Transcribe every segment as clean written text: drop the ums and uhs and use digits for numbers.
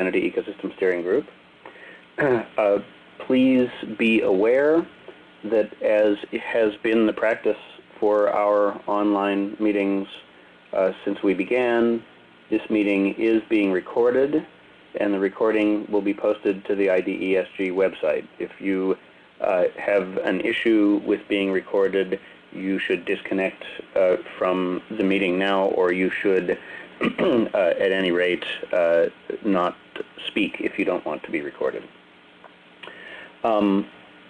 Humanity Ecosystem Steering Group. Please be aware that, as has been the practice for our online meetings since we began, this meeting is being recorded, and the recording will be posted to the IDESG website. If you have an issue with being recorded, you should disconnect from the meeting now, or you should, at any rate, not speak if you don't want to be recorded.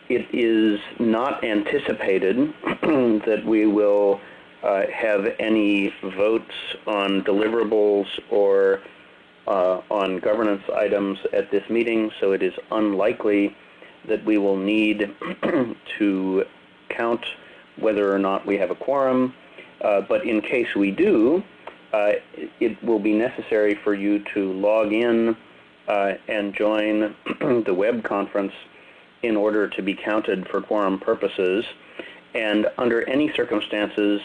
It is not anticipated that we will have any votes on deliverables or on governance items at this meeting, so it is unlikely that we will need to count whether or not we have a quorum. But in case we do, it will be necessary for you to log in and join the web conference in order to be counted for quorum purposes. And under any circumstances,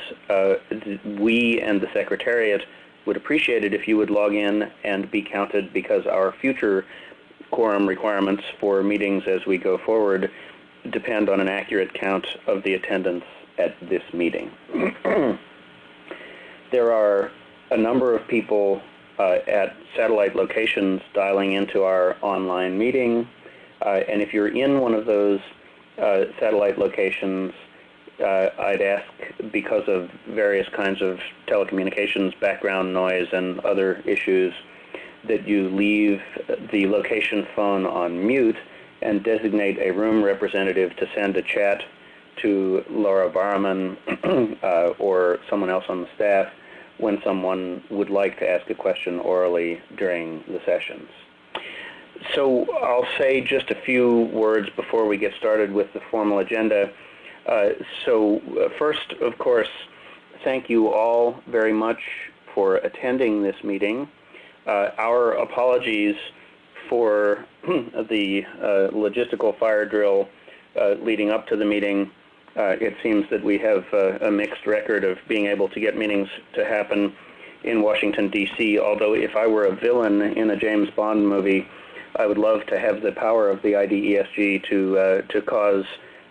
we and the Secretariat would appreciate it if you would log in and be counted, because our future quorum requirements for meetings as we go forward depend on an accurate count of the attendance at this meeting. There are a number of people at satellite locations dialing into our online meeting. And if you're in one of those satellite locations, I'd ask, because of various kinds of telecommunications background noise and other issues, that you leave the location phone on mute and designate a room representative to send a chat to Laura Barman or someone else on the staff when someone would like to ask a question orally during the sessions. So I'll say just a few words before we get started with the formal agenda. First, of course, thank you all very much for attending this meeting. Our apologies for the logistical fire drill leading up to the meeting. It seems that we have a mixed record of being able to get meetings to happen in Washington, D.C., although if I were a villain in a James Bond movie, I would love to have the power of the IDESG to cause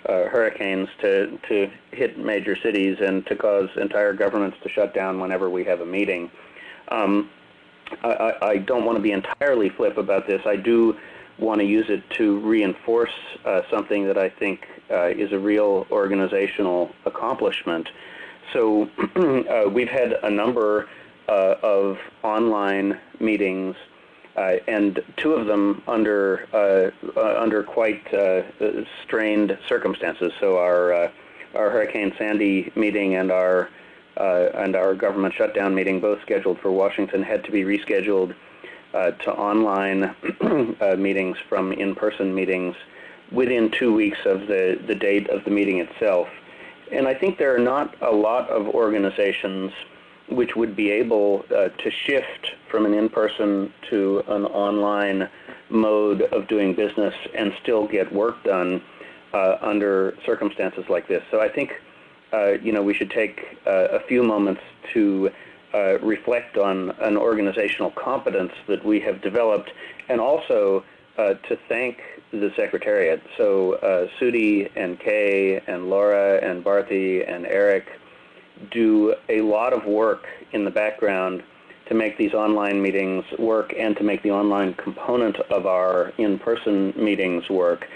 hurricanes to hit major cities and to cause entire governments to shut down whenever we have a meeting. I don't want to be entirely flip about this. I do want to use it to reinforce something that I think is a real organizational accomplishment. So we've had a number of online meetings, and two of them under quite strained circumstances. So our Hurricane Sandy meeting and our government shutdown meeting, both scheduled for Washington, had to be rescheduled to online meetings from in-person meetings within 2 weeks of the date of the meeting itself. And I think there are not a lot of organizations which would be able to shift from an in-person to an online mode of doing business and still get work done under circumstances like this. So I think we should take a few moments to reflect on an organizational competence that we have developed, and also to thank the Secretariat. So Sudi and Kay and Laura and Bharti and Eric do a lot of work in the background to make these online meetings work and to make the online component of our in-person meetings work.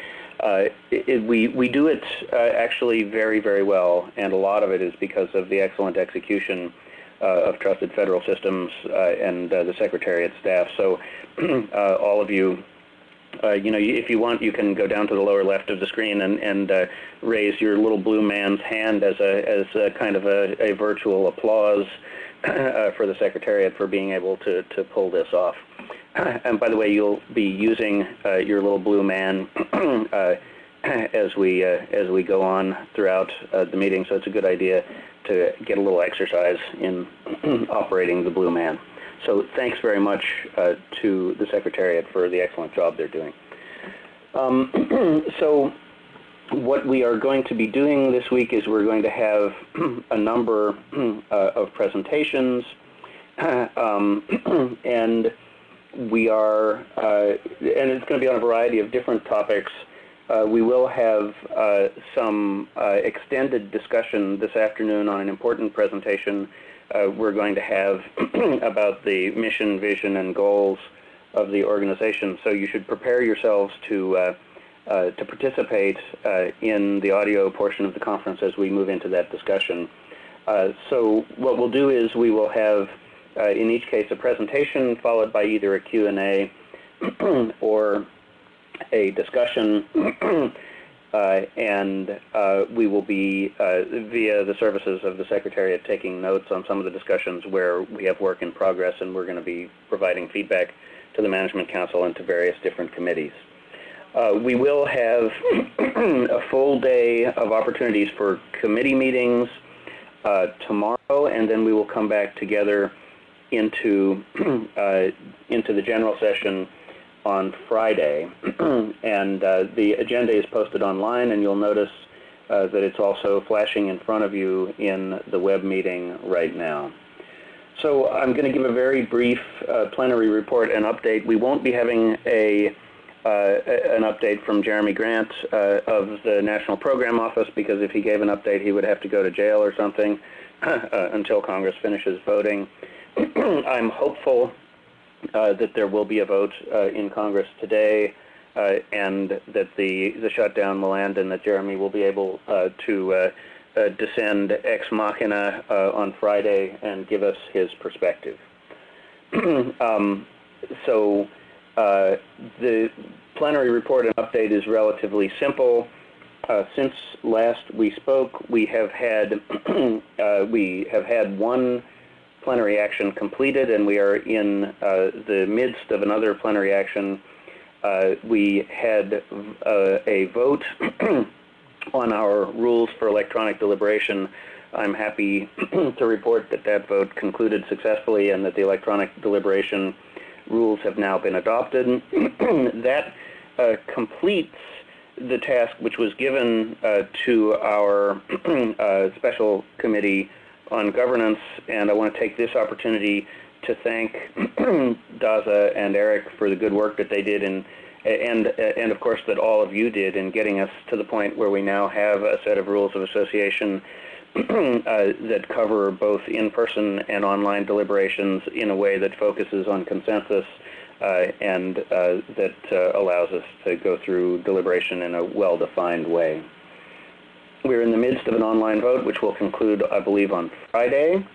We do it actually very, very well, and a lot of it is because of the excellent execution of Trusted Federal Systems and the Secretariat staff. So all of you, if you want, you can go down to the lower left of the screen and raise your little blue man's hand as a kind of a virtual applause for the Secretariat for being able to pull this off. And by the way, you'll be using your little blue man as we go on throughout the meeting, so it's a good idea to get a little exercise in operating the blue man. So thanks very much to the Secretariat for the excellent job they're doing. So what we are going to be doing this week is we're going to have a number of presentations, and we are, and it's going to be on a variety of different topics. We will have some extended discussion this afternoon on an important presentation we're going to have about the mission, vision, and goals of the organization. So you should prepare yourselves to participate in the audio portion of the conference as we move into that discussion. So what we'll do is we will have, in each case, a presentation followed by either a Q&A or a discussion, and we will be, via the services of the Secretariat, taking notes on some of the discussions where we have work in progress, and we're going to be providing feedback to the Management Council and to various different committees. We will have a full day of opportunities for committee meetings tomorrow, and then we will come back together into the general session on Friday. And the agenda is posted online, and you'll notice that it's also flashing in front of you in the web meeting right now. So I'm going to give a very brief plenary report and update. We won't be having an update from Jeremy Grant of the National Program Office, because if he gave an update, he would have to go to jail or something until Congress finishes voting. I'm hopeful that there will be a vote in Congress today, and that the shutdown will end, and that Jeremy will be able to descend ex machina on Friday and give us his perspective. So the plenary report and update is relatively simple. Since last we spoke, we have had one plenary action completed, and we are in the midst of another plenary action. We had a vote on our rules for electronic deliberation. I'm happy to report that that vote concluded successfully, and that the electronic deliberation rules have now been adopted. That completes the task which was given to our special committee on governance, and I want to take this opportunity to thank Daza and Eric for the good work that they did, and of course that all of you did in getting us to the point where we now have a set of rules of association that cover both in-person and online deliberations in a way that focuses on consensus and that allows us to go through deliberation in a well-defined way. We're in the midst of an online vote, which will conclude, I believe, on Friday,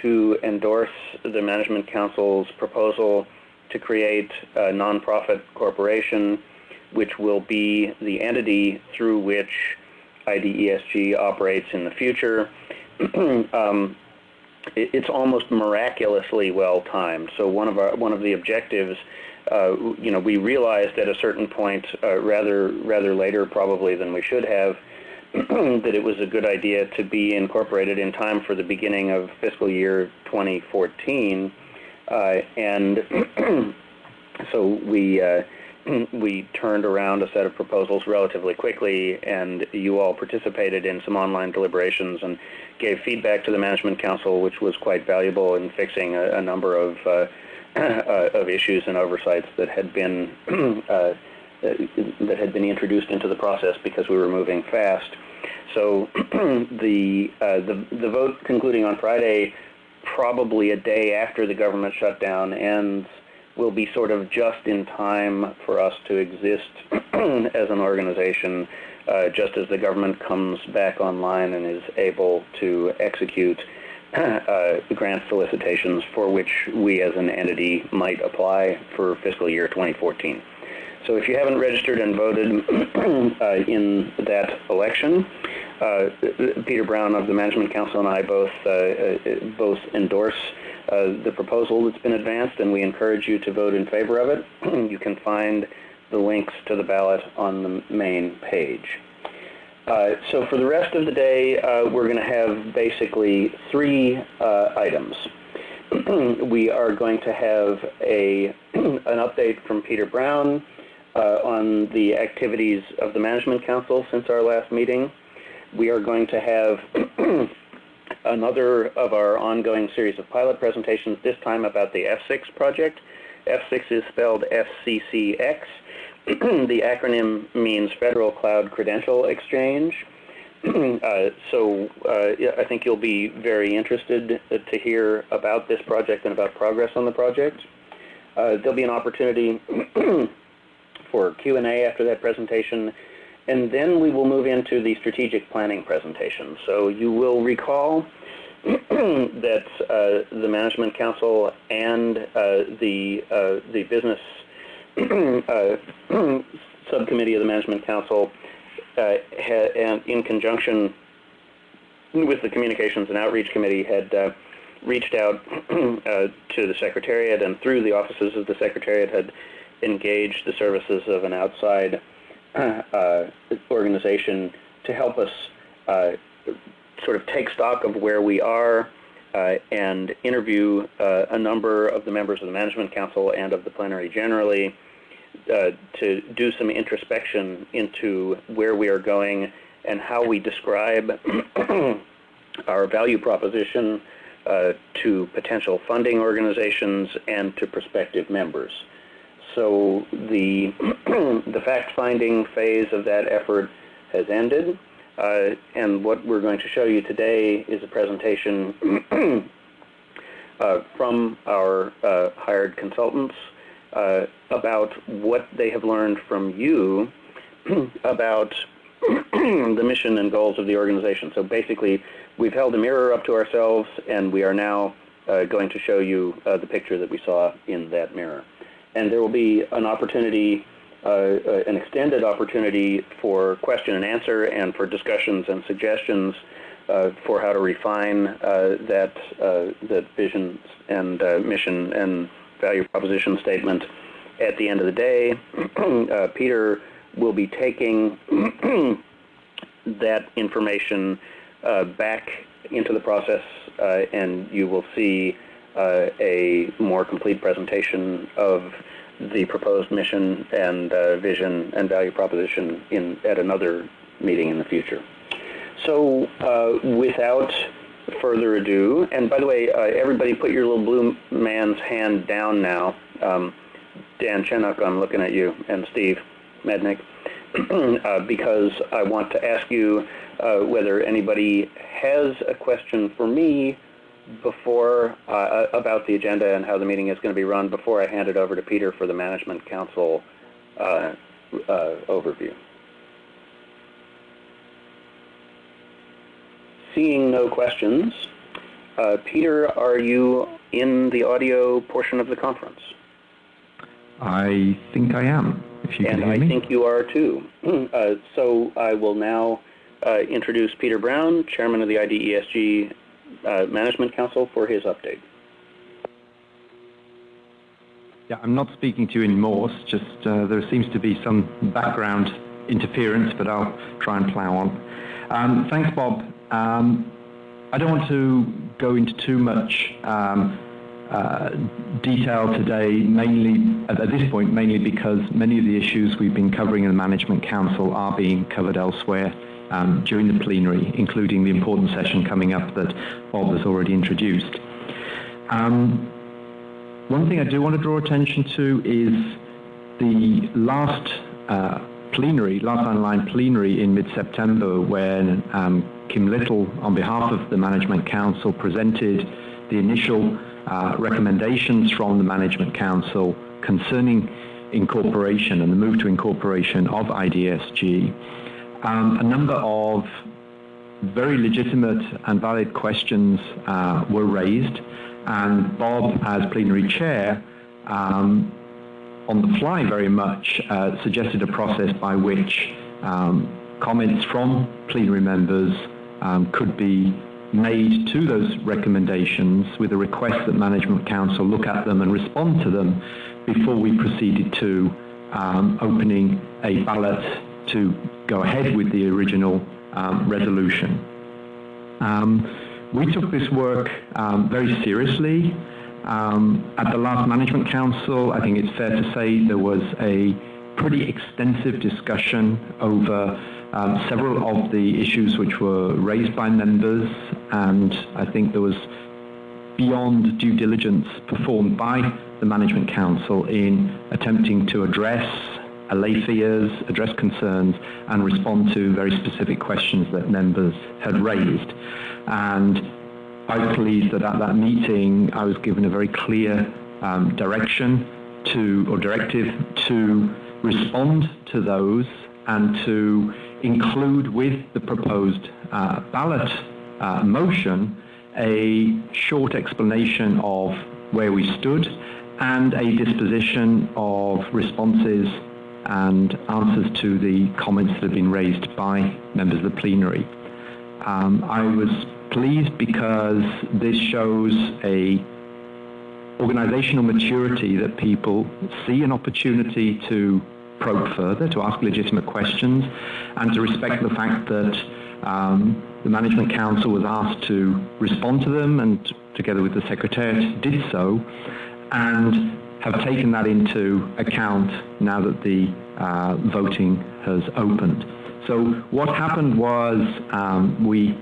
to endorse the Management Council's proposal to create a nonprofit corporation, which will be the entity through which IDESG operates in the future. It's almost miraculously well timed. So one of the objectives, we realized at a certain point, rather later probably than we should have, that it was a good idea to be incorporated in time for the beginning of fiscal year 2014, and so we turned around a set of proposals relatively quickly, and you all participated in some online deliberations and gave feedback to the Management Council, which was quite valuable in fixing a number of issues and oversights that had been introduced into the process because we were moving fast. So the vote concluding on Friday, probably a day after the government shutdown ends, will be sort of just in time for us to exist as an organization, just as the government comes back online and is able to execute grant solicitations for which we as an entity might apply for fiscal year 2014. So if you haven't registered and voted in that election, Peter Brown of the Management Council and I both endorse the proposal that's been advanced, and we encourage you to vote in favor of it. You can find the links to the ballot on the main page. So for the rest of the day, we're going to have basically three items. We are going to have an update from Peter Brown on the activities of the Management Council since our last meeting. We are going to have another of our ongoing series of pilot presentations, this time about the F6 project, F6 is spelled FCCX. The acronym means Federal Cloud Credential Exchange. So I think you'll be very interested to hear about this project and about progress on the project. There'll be an opportunity for Q&A after that presentation, and then we will move into the strategic planning presentation. So you will recall that the Management Council and the Business Subcommittee of the Management Council and in conjunction with the Communications and Outreach Committee had reached out to the Secretariat, and through the offices of the Secretariat had engaged the services of an outside organization to help us sort of take stock of where we are and interview a number of the members of the Management Council and of the Plenary generally to do some introspection into where we are going and how we describe our value proposition to potential funding organizations and to prospective members. So the fact-finding phase of that effort has ended, and what we're going to show you today is a presentation from our hired consultants about what they have learned from you about the mission and goals of the organization. So basically, we've held a mirror up to ourselves, and we are now going to show you the picture that we saw in that mirror. And there will be an opportunity, an extended opportunity for question and answer and for discussions and suggestions for how to refine that vision and mission and value proposition statement. At the end of the day, Peter will be taking that information back into the process, and you will see a more complete presentation of the proposed mission and vision and value proposition at another meeting in the future. So without further ado, and by the way, everybody put your little blue man's hand down now. Dan Chenuk, I'm looking at you, and Steve Mednick, because I want to ask you whether anybody has a question for me before about the agenda and how the meeting is going to be run before I hand it over to Peter for the Management Council overview. Seeing no questions, Peter, are you in the audio portion of the conference? I think I am, if you can hear me. And I think you are too. So I will now introduce Peter Brown, Chairman of the IDESG Management Council, for his update. Yeah, I'm not speaking to you in Morse, just there seems to be some background interference, but I'll try and plow on. Thanks, Bob. I don't want to go into too much detail today, mainly at this point, mainly because many of the issues we've been covering in the Management Council are being covered elsewhere during the plenary, including the important session coming up that Bob has already introduced. One thing I do want to draw attention to is the last online plenary in mid-September, when Kim Little, on behalf of the Management Council, presented the initial recommendations from the Management Council concerning incorporation and the move to incorporation of IDSG. A number of very legitimate and valid questions were raised, and Bob, as plenary chair, on the fly very much, suggested a process by which comments from plenary members could be made to those recommendations with a request that Management Council look at them and respond to them before we proceeded to opening a ballot to go ahead with the original resolution. We took this work very seriously. At the last Management Council, I think it's fair to say there was a pretty extensive discussion over several of the issues which were raised by members, and I think there was beyond due diligence performed by the Management Council in attempting to address allay fears, address concerns, and respond to very specific questions that members had raised. And I was pleased that at that meeting I was given a very clear directive to respond to those and to include with the proposed ballot motion a short explanation of where we stood and a disposition of responses and answers to the comments that have been raised by members of the plenary. I was pleased because this shows a organizational maturity that people see an opportunity to probe further, to ask legitimate questions, and to respect the fact that the Management Council was asked to respond to them, and together with the Secretariat did so, and have taken that into account now that the voting has opened. So what happened was we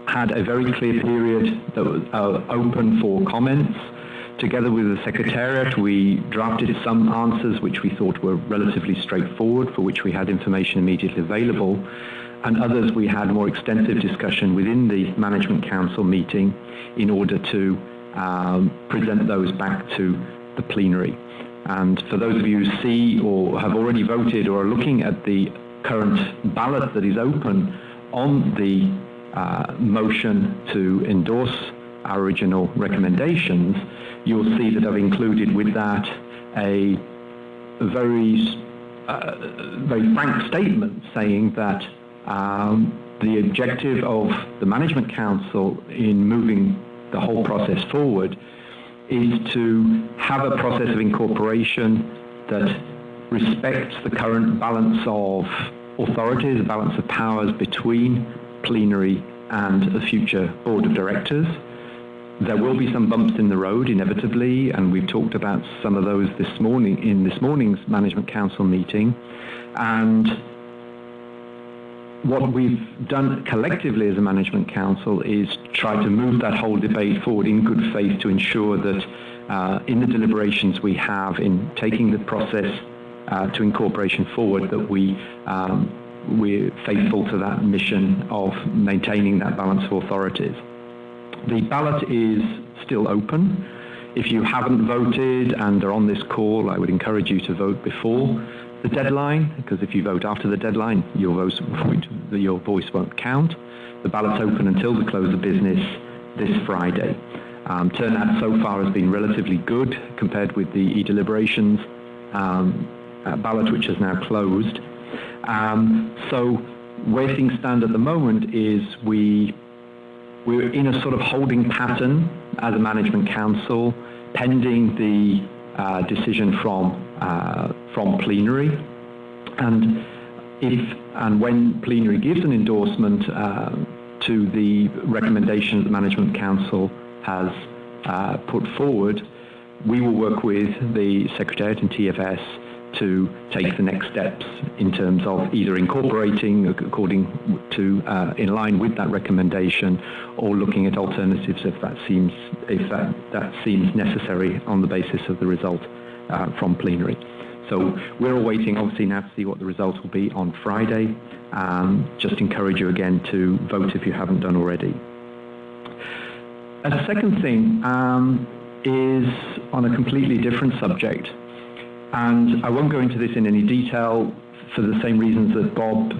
had a very clear period that was open for comments. Together with the Secretariat, we drafted some answers which we thought were relatively straightforward, for which we had information immediately available, and others we had more extensive discussion within the Management Council meeting in order to present those back to the plenary. And for those of you who see or have already voted or are looking at the current ballot that is open on the motion to endorse our original recommendations, you'll see that I've included with that a very frank statement saying that the objective of the Management Council in moving the whole process forward is to have a process of incorporation that respects the current balance of authorities, the balance of powers between plenary and a future board of directors. There will be some bumps in the road, inevitably, and we've talked about some of those this morning in this morning's Management Council meeting. And what we've done collectively as a Management Council is try to move that whole debate forward in good faith to ensure that in the deliberations we have in taking the process to incorporation forward, that we're faithful to that mission of maintaining that balance of authorities. The ballot is still open. If you haven't voted and are on this call, I would encourage you to vote before the deadline, because if you vote after the deadline, your voice won't count. The ballot's open until the close of business this Friday. Turnout so far has been relatively good compared with the e-deliberations ballot, which is now closed. So where things stand at the moment is we're in a sort of holding pattern as a Management Council, pending the decision from plenary, and if and when plenary gives an endorsement to the recommendation that the Management Council has put forward, we will work with the Secretariat and TFS to take the next steps in terms of either incorporating according to in line with that recommendation, or looking at alternatives if that seems necessary on the basis of the result from plenary. So we're all waiting obviously now to see what the results will be on Friday. Just encourage you again to vote if you haven't done already. A second thing is on a completely different subject. And I won't go into this in any detail for the same reasons that Bob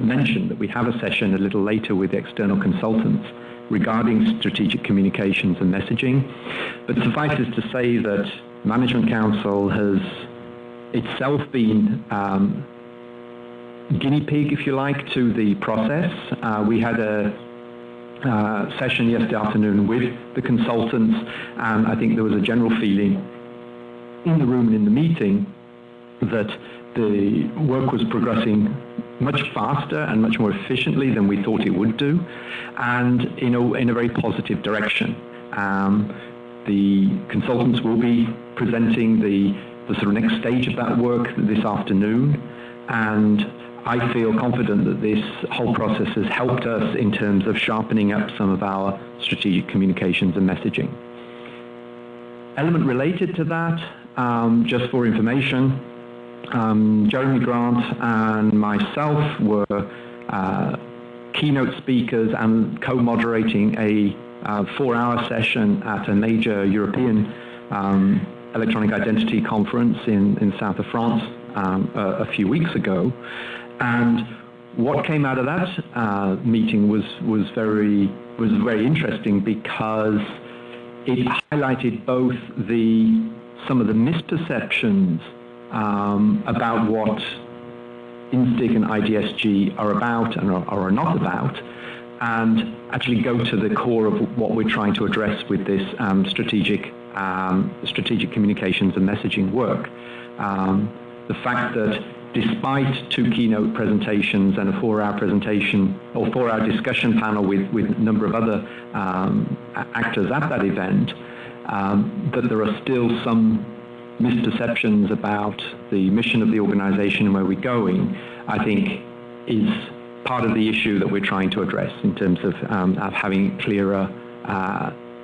mentioned, that we have a session a little later with external consultants regarding strategic communications and messaging. But suffice it to say that Management Council has itself been guinea pig, if you like, to the process. We had a session yesterday afternoon with the consultants, and I think there was a general feeling in the room and in the meeting that the work was progressing much faster and much more efficiently than we thought it would do, and in a very positive direction. The consultants will be presenting the sort of next stage of that work this afternoon, and I feel confident that this whole process has helped us in terms of sharpening up some of our strategic communications and messaging. element related to that, just for information, Jeremy Grant and myself were keynote speakers and co-moderating a 4-hour session at a major European electronic identity conference in south of France a few weeks ago. And what came out of that meeting was very interesting, because it highlighted both some of the misperceptions about what INSTIC and IDSG are about and are not about, and actually go to the core of what we're trying to address with this strategic communications and messaging work. The fact that despite 2 keynote presentations and a 4-hour presentation or 4-hour discussion panel with a number of other actors at that event, that there are still some misperceptions about the mission of the organization and where we're going, I think is part of the issue that we're trying to address in terms of having clearer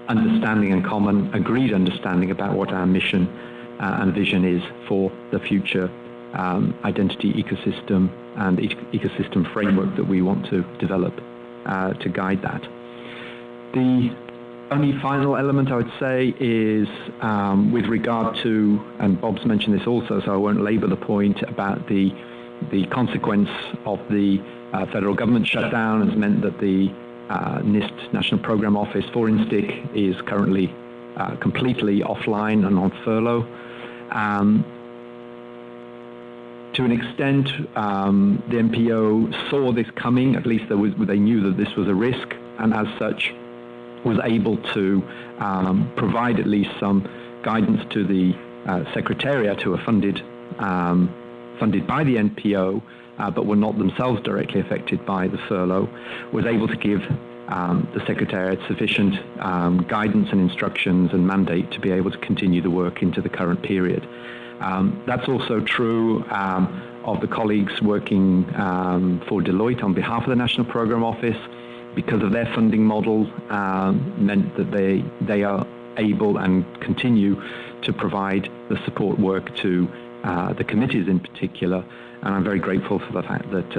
understanding and common agreed understanding about what our mission and vision is for the future identity ecosystem and ecosystem framework that we want to develop to guide that. The only final element I would say is with regard to, and Bob's mentioned this also, so I won't labor the point, about the consequence of the federal government shutdown has meant that the NIST National Program Office for INSTIC is currently completely offline and on furlough. To an extent, the NPO saw this coming, at least they knew that this was a risk, and as such was able to provide at least some guidance to the Secretariat, who are funded by the NPO, but were not themselves directly affected by the furlough, was able to give the Secretariat sufficient guidance and instructions and mandate to be able to continue the work into the current period. That's also true of the colleagues working for Deloitte on behalf of the National Program Office. Because of their funding model, meant that they are able and continue to provide the support work to the committees in particular. And I'm very grateful for the fact that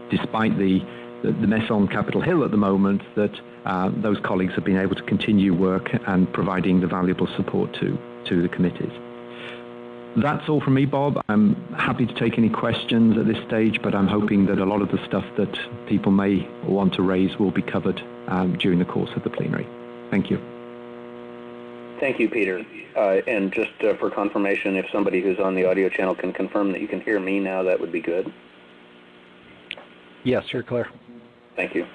despite the mess on Capitol Hill at the moment, that those colleagues have been able to continue work and providing the valuable support to the committees. That's all from me, Bob. I'm happy to take any questions at this stage, but I'm hoping that a lot of the stuff that people may want to raise will be covered during the course of the plenary. Thank you. Thank you, Peter. And just for confirmation, if somebody who's on the audio channel can confirm that you can hear me now, that would be good. Yes, you're clear. Thank you.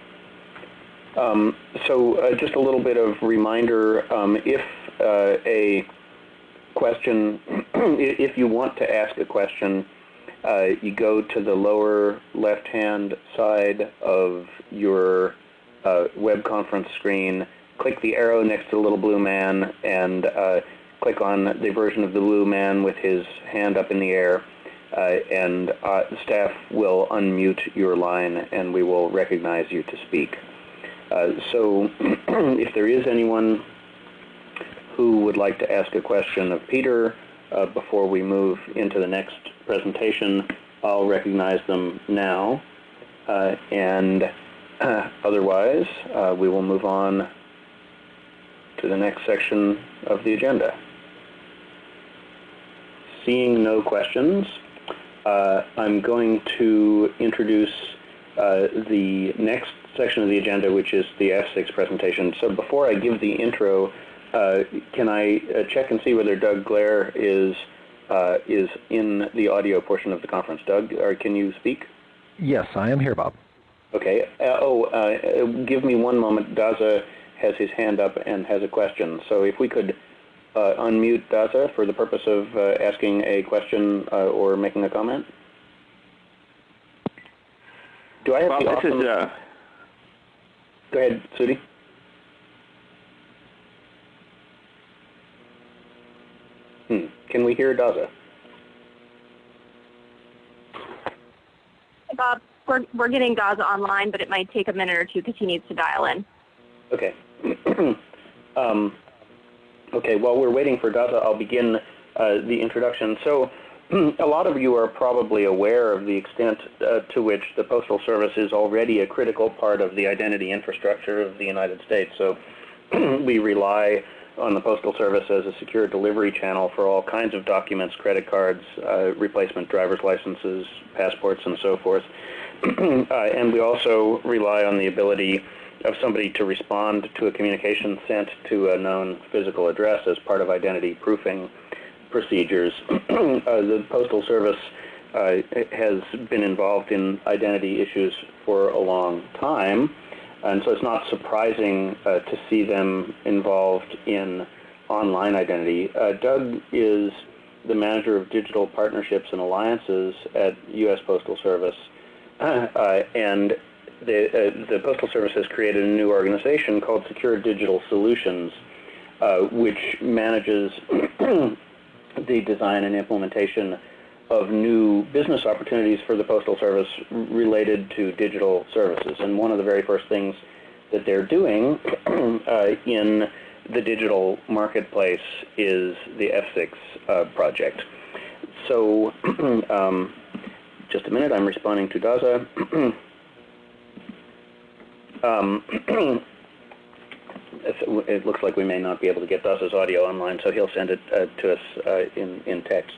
So just a little bit of reminder, if a question, if you want to ask a question, you go to the lower left-hand side of your web conference screen, click the arrow next to the little blue man, and click on the version of the blue man with his hand up in the air, and the staff will unmute your line and we will recognize you to speak. So if there is anyone who would like to ask a question of Peter before we move into the next presentation, I'll recognize them now. And otherwise, we will move on to the next section of the agenda. Seeing no questions, I'm going to introduce the next section of the agenda, which is the F6 presentation. So before I give the intro, can I check and see whether Doug Glare is in the audio portion of the conference? Doug, or can you speak? Yes, I am here, Bob. Okay. Give me one moment. Daza has his hand up and has a question. So if we could unmute Daza for the purpose of asking a question or making a comment. Do I have Bob, the awesome... Go ahead, Sudhi. Can we hear Daza? Hey, Bob, we're getting Daza online, but it might take a minute or two because he needs to dial in. Okay. Okay, while we're waiting for Daza, I'll begin the introduction. So a lot of you are probably aware of the extent to which the Postal Service is already a critical part of the identity infrastructure of the United States. So we rely on the Postal Service as a secure delivery channel for all kinds of documents, credit cards, replacement driver's licenses, passports, and so forth. And we also rely on the ability of somebody to respond to a communication sent to a known physical address as part of identity proofing procedures. The Postal Service has been involved in identity issues for a long time, and so it's not surprising to see them involved in online identity. Doug is the manager of digital partnerships and alliances at U.S. Postal Service, and the Postal Service has created a new organization called Secure Digital Solutions, which manages the design and implementation of new business opportunities for the Postal Service related to digital services. And one of the very first things that they're doing in the digital marketplace is the F6 project. So just a minute, I'm responding to Daza. It looks like we may not be able to get Daza's audio online, so he'll send it to us in text.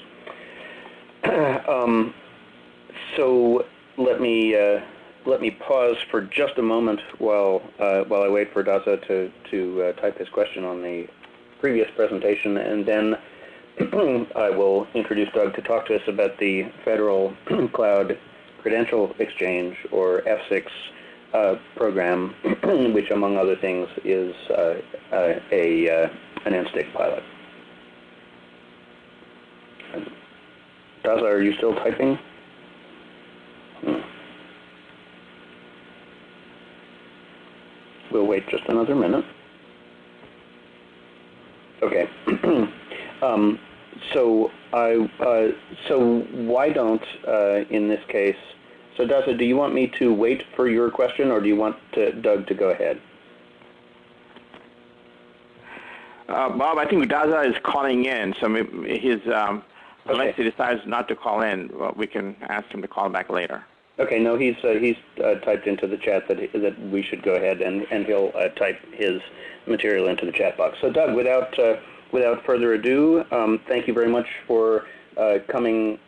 So let me pause for just a moment while I wait for Daza to type his question on the previous presentation, and then I will introduce Doug to talk to us about the Federal Cloud Credential Exchange, or F6 program, which, among other things, is an NSTIC pilot. Daza, are you still typing? We'll wait just another minute. Okay. So why don't, in this case, so Daza, do you want me to wait for your question, or do you want Doug to go ahead? Bob, I think Daza is calling in, so his unless he decides not to call in, we can ask him to call back later. Okay, no, he's typed into the chat that we should go ahead, and he'll type his material into the chat box. So Doug, without further ado, thank you very much for coming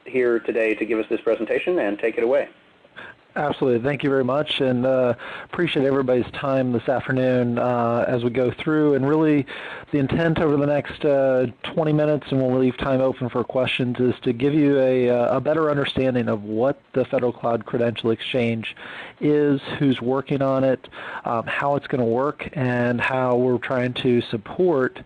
here today to give us this presentation, and take it away. Absolutely. Thank you very much, and appreciate everybody's time this afternoon as we go through. And really, the intent over the next 20 minutes, and we'll leave time open for questions, is to give you a better understanding of what the Federal Cloud Credential Exchange is, who's working on it, how it's going to work, and how we're trying to support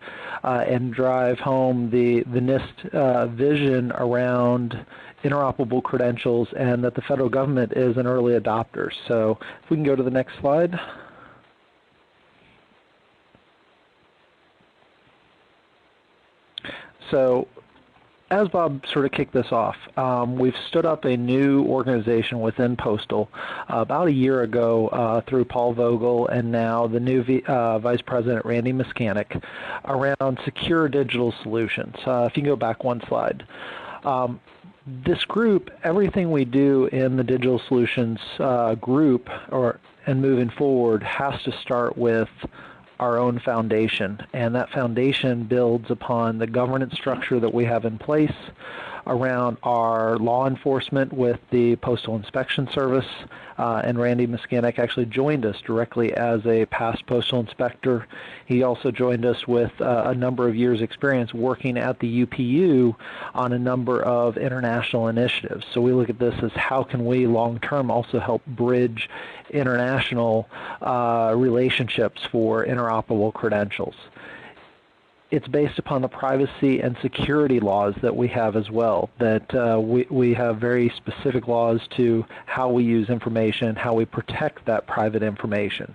and drive home the NIST vision around interoperable credentials, and that the federal government is an early adopter. So if we can go to the next slide. So as Bob sort of kicked this off, we've stood up a new organization within Postal about a year ago through Paul Vogel and now the new Vice President Randy Miskanik around secure digital solutions. If you can go back one slide. This group, everything we do in the digital solutions group and moving forward has to start with our own foundation, and that foundation builds upon the governance structure that we have in place around our law enforcement with the Postal Inspection Service, and Randy Miskanik actually joined us directly as a past postal inspector. He also joined us with a number of years' experience working at the UPU on a number of international initiatives. So we look at this as how can we long-term also help bridge international relationships for interoperable credentials. It's based upon the privacy and security laws that we have as well, that we have very specific laws to how we use information, how we protect that private information.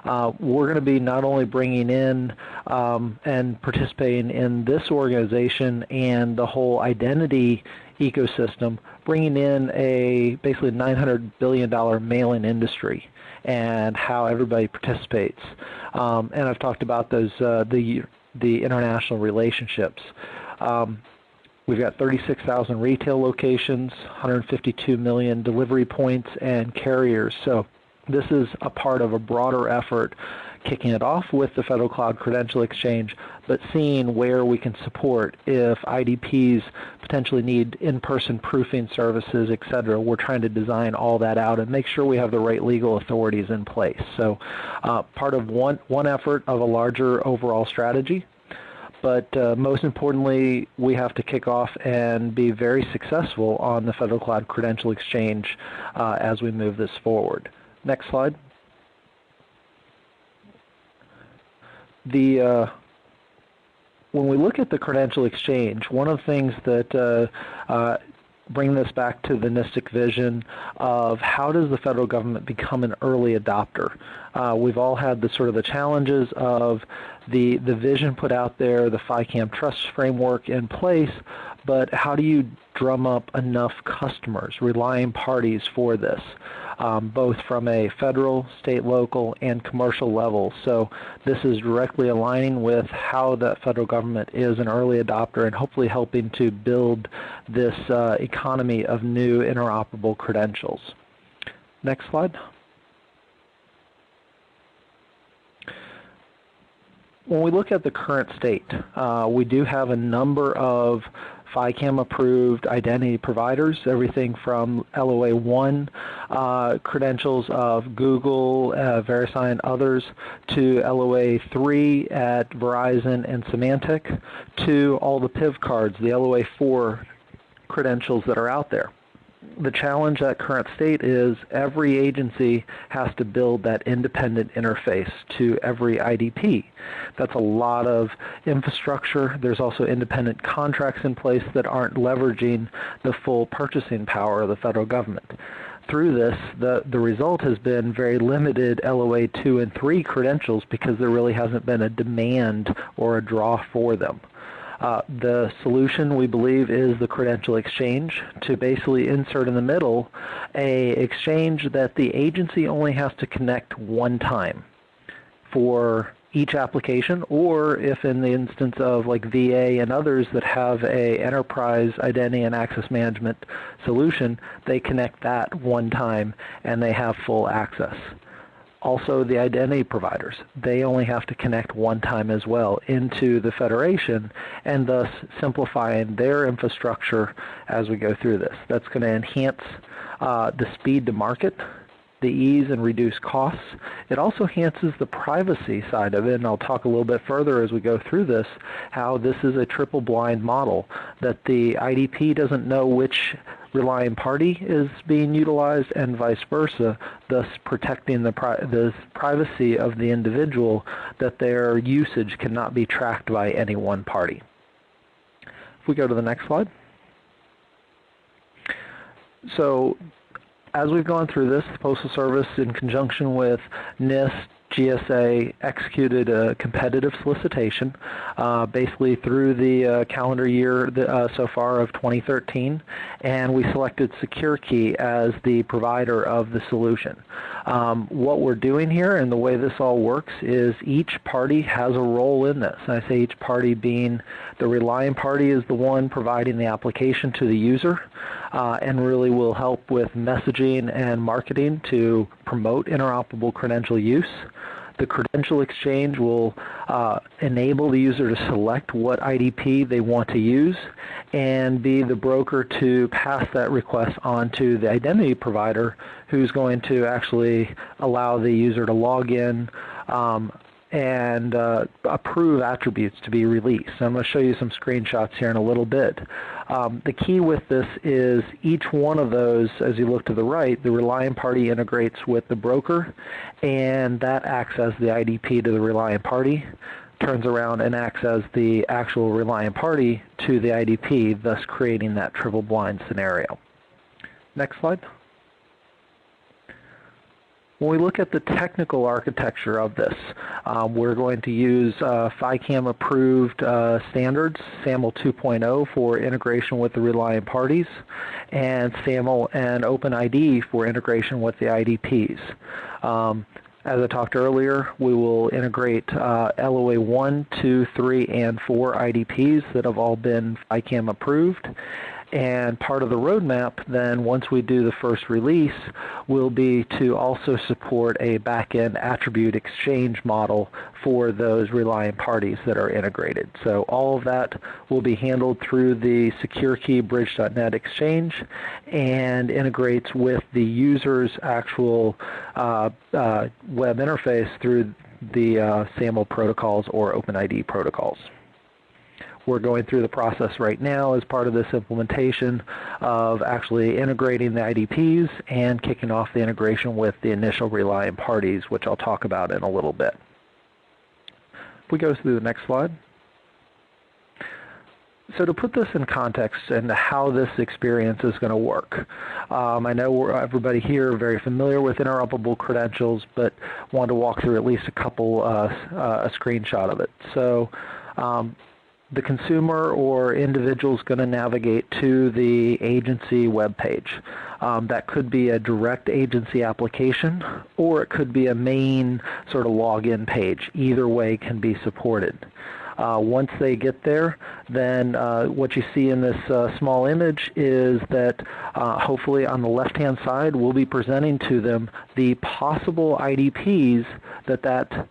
We're going to be not only bringing in and participating in this organization and the whole identity ecosystem, bringing in a basically $900 billion mailing industry and how everybody participates. And I've talked about those the the international relationships. We've got 36,000 retail locations, 152 million delivery points, and carriers. So this is a part of a broader effort, kicking it off with the Federal Cloud Credential Exchange, but seeing where we can support if IDPs potentially need in-person proofing services, et cetera. We're trying to design all that out and make sure we have the right legal authorities in place. So part of one effort of a larger overall strategy. But most importantly, we have to kick off and be very successful on the Federal Cloud Credential Exchange as we move this forward. Next slide. When we look at the Credential Exchange, one of the things that bring this back to the NISTIC vision of how does the federal government become an early adopter. We've all had the sort of the challenges of the vision put out there, the FICAM trust framework in place, but how do you drum up enough customers, relying parties for this, both from a federal, state, local, and commercial level. So this is directly aligning with how the federal government is an early adopter and hopefully helping to build this economy of new interoperable credentials. Next slide. When we look at the current state, we do have a number of FICAM-approved identity providers, everything from LOA 1 credentials of Google, VeriSign, others, to LOA 3 at Verizon and Symantec, to all the PIV cards, the LOA 4 credentials that are out there. The challenge at current state is every agency has to build that independent interface to every IDP. That's a lot of infrastructure. There's also independent contracts in place that aren't leveraging the full purchasing power of the federal government. Through this, the result has been very limited LOA 2 and 3 credentials because there really hasn't been a demand or a draw for them. The solution, we believe, is the Credential Exchange, to basically insert in the middle a exchange that the agency only has to connect one time for each application, or if in the instance of like VA and others that have a enterprise identity and access management solution, they connect that one time and they have full access. Also, the identity providers, they only have to connect one time as well into the Federation, and thus simplifying their infrastructure as we go through this. That's going to enhance the speed to market, the ease and reduce costs. It also enhances the privacy side of it, and I'll talk a little bit further as we go through this, how this is a triple blind model, that the IDP doesn't know which relying party is being utilized and vice versa, thus protecting the privacy of the individual, that their usage cannot be tracked by any one party. If we go to the next slide. So as we've gone through this, the Postal Service, in conjunction with NIST, GSA, executed a competitive solicitation basically through the calendar year so far of 2013, and we selected SecureKey as the provider of the solution. What we're doing here and the way this all works is each party has a role in this. And I say each party being the relying party is the one providing the application to the user, and really will help with messaging and marketing to promote interoperable credential use. The Credential Exchange will enable the user to select what IDP they want to use and be the broker to pass that request on to the identity provider, who's going to actually allow the user to log in and approve attributes to be released. So I'm going to show you some screenshots here in a little bit. The key with this is each one of those, as you look to the right, the relying party integrates with the broker, and that acts as the IDP to the relying party, turns around and acts as the actual relying party to the IDP, thus creating that triple blind scenario. Next slide. When we look at the technical architecture of this, we're going to use FICAM-approved standards, SAML 2.0 for integration with the relying parties, and SAML and OpenID for integration with the IDPs. As I talked earlier, we will integrate LOA 1, 2, 3, and 4 IDPs that have all been ICAM approved. And part of the roadmap then, once we do the first release, will be to also support a back-end attribute exchange model for those Reliant parties that are integrated. So all of that will be handled through the SecureKey Bridge.net exchange and integrates with the user's actual web interface through the SAML protocols or OpenID protocols. We're going through the process right now as part of this implementation of actually integrating the IDPs and kicking off the integration with the initial Reliant parties, which I'll talk about in a little bit. If we go through the next slide. So to put this in context and how this experience is going to work, I know everybody here are very familiar with interoperable credentials, but want to walk through at least a couple, a screenshot of it. So the consumer or individual is going to navigate to the agency web page. That could be a direct agency application, or it could be a main sort of login page. Either way can be supported. Once they get there, then what you see in this small image is that hopefully on the left-hand side we'll be presenting to them the possible IDPs that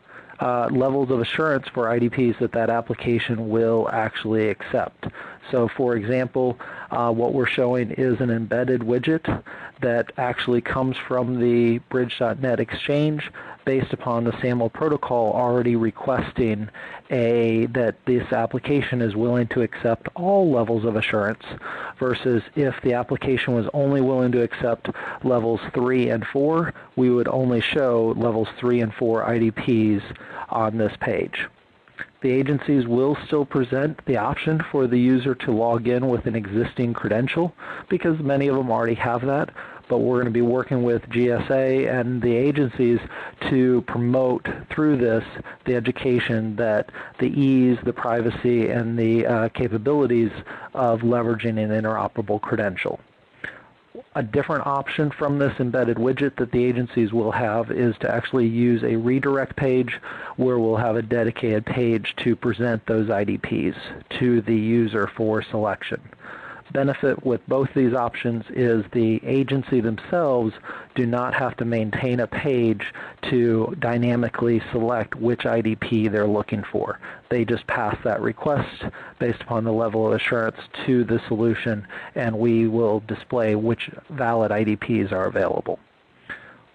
levels of assurance for IDPs that application will actually accept. So for example, what we're showing is an embedded widget that actually comes from the Bridge.net exchange based upon the SAML protocol already requesting that this application is willing to accept all levels of assurance, versus if the application was only willing to accept levels 3 and 4, we would only show levels 3 and 4 IDPs on this page. The agencies will still present the option for the user to log in with an existing credential, because many of them already have that, but we're going to be working with GSA and the agencies to promote through this the education that the ease, the privacy, and the capabilities of leveraging an interoperable credential. A different option from this embedded widget that the agencies will have is to actually use a redirect page where we'll have a dedicated page to present those IDPs to the user for selection. Benefit with both these options is the agency themselves do not have to maintain a page to dynamically select which IDP they're looking for. They just pass that request based upon the level of assurance to the solution, and we will display which valid IDPs are available.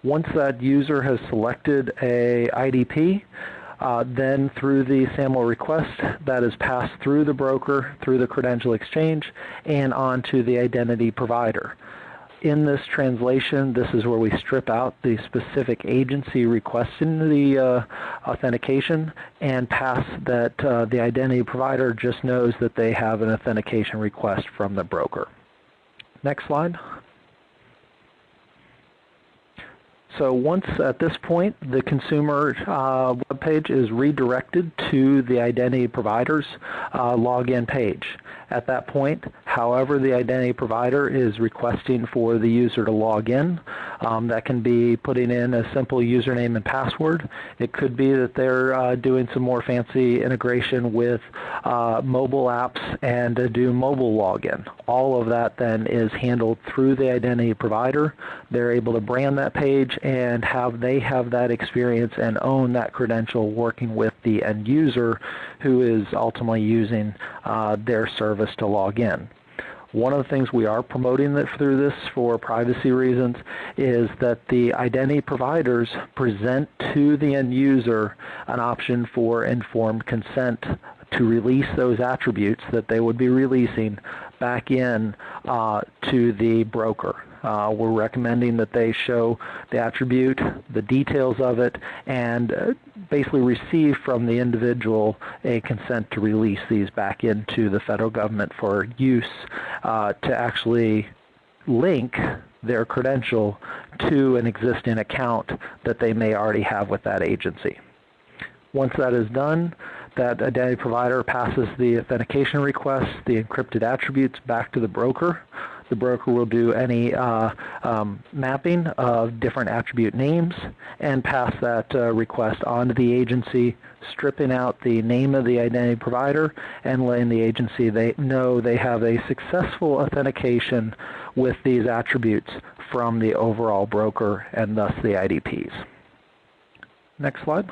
Once that user has selected a IDP, then through the SAML request, that is passed through the broker, through the credential exchange, and onto the identity provider. In this translation, this is where we strip out the specific agency requesting the authentication and pass that the identity provider just knows that they have an authentication request from the broker. Next slide. So once at this point the consumer web page is redirected to the identity provider's login page. At that point, however the identity provider is requesting for the user to log in, that can be putting in a simple username and password. It could be that they're doing some more fancy integration with mobile apps and do mobile login. All of that then is handled through the identity provider. They're able to brand that page and they have that experience and own that credential working with the end user who is ultimately using their service to log in. One of the things we are promoting through this for privacy reasons is that the identity providers present to the end user an option for informed consent to release those attributes that they would be releasing back in to the broker. We're recommending that they show the attribute, the details of it, and basically receive from the individual a consent to release these back into the federal government for use to actually link their credential to an existing account that they may already have with that agency. Once that is done, that identity provider passes the authentication request, the encrypted attributes back to the broker. the broker will do any mapping of different attribute names and pass that request on to the agency, stripping out the name of the identity provider and letting the agency know they have a successful authentication with these attributes from the overall broker and thus the IDPs. Next slide.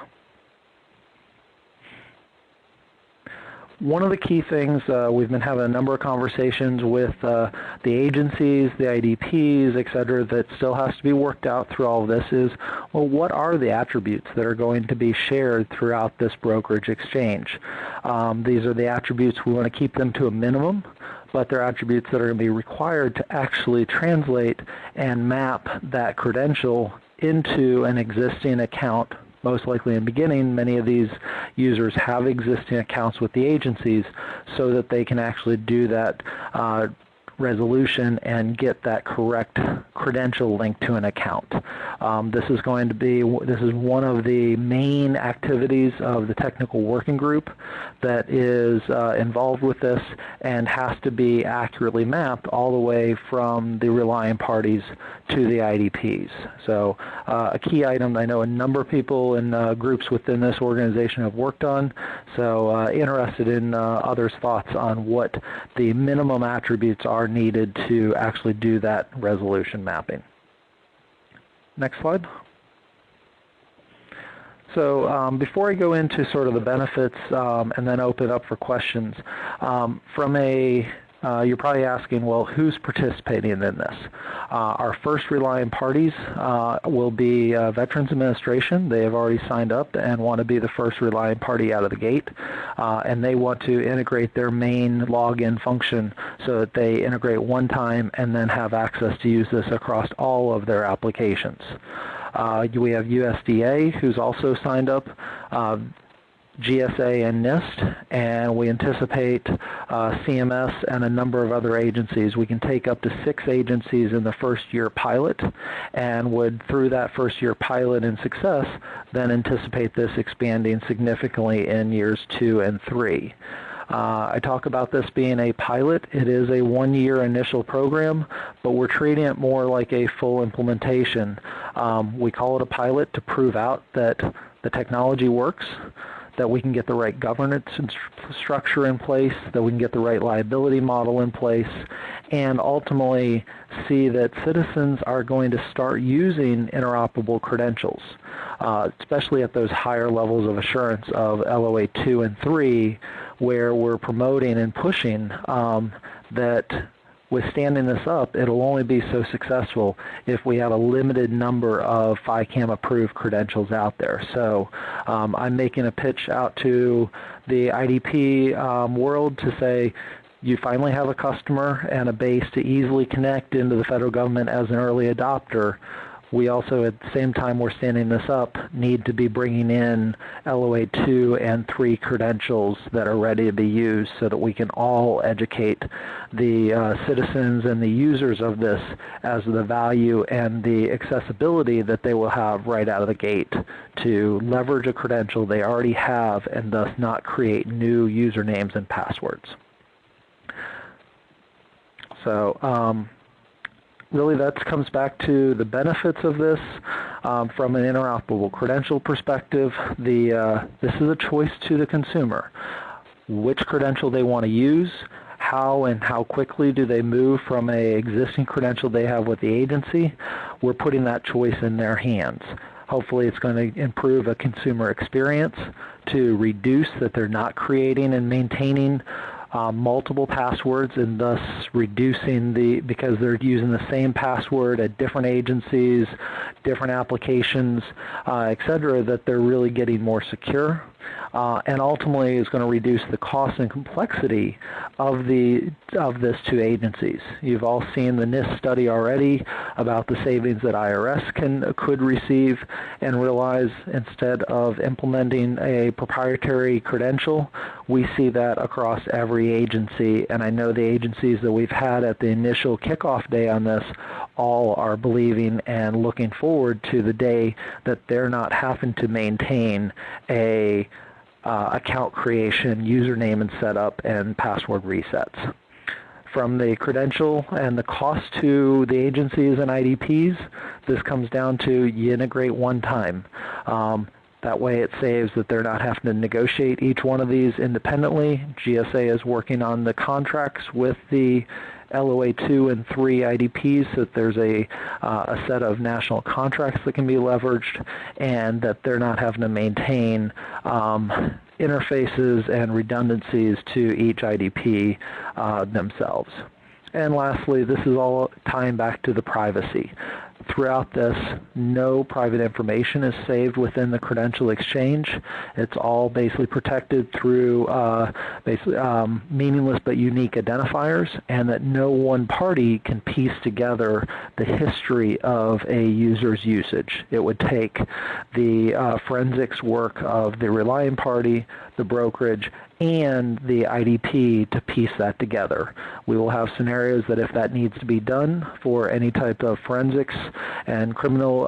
One of the key things, we've been having a number of conversations with the agencies, the IDPs, et cetera, that still has to be worked out through all of this is, well, what are the attributes that are going to be shared throughout this brokerage exchange? These are the attributes, we want to keep them to a minimum, but they're attributes that are going to be required to actually translate and map that credential into an existing account. Most likely in the beginning, many of these users have existing accounts with the agencies so that they can actually do that resolution and get that correct credential linked to an account. This is one of the main activities of the technical working group that is involved with this and has to be accurately mapped all the way from the relying parties to the IDPs. So a key item I know a number of people in groups within this organization have worked on, so interested in others' thoughts on what the minimum attributes are needed to actually do that resolution mapping. Next slide. So before I go into sort of the benefits and then open up for questions, you're probably asking, well, who's participating in this? Our first relying parties will be Veterans Administration. They have already signed up and want to be the first relying party out of the gate, and they want to integrate their main login function so that they integrate one time and then have access to use this across all of their applications. We have USDA, who's also signed up, GSA and NIST, and we anticipate CMS and a number of other agencies. We can take up to 6 agencies in the first year pilot, and would, through that first year pilot and success, then anticipate this expanding significantly in years 2 and 3. I talk about this being a pilot. It is a 1-year initial program, but we're treating it more like a full implementation. We call it a pilot to prove out that the technology works, that we can get the right governance structure in place, that we can get the right liability model in place, and ultimately see that citizens are going to start using interoperable credentials, especially at those higher levels of assurance of LOA 2 and 3, where we're promoting and pushing that with standing this up, it'll only be so successful if we have a limited number of FICAM approved credentials out there. So I'm making a pitch out to the IDP world to say, you finally have a customer and a base to easily connect into the federal government as an early adopter. We also, at the same time we're standing this up, need to be bringing in LOA 2 and 3 credentials that are ready to be used so that we can all educate the citizens and the users of this as the value and the accessibility that they will have right out of the gate to leverage a credential they already have and thus not create new usernames and passwords. So really that comes back to the benefits of this from an interoperable credential perspective. This is a choice to the consumer. Which credential they want to use, how and how quickly do they move from an existing credential they have with the agency. We're putting that choice in their hands. Hopefully it's going to improve a consumer experience to reduce that they're not creating and maintaining multiple passwords and thus reducing because they're using the same password at different agencies, different applications, et cetera, that they're really getting more secure. And ultimately is going to reduce the cost and complexity of this to agencies. You've all seen the NIST study already about the savings that IRS could receive and realize instead of implementing a proprietary credential, we see that across every agency. And I know the agencies that we've had at the initial kickoff day on this all are believing and looking forward to the day that they're not having to maintain a account creation, username and setup, and password resets. from the credential and the cost to the agencies and IDPs, this comes down to you integrate one time. That way it saves that they're not having to negotiate each one of these independently. GSA is working on the contracts with the LOA 2 and 3 IDPs so that there's a set of national contracts that can be leveraged, and that they're not having to maintain interfaces and redundancies to each IDP themselves. And lastly, this is all tying back to the privacy. Throughout this, no private information is saved within the credential exchange. It's all basically protected through meaningless but unique identifiers, and that no one party can piece together the history of a user's usage. It would take the forensics work of the relying party, the brokerage, and the IDP to piece that together. We will have scenarios that if that needs to be done for any type of forensics and criminal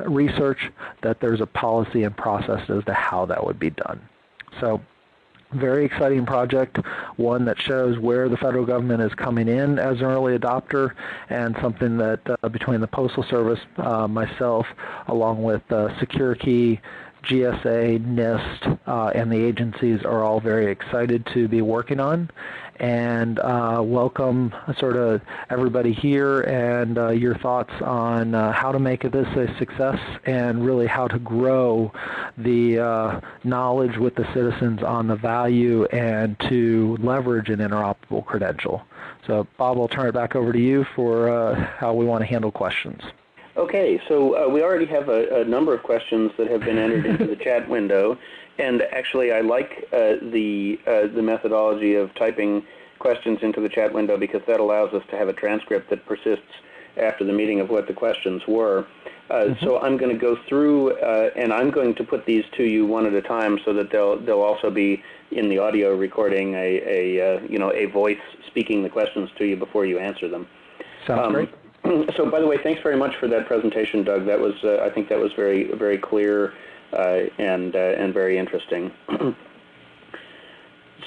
research, that there's a policy and process as to how that would be done. So, very exciting project, one that shows where the federal government is coming in as an early adopter, and something that between the Postal Service, myself, along with SecureKey, GSA, NIST, and the agencies are all very excited to be working on. And welcome sort of everybody here and your thoughts on how to make this a success, and really how to grow the knowledge with the citizens on the value and to leverage an interoperable credential. So Bob, I'll turn it back over to you for how we want to handle questions. Okay, so we already have a number of questions that have been entered into the chat window, and actually I like the methodology of typing questions into the chat window, because that allows us to have a transcript that persists after the meeting of what the questions were. So I'm going to go through, and I'm going to put these to you one at a time, so that they'll also be in the audio recording, a voice speaking the questions to you before you answer them. Sounds great. So, by the way, thanks very much for that presentation, Doug. That was, I think, that was very, very clear and very interesting.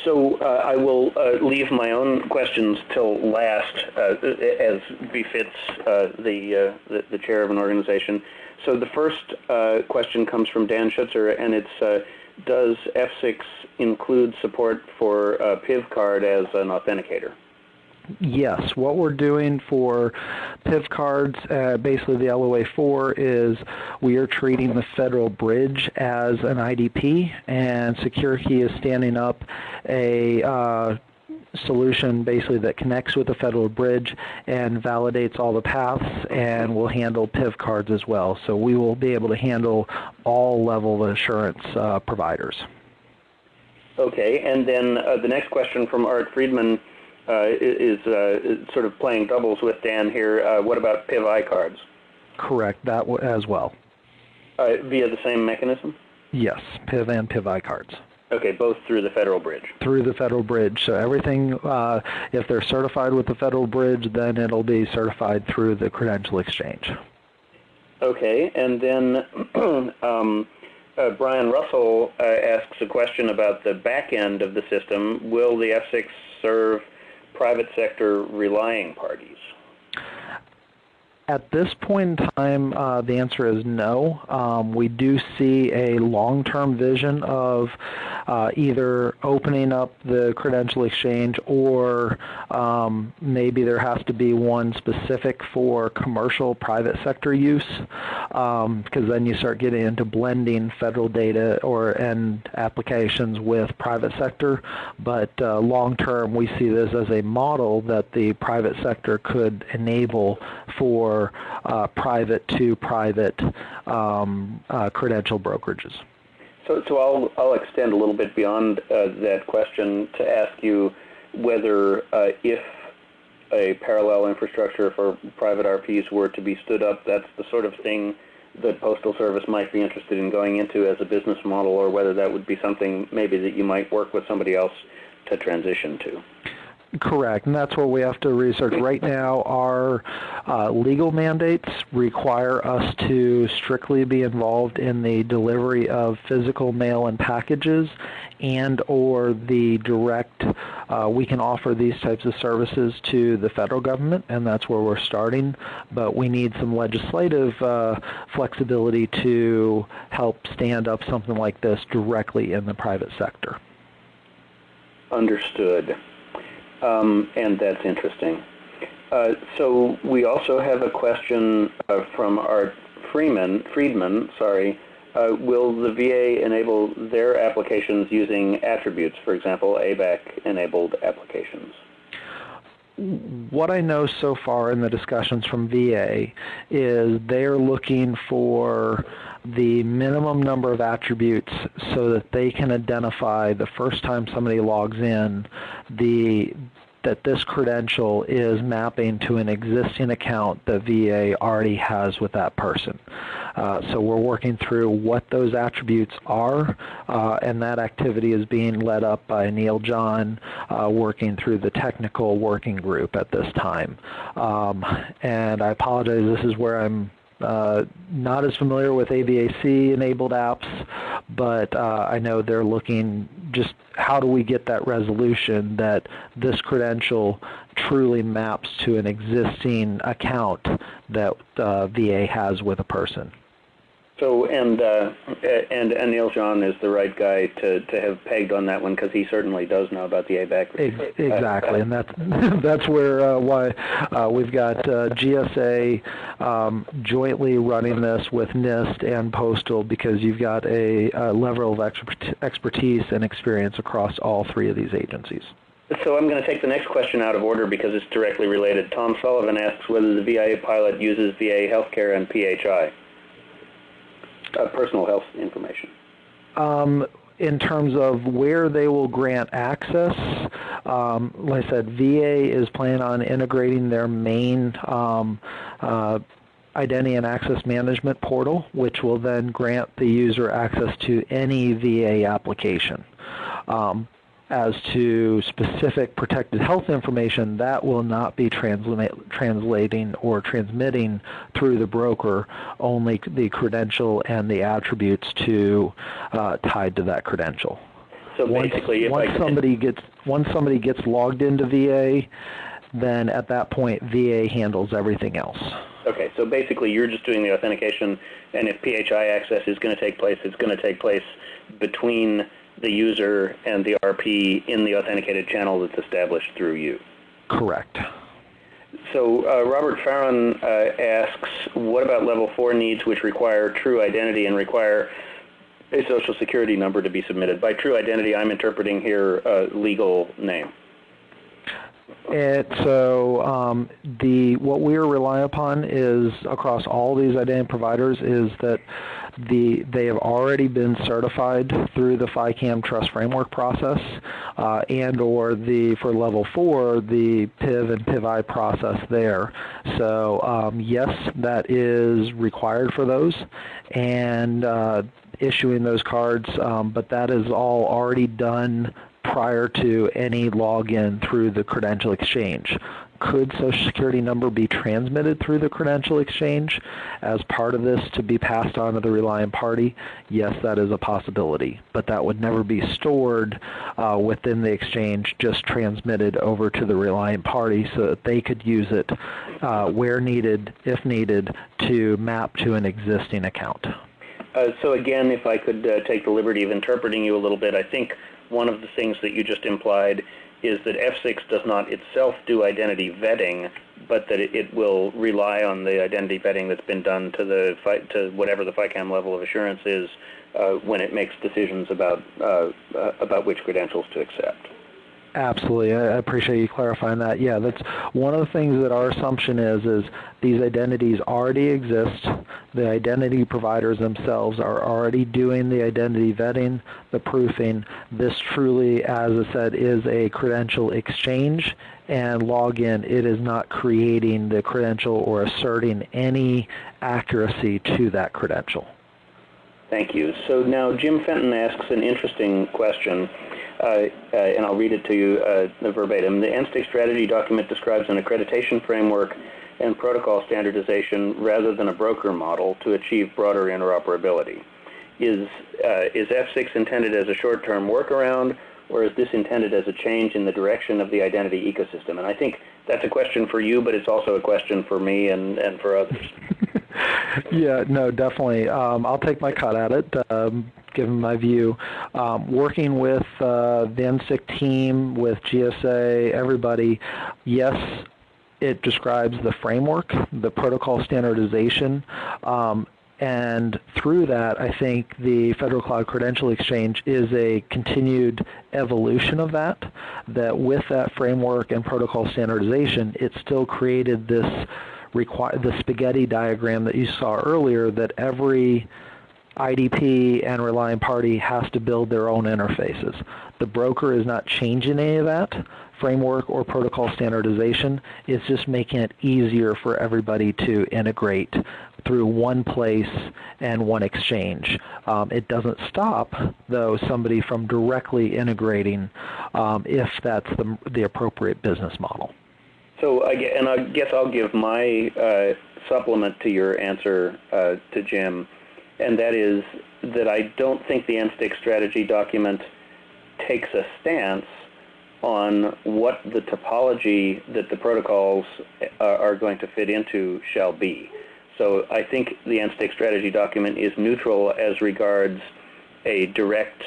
So, I will leave my own questions till last, as befits the chair of an organization. So, the first question comes from Dan Schutzer, and it's: does F6 include support for PIV card as an authenticator? Yes, what we're doing for PIV cards, basically the LOA 4, is we are treating the Federal Bridge as an IDP, and SecureKey is standing up a solution basically that connects with the Federal Bridge and validates all the paths, and will handle PIV cards as well. So we will be able to handle all level of assurance providers. Okay, and then the next question from Art Friedman is sort of playing doubles with Dan here. What about PIV cards? Correct, that as well. Via the same mechanism? Yes, PIV and PIV cards. Okay, both through the Federal Bridge? Through the Federal Bridge. So everything, if they're certified with the Federal Bridge, then it'll be certified through the Credential Exchange. Okay, and then Brian Russell asks a question about the back end of the system. Will the F6 serve private sector relying parties? At this point in time, the answer is no. We do see a long-term vision of either opening up the Credential Exchange, or maybe there has to be one specific for commercial private sector use, because then you start getting into blending federal data and applications with private sector. But long-term, we see this as a model that the private sector could enable for private-to-private credential brokerages. So I'll extend a little bit beyond that question to ask you whether if a parallel infrastructure for private RPs were to be stood up, that's the sort of thing that Postal Service might be interested in going into as a business model, or whether that would be something maybe that you might work with somebody else to transition to. Correct, and that's what we have to research. Right now, our legal mandates require us to strictly be involved in the delivery of physical mail and packages and or the direct, we can offer these types of services to the federal government, and that's where we're starting, but we need some legislative flexibility to help stand up something like this directly in the private sector. Understood. And that's interesting. So we also have a question from Art Friedman. Will the VA enable their applications using attributes, for example, ABAC-enabled applications? What I know so far in the discussions from VA is they're looking for the minimum number of attributes so that they can identify the first time somebody logs in that this credential is mapping to an existing account that VA already has with that person. So we're working through what those attributes are, and that activity is being led up by Neil John, working through the technical working group at this time. And I apologize, this is where I'm not as familiar with ABAC-enabled apps, but I know they're looking just how do we get that resolution that this credential truly maps to an existing account that VA has with a person. So, and Neil John is the right guy to have pegged on that one because he certainly does know about the ABAC. Exactly, and that's where why we've got GSA jointly running this with NIST and Postal because you've got a level of expertise and experience across all three of these agencies. So I'm going to take the next question out of order because it's directly related. Tom Sullivan asks whether the VA pilot uses VA healthcare and PHI. Personal health information. In terms of where they will grant access, like I said, VA is planning on integrating their main identity and access management portal, which will then grant the user access to any VA application. As to specific protected health information, that will not be translating or transmitting through the broker, only the credential and the attributes tied to that credential. So basically, once somebody gets logged into VA, then at that point VA handles everything else. Okay, so basically you're just doing the authentication, and if PHI access is going to take place, it's going to take place between the user and the RP in the authenticated channel that's established through you. Correct. So Robert Farron asks, what about level 4 needs which require true identity and require a social security number to be submitted? By true identity, I'm interpreting here legal name. What we are relying upon is across all these identity providers is that they have already been certified through the FICAM Trust Framework process, and or for level 4 the PIV and PIV-I process there. So yes, that is required for those, and issuing those cards, but that is all already done prior to any login through the credential exchange. Could Social Security number be transmitted through the credential exchange as part of this to be passed on to the reliant party? Yes, that is a possibility, but that would never be stored within the exchange, just transmitted over to the reliant party so that they could use it where needed, if needed, to map to an existing account. So again, if I could take the liberty of interpreting you a little bit, I think one of the things that you just implied is that F6 does not itself do identity vetting, but that it will rely on the identity vetting that's been done to whatever the FICAM level of assurance is when it makes decisions about which credentials to accept. Absolutely. I appreciate you clarifying that. Yeah, that's one of the things that our assumption is these identities already exist. The identity providers themselves are already doing the identity vetting, the proofing. This truly, as I said, is a credential exchange and login. It is not creating the credential or asserting any accuracy to that credential. Thank you. So now Jim Fenton asks an interesting question, and I'll read it to you verbatim. The NSTIC strategy document describes an accreditation framework and protocol standardization rather than a broker model to achieve broader interoperability. Is F6 intended as a short-term workaround, or is this intended as a change in the direction of the identity ecosystem? And I think that's a question for you, but it's also a question for me and for others. Yeah, no, definitely. I'll take my cut at it, given my view. Working with the NSTIC team, with GSA, everybody, yes, it describes the framework, the protocol standardization, and through that, I think the Federal Cloud Credential Exchange is a continued evolution of that with that framework and protocol standardization, it still created the spaghetti diagram that you saw earlier, that every IDP and relying party has to build their own interfaces. The broker is not changing any of that framework or protocol standardization. It's just making it easier for everybody to integrate through one place and one exchange. It doesn't stop, though, somebody from directly integrating if that's the appropriate business model. So, I guess I'll give my supplement to your answer to Jim, and that is that I don't think the NSTIC strategy document takes a stance on what the topology that the protocols are going to fit into shall be. So I think the NSTIC strategy document is neutral as regards a direct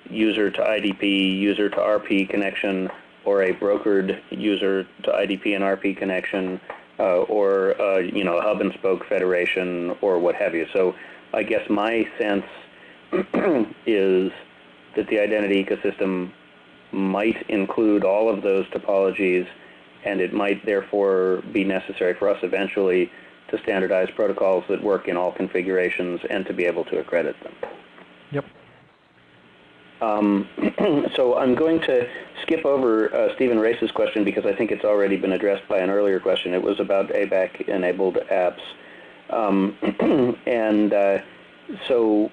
user to IDP, user to RP connection, or a brokered user to IDP and RP connection, or a hub and spoke federation, or what have you. So I guess my sense is that the identity ecosystem might include all of those topologies, and it might therefore be necessary for us eventually to standardize protocols that work in all configurations and to be able to accredit them. Yep. So I'm going to skip over Stephen Race's question because I think it's already been addressed by an earlier question. It was about ABAC-enabled apps. So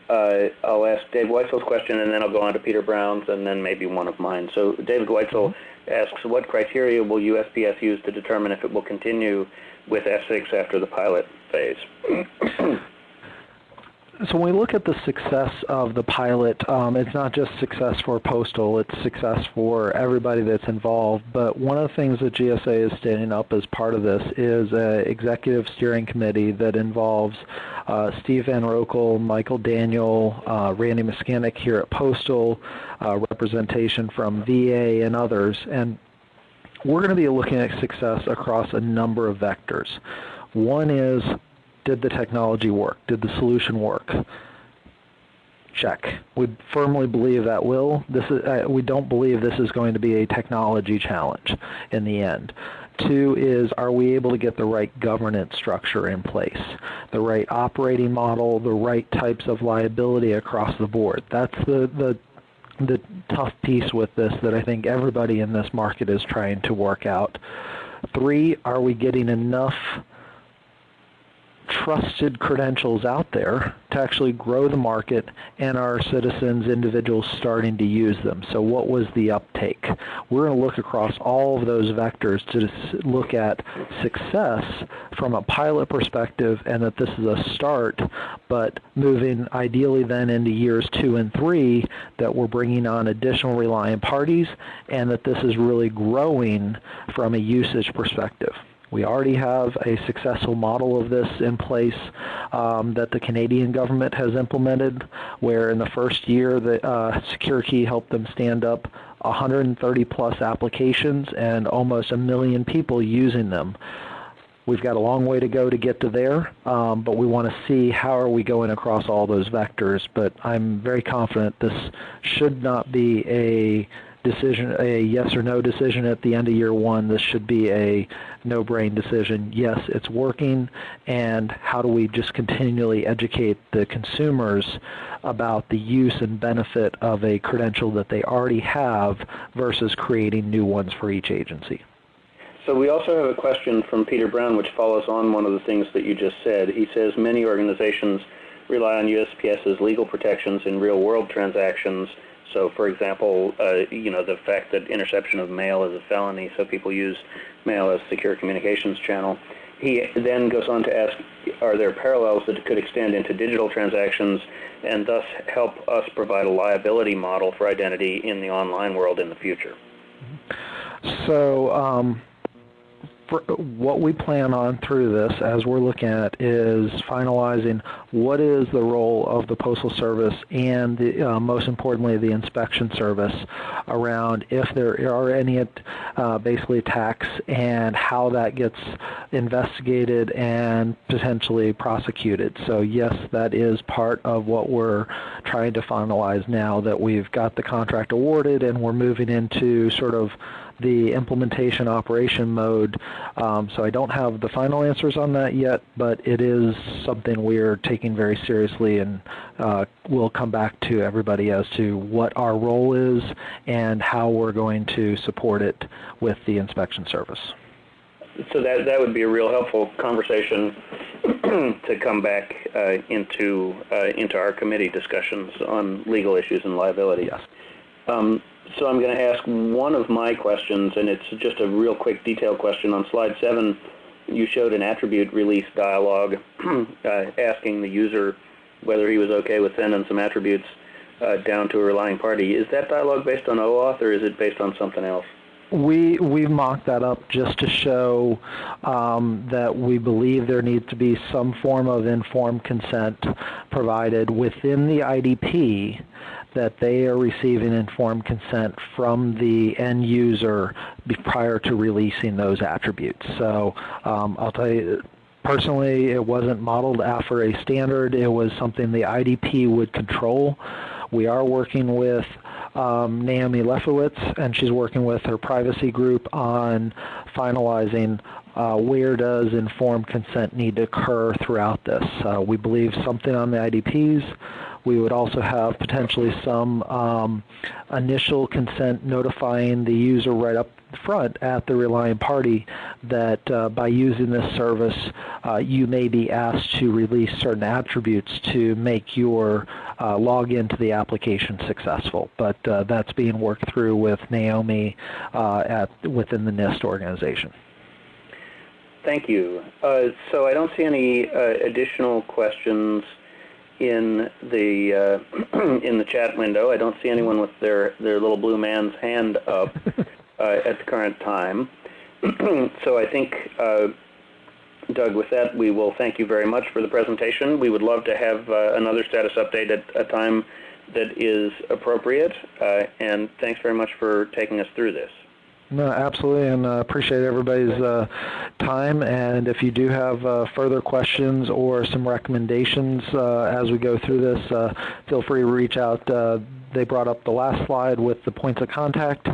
I'll ask Dave Weitzel's question, and then I'll go on to Peter Brown's, and then maybe one of mine. So David Weitzel asks, what criteria will USPS use to determine if it will continue with F6 after the pilot phase? So when we look at the success of the pilot, it's not just success for Postal, it's success for everybody that's involved. But one of the things that GSA is standing up as part of this is an executive steering committee that involves Steve Van Rokel, Michael Daniel, Randy Muskanek here at Postal, representation from VA and others. And we're going to be looking at success across a number of vectors. One is, did the technology work? Did the solution work? Check. We firmly believe that will. We don't believe this is going to be a technology challenge in the end. Two is, are we able to get the right governance structure in place, the right operating model, the right types of liability across the board? That's the tough piece with this that I think everybody in this market is trying to work out. Three, are we getting enough trusted credentials out there to actually grow the market and our citizens, individuals starting to use them? So what was the uptake? We're going to look across all of those vectors to look at success from a pilot perspective, and that this is a start, but moving ideally then into years 2 and 3, that we're bringing on additional reliant parties, and that this is really growing from a usage perspective. We already have a successful model of this in place that the Canadian government has implemented, where in the first year the SecureKey helped them stand up 130 plus applications and almost 1 million people using them. We've got a long way to go to get to there, but we want to see how are we going across all those vectors. But I'm very confident this should not be a decision, a yes or no decision at the end of year 1. This should be a no-brain decision. Yes, it's working, and how do we just continually educate the consumers about the use and benefit of a credential that they already have versus creating new ones for each agency. So we also have a question from Peter Brown, which follows on one of the things that you just said. He says many organizations rely on USPS's legal protections in real-world transactions. So, for example, the fact that interception of mail is a felony, so people use mail as a secure communications channel. He then goes on to ask, are there parallels that could extend into digital transactions and thus help us provide a liability model for identity in the online world in the future? So what we plan on through this, as we're looking at, is finalizing what is the role of the Postal Service and, most importantly, the inspection service around if there are any basically attacks and how that gets investigated and potentially prosecuted. So yes, that is part of what we're trying to finalize now that we've got the contract awarded and we're moving into sort of the implementation operation mode. So I don't have the final answers on that yet, but it is something we're taking very seriously, and we'll come back to everybody as to what our role is and how we're going to support it with the inspection service. So that would be a real helpful conversation to come back into our committee discussions on legal issues and liability. Yes. So I'm going to ask one of my questions, and it's just a real quick detailed question. On slide 7, you showed an attribute release dialog asking the user whether he was okay with sending some attributes down to a relying party. Is that dialog based on OAuth, or is it based on something else? We've mocked that up just to show that we believe there needs to be some form of informed consent provided within the IDP, that they are receiving informed consent from the end user prior to releasing those attributes. So I'll tell you, personally, it wasn't modeled after a standard. It was something the IDP would control. We are working with Naomi Lefowitz, and she's working with her privacy group on finalizing where does informed consent need to occur throughout this. We believe something on the IDPs. We would also have potentially some initial consent notifying the user right up front at the relying party that by using this service, you may be asked to release certain attributes to make your login to the application successful. But that's being worked through with Naomi within the NIST organization. Thank you. So I don't see any additional questions in the in the chat window. I don't see anyone with their little blue man's hand up at the current time. So I think, Doug, with that, we will thank you very much for the presentation. We would love to have another status update at a time that is appropriate. And thanks very much for taking us through this. No, absolutely, and appreciate everybody's time. And if you do have further questions or some recommendations as we go through this, feel free to reach out. They brought up the last slide with the points of contact.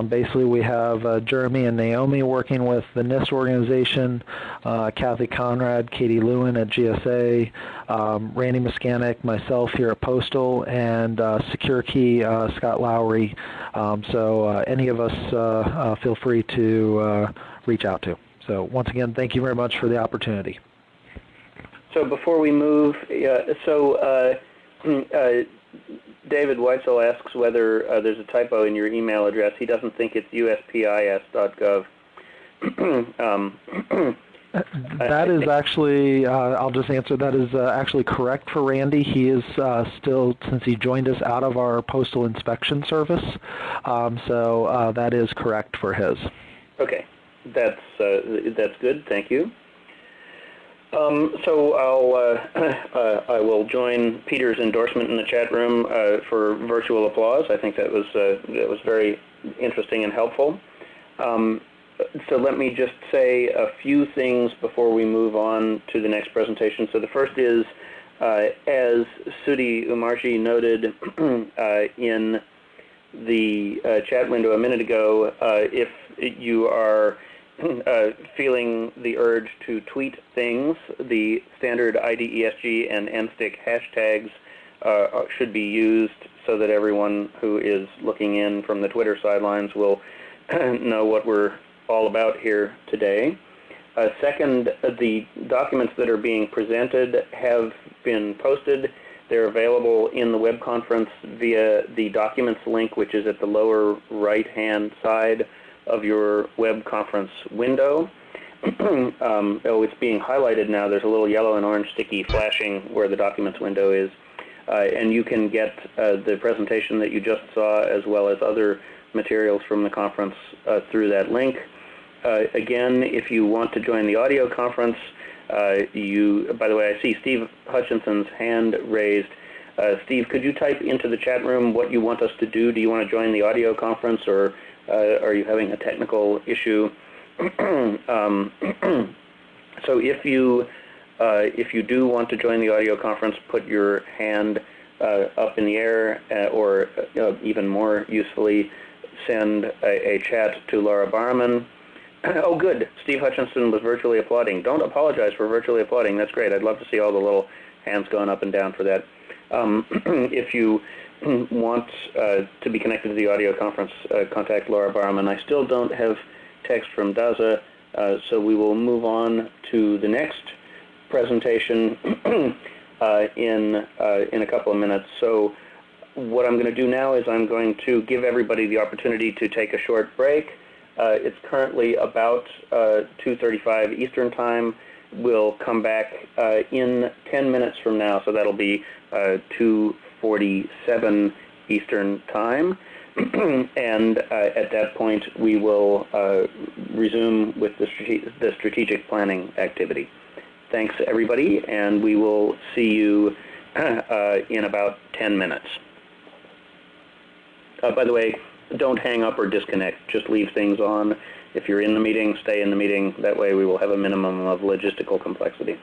Basically, we have Jeremy and Naomi working with the NIST organization, Kathy Conrad, Katie Lewin at GSA, Randy Muskanek, myself here at Postal, and SecureKey, Scott Lowry. So any of us feel free to reach out to. So once again, thank you very much for the opportunity. So before we move, David Weitzel asks whether there's a typo in your email address. He doesn't think it's uspis.gov. That is actually, I'll just answer, that is actually correct for Randy. He is still, since he joined us out of our postal inspection service, so that is correct for his. Okay, that's good. Thank you. So I will join Peter's endorsement in the chat room for virtual applause. I think that was very interesting and helpful. So let me just say a few things before we move on to the next presentation. So the first is, as Sudhi Umarji noted in the chat window a minute ago, if you are feeling the urge to tweet things, the standard IDESG and NSTIC hashtags should be used so that everyone who is looking in from the Twitter sidelines will know what we're all about here today. Second, the documents that are being presented have been posted. They're available in the web conference via the documents link, which is at the lower right-hand side of your web conference window. It's being highlighted now. There's a little yellow and orange sticky flashing where the documents window is. And you can get the presentation that you just saw as well as other materials from the conference through that link. Again, if you want to join the audio conference, by the way, I see Steve Hutchinson's hand raised. Steve, could you type into the chat room what you want us to do? Do you want to join the audio conference, or are you having a technical issue? So if you do want to join the audio conference, put your hand up in the air, or even more usefully, send a chat to Laura Barman. Oh, good. Steve Hutchinson was virtually applauding. Don't apologize for virtually applauding. That's great. I'd love to see all the little hands going up and down for that. If you want to be connected to the audio conference, contact Laura Barman. I still don't have text from Daza, so we will move on to the next presentation in a couple of minutes. So what I'm going to do now is I'm going to give everybody the opportunity to take a short break. It's currently about 2:35 Eastern Time. We'll come back in 10 minutes from now, so that'll be 2:47 Eastern Time. And at that point, we will resume with the strategic planning activity. Thanks, everybody, and we will see you in about 10 minutes. By the way, don't hang up or disconnect. Just leave things on. If you're in the meeting, stay in the meeting. That way we will have a minimum of logistical complexity.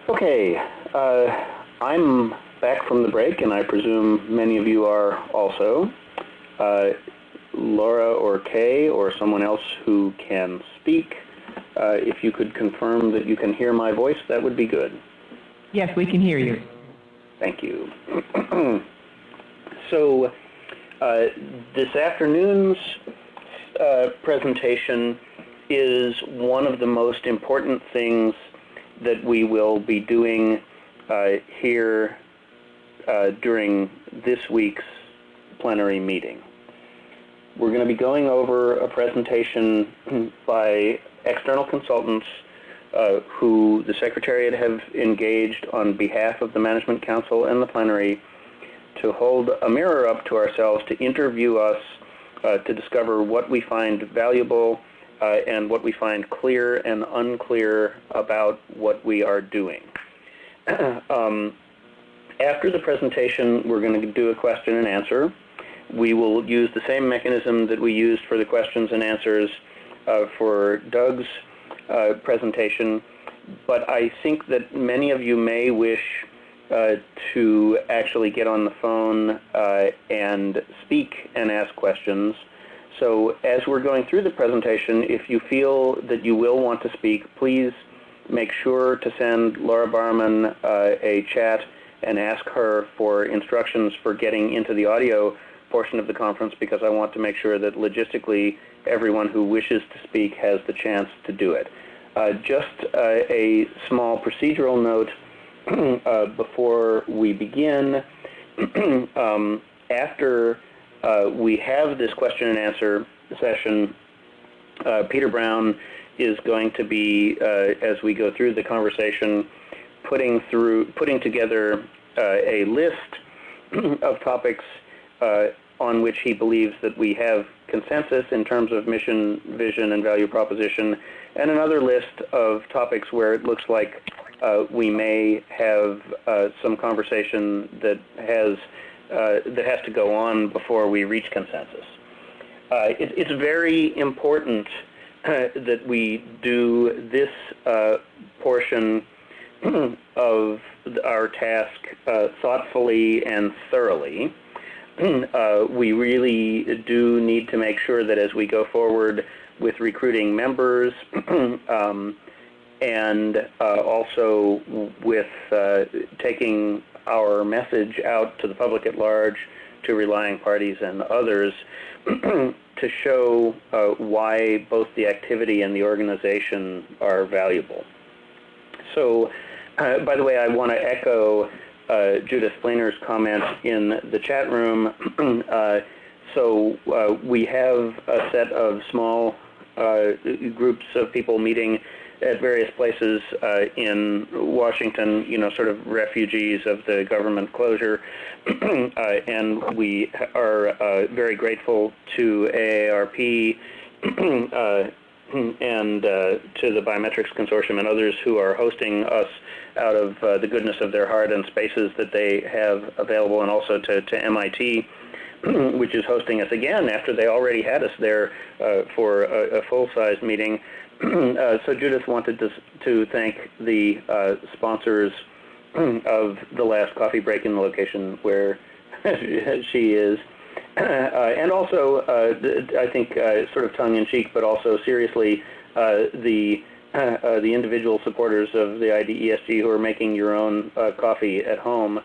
Okay, I'm back from the break, and I presume many of you are also. Laura or Kay or someone else who can speak, if you could confirm that you can hear my voice, that would be good. Yes, we can hear you. Thank you. So this afternoon's presentation is one of the most important things that we will be doing here during this week's plenary meeting. We're going to be going over a presentation by external consultants who the Secretariat have engaged on behalf of the Management Council and the plenary to hold a mirror up to ourselves, to interview us, to discover what we find valuable and what we find clear and unclear about what we are doing. After the presentation, we're going to do a question and answer. We will use the same mechanism that we used for the questions and answers for Doug's presentation, but I think that many of you may wish to actually get on the phone and speak and ask questions. So as we're going through the presentation, if you feel that you will want to speak, please make sure to send Laura Barman a chat and ask her for instructions for getting into the audio portion of the conference, because I want to make sure that logistically everyone who wishes to speak has the chance to do it. Just a small procedural note before we begin. After we have this question and answer session, Peter Brown is going to be, as we go through the conversation, putting together a list of topics on which he believes that we have consensus in terms of mission, vision, and value proposition, and another list of topics where it looks like we may have some conversation that has to go on before we reach consensus. It's very important that we do this portion of our task thoughtfully and thoroughly. We really do need to make sure that as we go forward with recruiting members and also with taking our message out to the public at large, to relying parties and others, to show why both the activity and the organization are valuable. So, by the way, I want to echo Judith Flainer's comment in the chat room. So we have a set of small groups of people meeting at various places in Washington, sort of refugees of the government closure. And we are very grateful to AARP and to the Biometrics Consortium and others who are hosting us out of the goodness of their heart and spaces that they have available, and also to MIT, which is hosting us again after they already had us there for a full-size meeting. So Judith wanted to thank the sponsors of the last coffee break in the location where she is. And also, I think, sort of tongue-in-cheek, but also seriously, the individual supporters of the IDESG who are making your own coffee at home.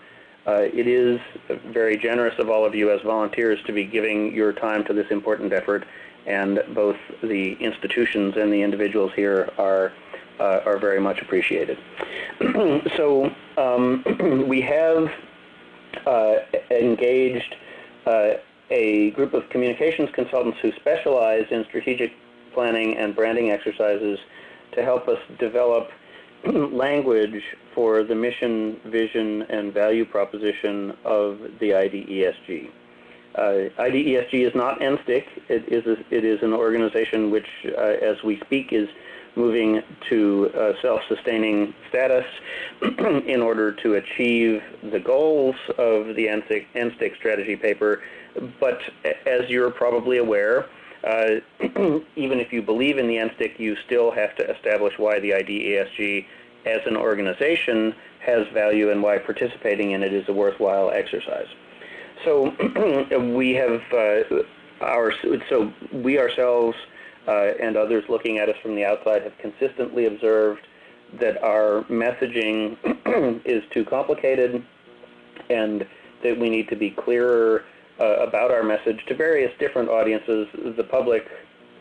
It is very generous of all of you as volunteers to be giving your time to this important effort, and both the institutions and the individuals here are very much appreciated. So we have engaged a group of communications consultants who specialize in strategic planning and branding exercises to help us develop language for the mission, vision, and value proposition of the IDESG. IDESG is not NSTIC. It is an organization which, as we speak, is moving to self-sustaining status in order to achieve the goals of the NSTIC strategy paper. But as you're probably aware, even if you believe in the NSTIC, you still have to establish why the IDESG as an organization has value and why participating in it is a worthwhile exercise. So we have we ourselves and others looking at us from the outside have consistently observed that our messaging is too complicated and that we need to be clearer about our message to various different audiences, the public,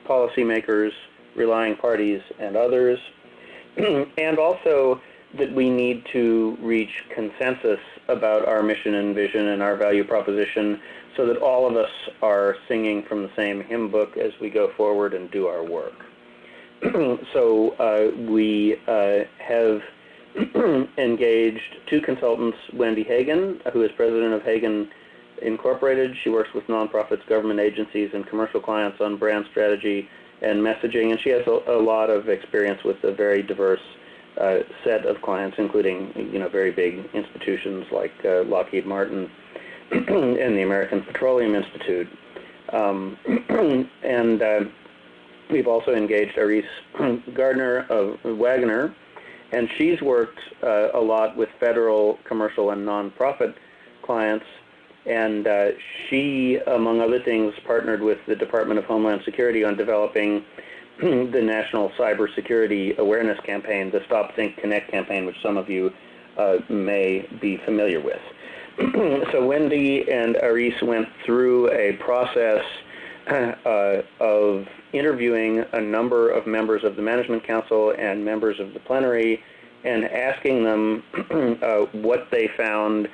policymakers, relying parties, and others, and also that we need to reach consensus about our mission and vision and our value proposition so that all of us are singing from the same hymn book as we go forward and do our work. So we have engaged two consultants, Wendy Hagan, who is president of Hagan Incorporated. She works with nonprofits, government agencies, and commercial clients on brand strategy and messaging, and she has a lot of experience with a very diverse set of clients, including very big institutions like Lockheed Martin and the American Petroleum Institute. And we've also engaged Aris Wagner, and she's worked a lot with federal, commercial, and nonprofit clients. And she, among other things, partnered with the Department of Homeland Security on developing the National Cybersecurity Awareness Campaign, the Stop, Think, Connect campaign, which some of you may be familiar with. So Wendy and Aris went through a process of interviewing a number of members of the Management Council and members of the Plenary and asking them what they found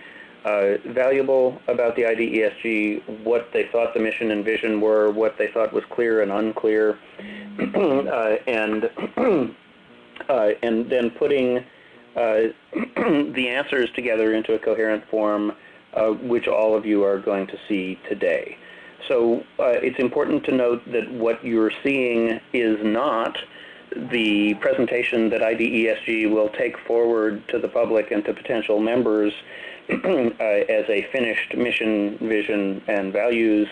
valuable about the IDESG, what they thought the mission and vision were, what they thought was clear and unclear, and then putting the answers together into a coherent form, which all of you are going to see today. So it's important to note that what you're seeing is not the presentation that IDESG will take forward to the public and to potential members as a finished mission, vision, and values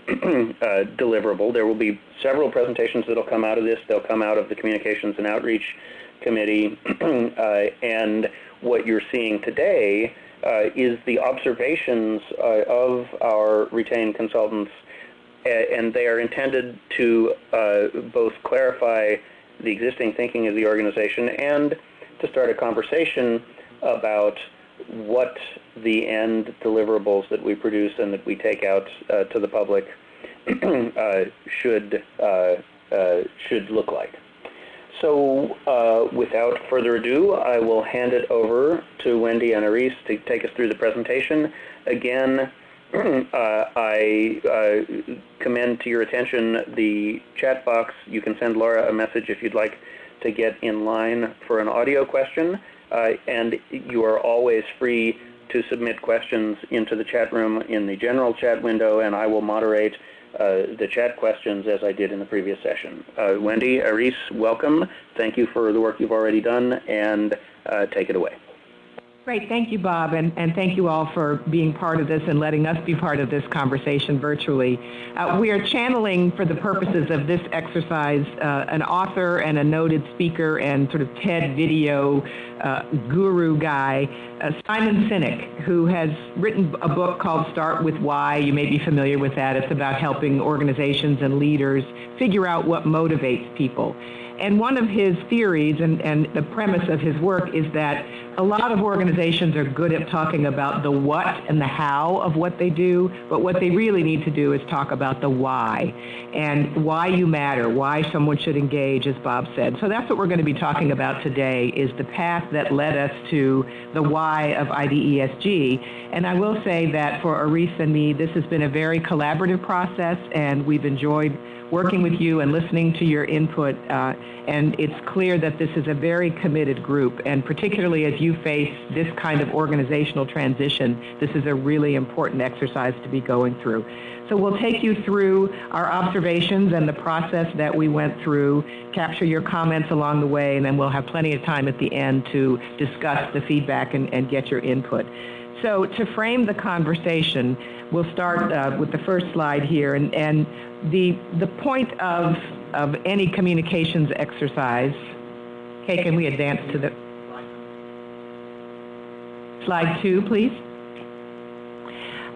deliverable. There will be several presentations that will come out of this. They'll come out of the Communications and Outreach Committee. And what you're seeing today is the observations of our retained consultants, and they are intended to both clarify the existing thinking of the organization and to start a conversation about what the end deliverables that we produce and that we take out to the public should look like. So without further ado, I will hand it over to Wendy and Aris to take us through the presentation. Again, I commend to your attention the chat box. You can send Laura a message if you'd like to get in line for an audio question. And you are always free to submit questions into the chat room in the general chat window, and I will moderate the chat questions as I did in the previous session. Wendy, Aris, welcome. Thank you for the work you've already done, and take it away. Great. Thank you, Bob, and thank you all for being part of this and letting us be part of this conversation virtually. We are channeling, for the purposes of this exercise, an author and a noted speaker and sort of TED video guru guy, Simon Sinek, who has written a book called Start With Why. You may be familiar with that. It's about helping organizations and leaders figure out what motivates people. And one of his theories and the premise of his work is that a lot of organizations are good at talking about the what and the how of what they do, but what they really need to do is talk about the why and why you matter, why someone should engage, as Bob said. So that's what we're going to be talking about today, is the path that led us to the why of IDESG. And I will say that for Aris and me, this has been a very collaborative process, and we've enjoyed working with you and listening to your input, and it's clear that this is a very committed group, and particularly as you face this kind of organizational transition, this is a really important exercise to be going through. So we'll take you through our observations and the process that we went through, capture your comments along the way, and then we'll have plenty of time at the end to discuss the feedback and get your input. So to frame the conversation, we'll start with the first slide here, and the point of any communications exercise. Okay, can we advance to the Slide 2, please.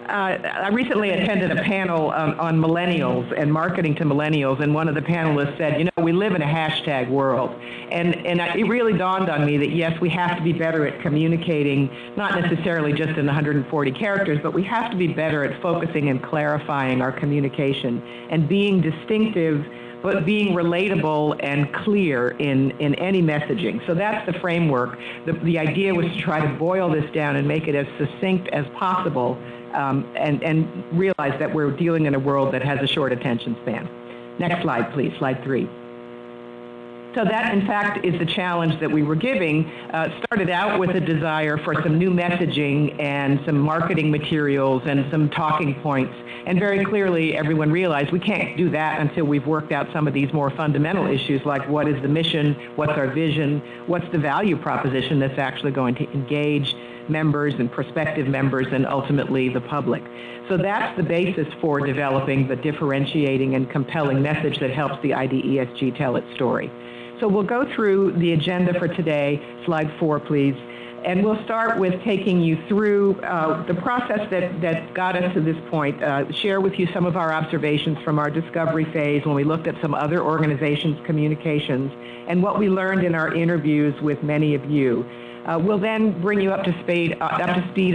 I recently attended a panel on millennials and marketing to millennials, and one of the panelists said, we live in a hashtag world. And it really dawned on me that, yes, we have to be better at communicating, not necessarily just in 140 characters, but we have to be better at focusing and clarifying our communication and being distinctive, but being relatable and clear in any messaging. So that's the framework. The idea was to try to boil this down and make it as succinct as possible, and realize that we're dealing in a world that has a short attention span. Next slide, please, slide 3. So that, in fact, is the challenge that we were giving. Started out with a desire for some new messaging and some marketing materials and some talking points. And very clearly, everyone realized we can't do that until we've worked out some of these more fundamental issues, like what is the mission, what's our vision, what's the value proposition that's actually going to engage members and prospective members and ultimately the public. So that's the basis for developing the differentiating and compelling message that helps the IDESG tell its story. So we'll go through the agenda for today. Slide 4, please. And we'll start with taking you through the process that got us to this point, share with you some of our observations from our discovery phase when we looked at some other organizations' communications, and what we learned in our interviews with many of you. We'll then bring you up to speed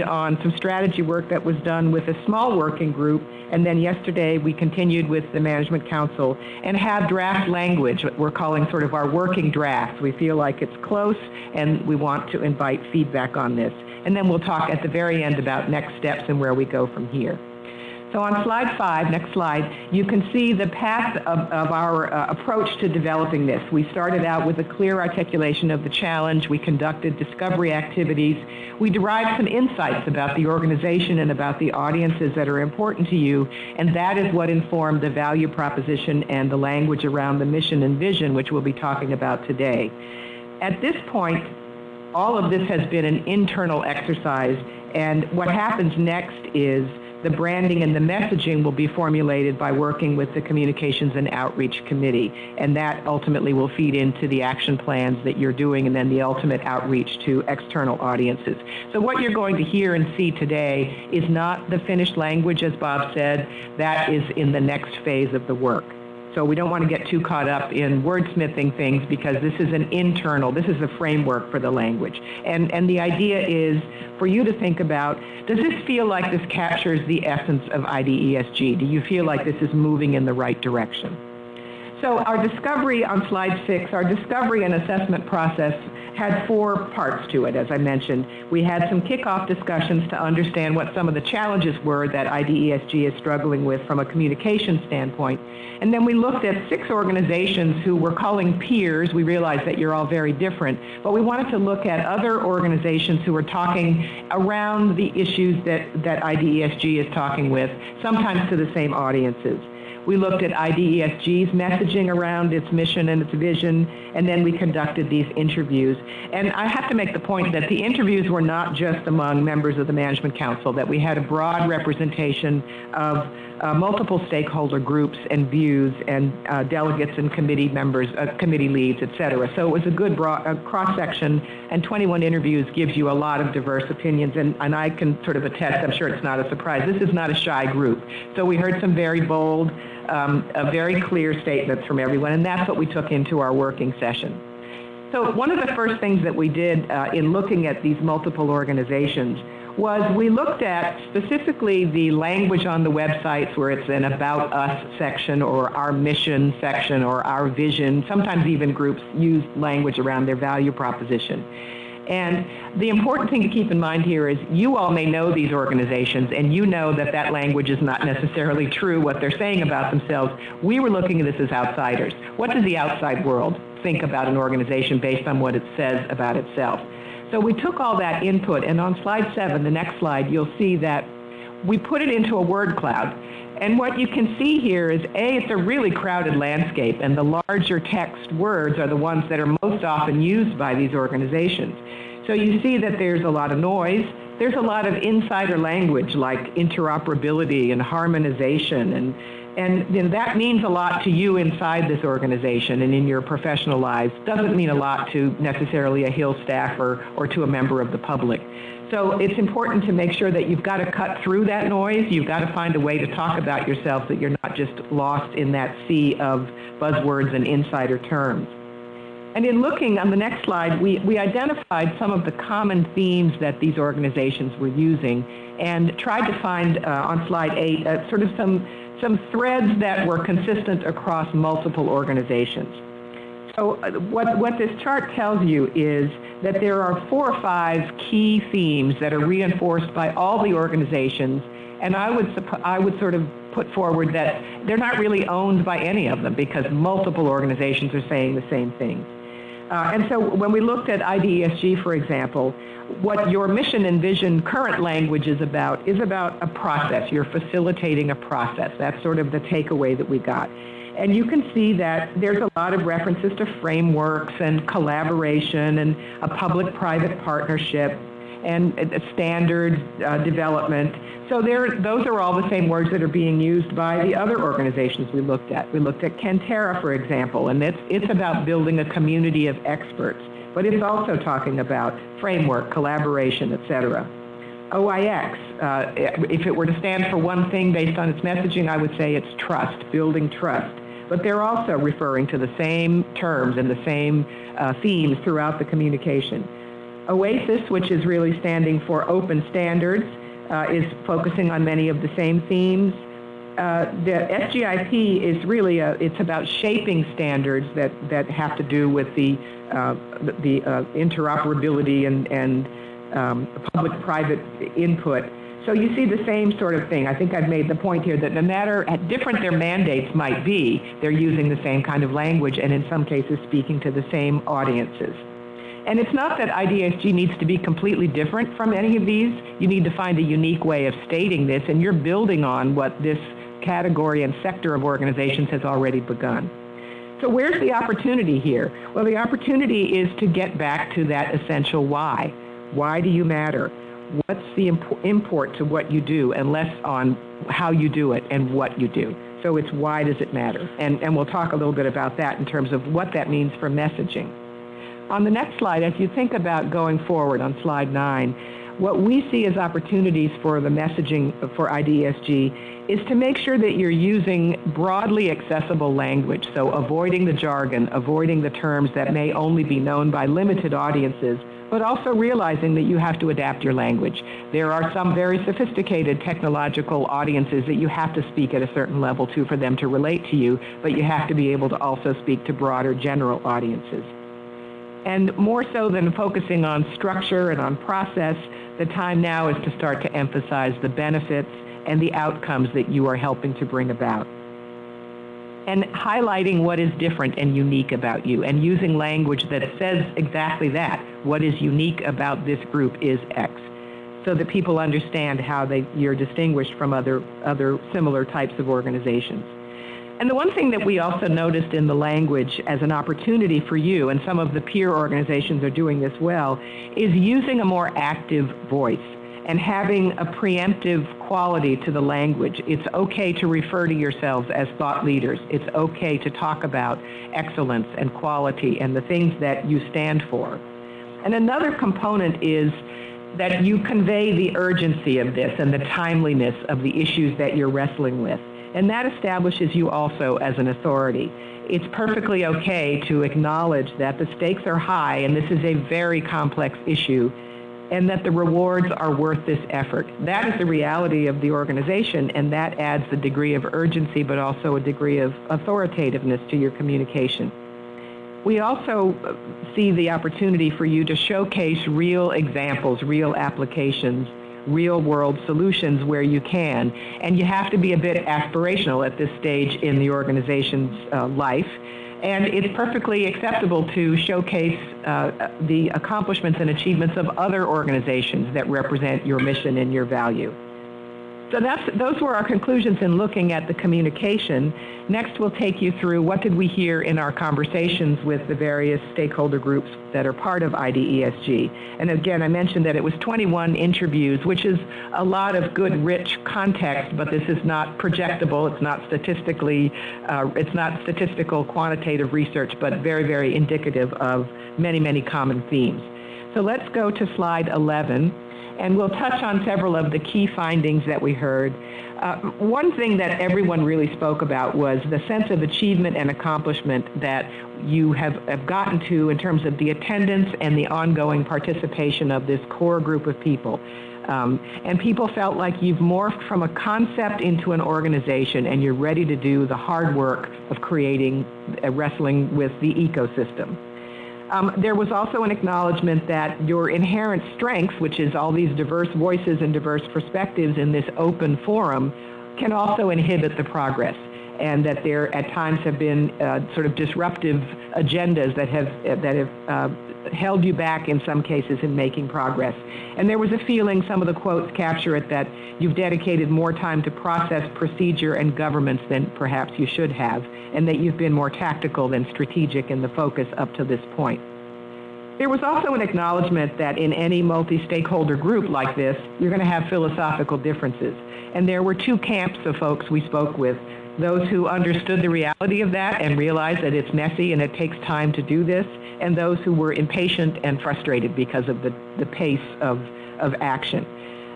on some strategy work that was done with a small working group, and then yesterday we continued with the Management Council and have draft language, what we're calling sort of our working draft. We feel like it's close, and we want to invite feedback on this. And then we'll talk at the very end about next steps and where we go from here. So on slide 5, next slide, you can see the path of our approach to developing this. We started out with a clear articulation of the challenge. We conducted discovery activities. We derived some insights about the organization and about the audiences that are important to you, and that is what informed the value proposition and the language around the mission and vision, which we'll be talking about today. At this point, all of this has been an internal exercise, and what happens next is the branding and the messaging will be formulated by working with the Communications and Outreach Committee, and that ultimately will feed into the action plans that you're doing and then the ultimate outreach to external audiences. So what you're going to hear and see today is not the finished language, as Bob said. That is in the next phase of the work. So we don't want to get too caught up in wordsmithing things, because this is this is a framework for the language. And the idea is for you to think about, does this feel like this captures the essence of IDESG? Do you feel like this is moving in the right direction? So our discovery on slide 6, our discovery and assessment process had 4 parts to it, as I mentioned. We had some kickoff discussions to understand what some of the challenges were that IDESG is struggling with from a communication standpoint. And then we looked at 6 organizations who we're calling peers. We realized that you're all very different, but we wanted to look at other organizations who are talking around the issues that IDESG is talking with, sometimes to the same audiences. We looked at IDESG's messaging around its mission and its vision, and then we conducted these interviews. And I have to make the point that the interviews were not just among members of the Management Council, that we had a broad representation of multiple stakeholder groups and views and delegates and committee members, committee leads, et cetera. So it was a good broad cross-section, and 21 interviews gives you a lot of diverse opinions, and I can sort of attest, I'm sure it's not a surprise, this is not a shy group. So we heard some very bold, very clear statements from everyone, and that's what we took into our working session. So one of the first things that we did in looking at these multiple organizations was we looked at specifically the language on the websites where it's an About Us section or our mission section or our vision. Sometimes even groups use language around their value proposition. And the important thing to keep in mind here is you all may know these organizations, and you know that that language is not necessarily true, what they're saying about themselves. We were looking at this as outsiders. What does the outside world think about an organization based on what it says about itself? So we took all that input, and on slide 7, the next slide, you'll see that we put it into a word cloud. And what you can see here is, A, it's a really crowded landscape, and the larger text words are the ones that are most often used by these organizations. So you see that there's a lot of noise. There's a lot of insider language like interoperability and harmonization And that means a lot to you inside this organization and in your professional lives. Doesn't mean a lot to necessarily a Hill staffer or to a member of the public. So it's important to make sure that you've got to cut through that noise. You've got to find a way to talk about yourself that you're not just lost in that sea of buzzwords and insider terms. And in looking on the next slide, we identified some of the common themes that these organizations were using and tried to find on slide 8 sort of some threads that were consistent across multiple organizations. So what this chart tells you is that there are 4 or 5 key themes that are reinforced by all the organizations, and I would sort of put forward that they're not really owned by any of them because multiple organizations are saying the same thing. And so when we looked at IDESG, for example, what your mission and vision current language is about a process. You're facilitating a process. That's sort of the takeaway that we got. And you can see that there's a lot of references to frameworks and collaboration and a public-private partnership and standards development. So those are all the same words that are being used by the other organizations we looked at. We looked at Cantera, for example, and it's about building a community of experts, but it's also talking about framework, collaboration, etc. OIX, if it were to stand for one thing based on its messaging, I would say it's trust, building trust. But they're also referring to the same terms and the same themes throughout the communication. OASIS, which is really standing for open standards, is focusing on many of the same themes. The SGIP is really it's about shaping standards that have to do with the interoperability and public-private input. So you see the same sort of thing. I think I've made the point here that no matter how different their mandates might be, they're using the same kind of language and in some cases speaking to the same audiences. And it's not that IDSG needs to be completely different from any of these. You need to find a unique way of stating this, and you're building on what this category and sector of organizations has already begun. So where's the opportunity here? Well, the opportunity is to get back to that essential why. Why do you matter? What's the import to what you do, and less on how you do it and what you do. So it's why does it matter? And we'll talk a little bit about that in terms of what that means for messaging. On the next slide, as you think about going forward on slide 9, what we see as opportunities for the messaging for IDESG is to make sure that you're using broadly accessible language, so avoiding the jargon, avoiding the terms that may only be known by limited audiences, but also realizing that you have to adapt your language. There are some very sophisticated technological audiences that you have to speak at a certain level to for them to relate to you, but you have to be able to also speak to broader general audiences. And more so than focusing on structure and on process, the time now is to start to emphasize the benefits and the outcomes that you are helping to bring about. And highlighting what is different and unique about you and using language that says exactly that. What is unique about this group is X, so that people understand how you're distinguished from other similar types of organizations. And the one thing that we also noticed in the language as an opportunity for you, and some of the peer organizations are doing this well, is using a more active voice and having a preemptive quality to the language. It's okay to refer to yourselves as thought leaders. It's okay to talk about excellence and quality and the things that you stand for. And another component is that you convey the urgency of this and the timeliness of the issues that you're wrestling with. And that establishes you also as an authority. It's perfectly okay to acknowledge that the stakes are high and this is a very complex issue, and that the rewards are worth this effort. That is the reality of the organization, and that adds a degree of urgency, but also a degree of authoritativeness to your communication. We also see the opportunity for you to showcase real examples, real applications, real-world solutions where you can, and you have to be a bit aspirational at this stage in the organization's life. And it's perfectly acceptable to showcase the accomplishments and achievements of other organizations that represent your mission and your value. So those were our conclusions in looking at the communication. Next, we'll take you through what did we hear in our conversations with the various stakeholder groups that are part of IDESG. And again, I mentioned that it was 21 interviews, which is a lot of good, rich context, but this is not projectable. It's not statistical quantitative research, but very, very indicative of many, many common themes. So let's go to slide 11. And we'll touch on several of the key findings that we heard. One thing that everyone really spoke about was the sense of achievement and accomplishment that you have gotten to in terms of the attendance and the ongoing participation of this core group of people. And people felt like you've morphed from a concept into an organization and you're ready to do the hard work of creating, wrestling with the ecosystem. There was also an acknowledgement that your inherent strengths, which is all these diverse voices and diverse perspectives in this open forum, can also inhibit the progress, and that there at times have been sort of disruptive agendas that have held you back in some cases in making progress. And there was a feeling, some of the quotes capture it, that you've dedicated more time to process, procedure, and governance than perhaps you should have, and that you've been more tactical than strategic in the focus up to this point. There was also an acknowledgement that in any multi-stakeholder group like this, you're going to have philosophical differences. And there were two camps of folks we spoke with, those who understood the reality of that and realized that it's messy and it takes time to do this, and those who were impatient and frustrated because of the pace of action.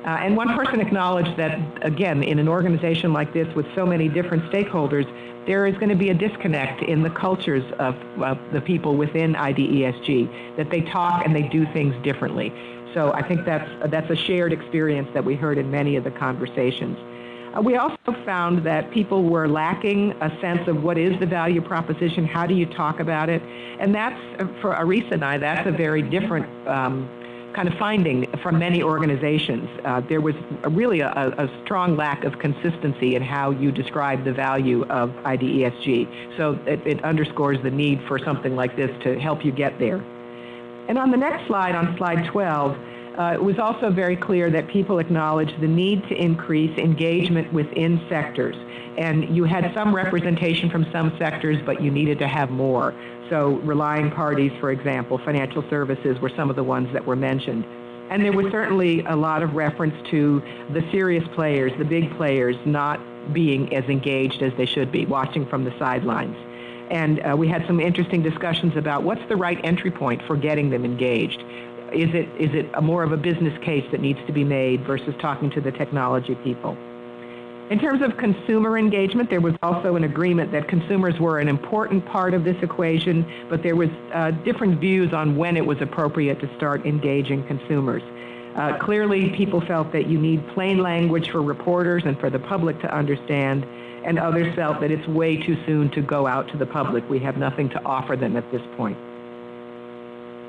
And one person acknowledged that, again, in an organization like this with so many different stakeholders, there is going to be a disconnect in the cultures of the people within IDESG, that they talk and they do things differently. So I think that's a shared experience that we heard in many of the conversations. We also found that people were lacking a sense of what is the value proposition, how do you talk about it, and that's, for Arisa and I, that's a very different kind of finding from many organizations. There was really a strong lack of consistency in how you describe the value of IDESG. So it underscores the need for something like this to help you get there. And on the next slide, on slide 12, it was also very clear that people acknowledged the need to increase engagement within sectors. And you had some representation from some sectors, but you needed to have more. So relying parties, for example, financial services were some of the ones that were mentioned. And there was certainly a lot of reference to the serious players, the big players, not being as engaged as they should be, watching from the sidelines. And we had some interesting discussions about what's the right entry point for getting them engaged. Is it more of a business case that needs to be made versus talking to the technology people? In terms of consumer engagement, there was also an agreement that consumers were an important part of this equation, but there was different views on when it was appropriate to start engaging consumers. Clearly, people felt that you need plain language for reporters and for the public to understand, and others felt that it's way too soon to go out to the public. We have nothing to offer them at this point.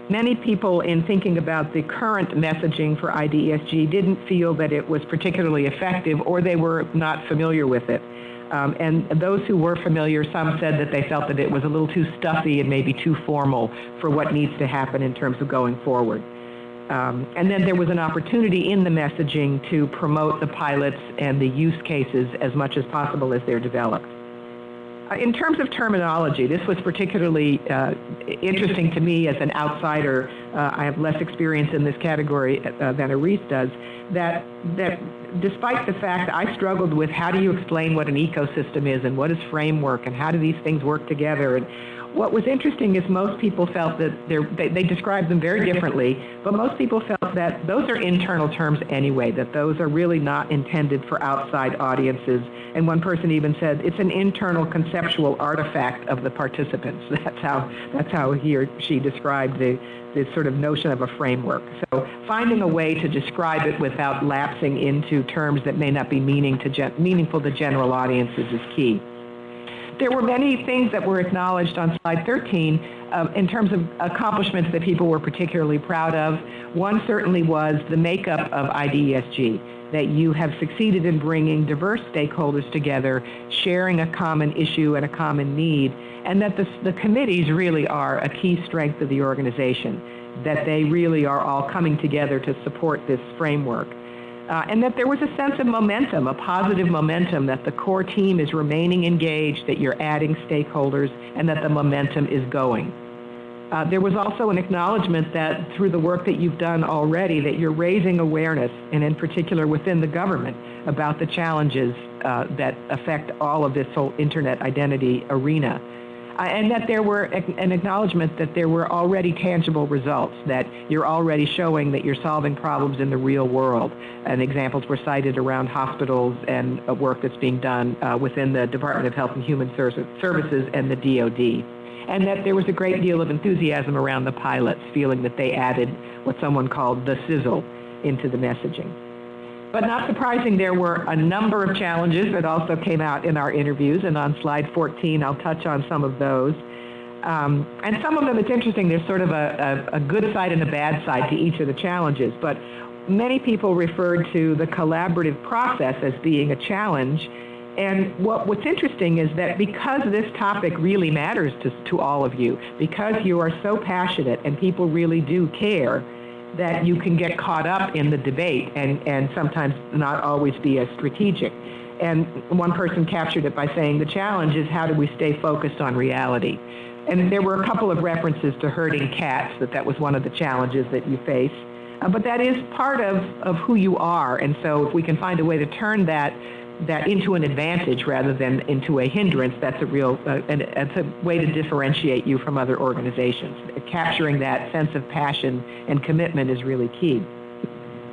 Many people, in thinking about the current messaging for IDESG, didn't feel that it was particularly effective, or they were not familiar with it. And those who were familiar, some said that they felt that it was a little too stuffy and maybe too formal for what needs to happen in terms of going forward. And then there was an opportunity in the messaging to promote the pilots and the use cases as much as possible as they're developed. In terms of terminology, this was particularly interesting to me as an outsider. I have less experience in this category than Arisa does, that despite the fact that I struggled with how do you explain what an ecosystem is and what is framework and how do these things work together. And what was interesting is most people felt that they described them very differently, but most people felt that those are internal terms anyway, that those are really not intended for outside audiences. And one person even said it's an internal conceptual artifact of the participants. That's how he or she described the sort of notion of a framework. So finding a way to describe it without lapsing into terms that may not be meaningful to general audiences is key. There were many things that were acknowledged on slide 13 in terms of accomplishments that people were particularly proud of. One certainly was the makeup of IDESG, that you have succeeded in bringing diverse stakeholders together, sharing a common issue and a common need, and that the committees really are a key strength of the organization, that they really are all coming together to support this framework. and that there was a sense of momentum, a positive momentum, that the core team is remaining engaged, that you're adding stakeholders, and that the momentum is going. There was also an acknowledgement that through the work that you've done already, that you're raising awareness, and in particular within the government, about the challenges that affect all of this whole internet identity arena. And that there were an acknowledgement that there were already tangible results, that you're already showing that you're solving problems in the real world. And examples were cited around hospitals and work that's being done within the Department of Health and Human Services and the DoD. And that there was a great deal of enthusiasm around the pilots, feeling that they added what someone called the sizzle into the messaging. But not surprising, there were a number of challenges that also came out in our interviews, and on slide 14, I'll touch on some of those. And some of them, it's interesting, there's sort of a good side and a bad side to each of the challenges, but many people referred to the collaborative process as being a challenge. And what's interesting is that because this topic really matters to all of you, because you are so passionate and people really do care, that you can get caught up in the debate and sometimes not always be as strategic. And one person captured it by saying the challenge is how do we stay focused on reality. And there were a couple of references to herding cats, that was one of the challenges that you face. But that is part of who you are. And so if we can find a way to turn that into an advantage rather than into a hindrance, that's that's a way to differentiate you from other organizations. Capturing that sense of passion and commitment is really key.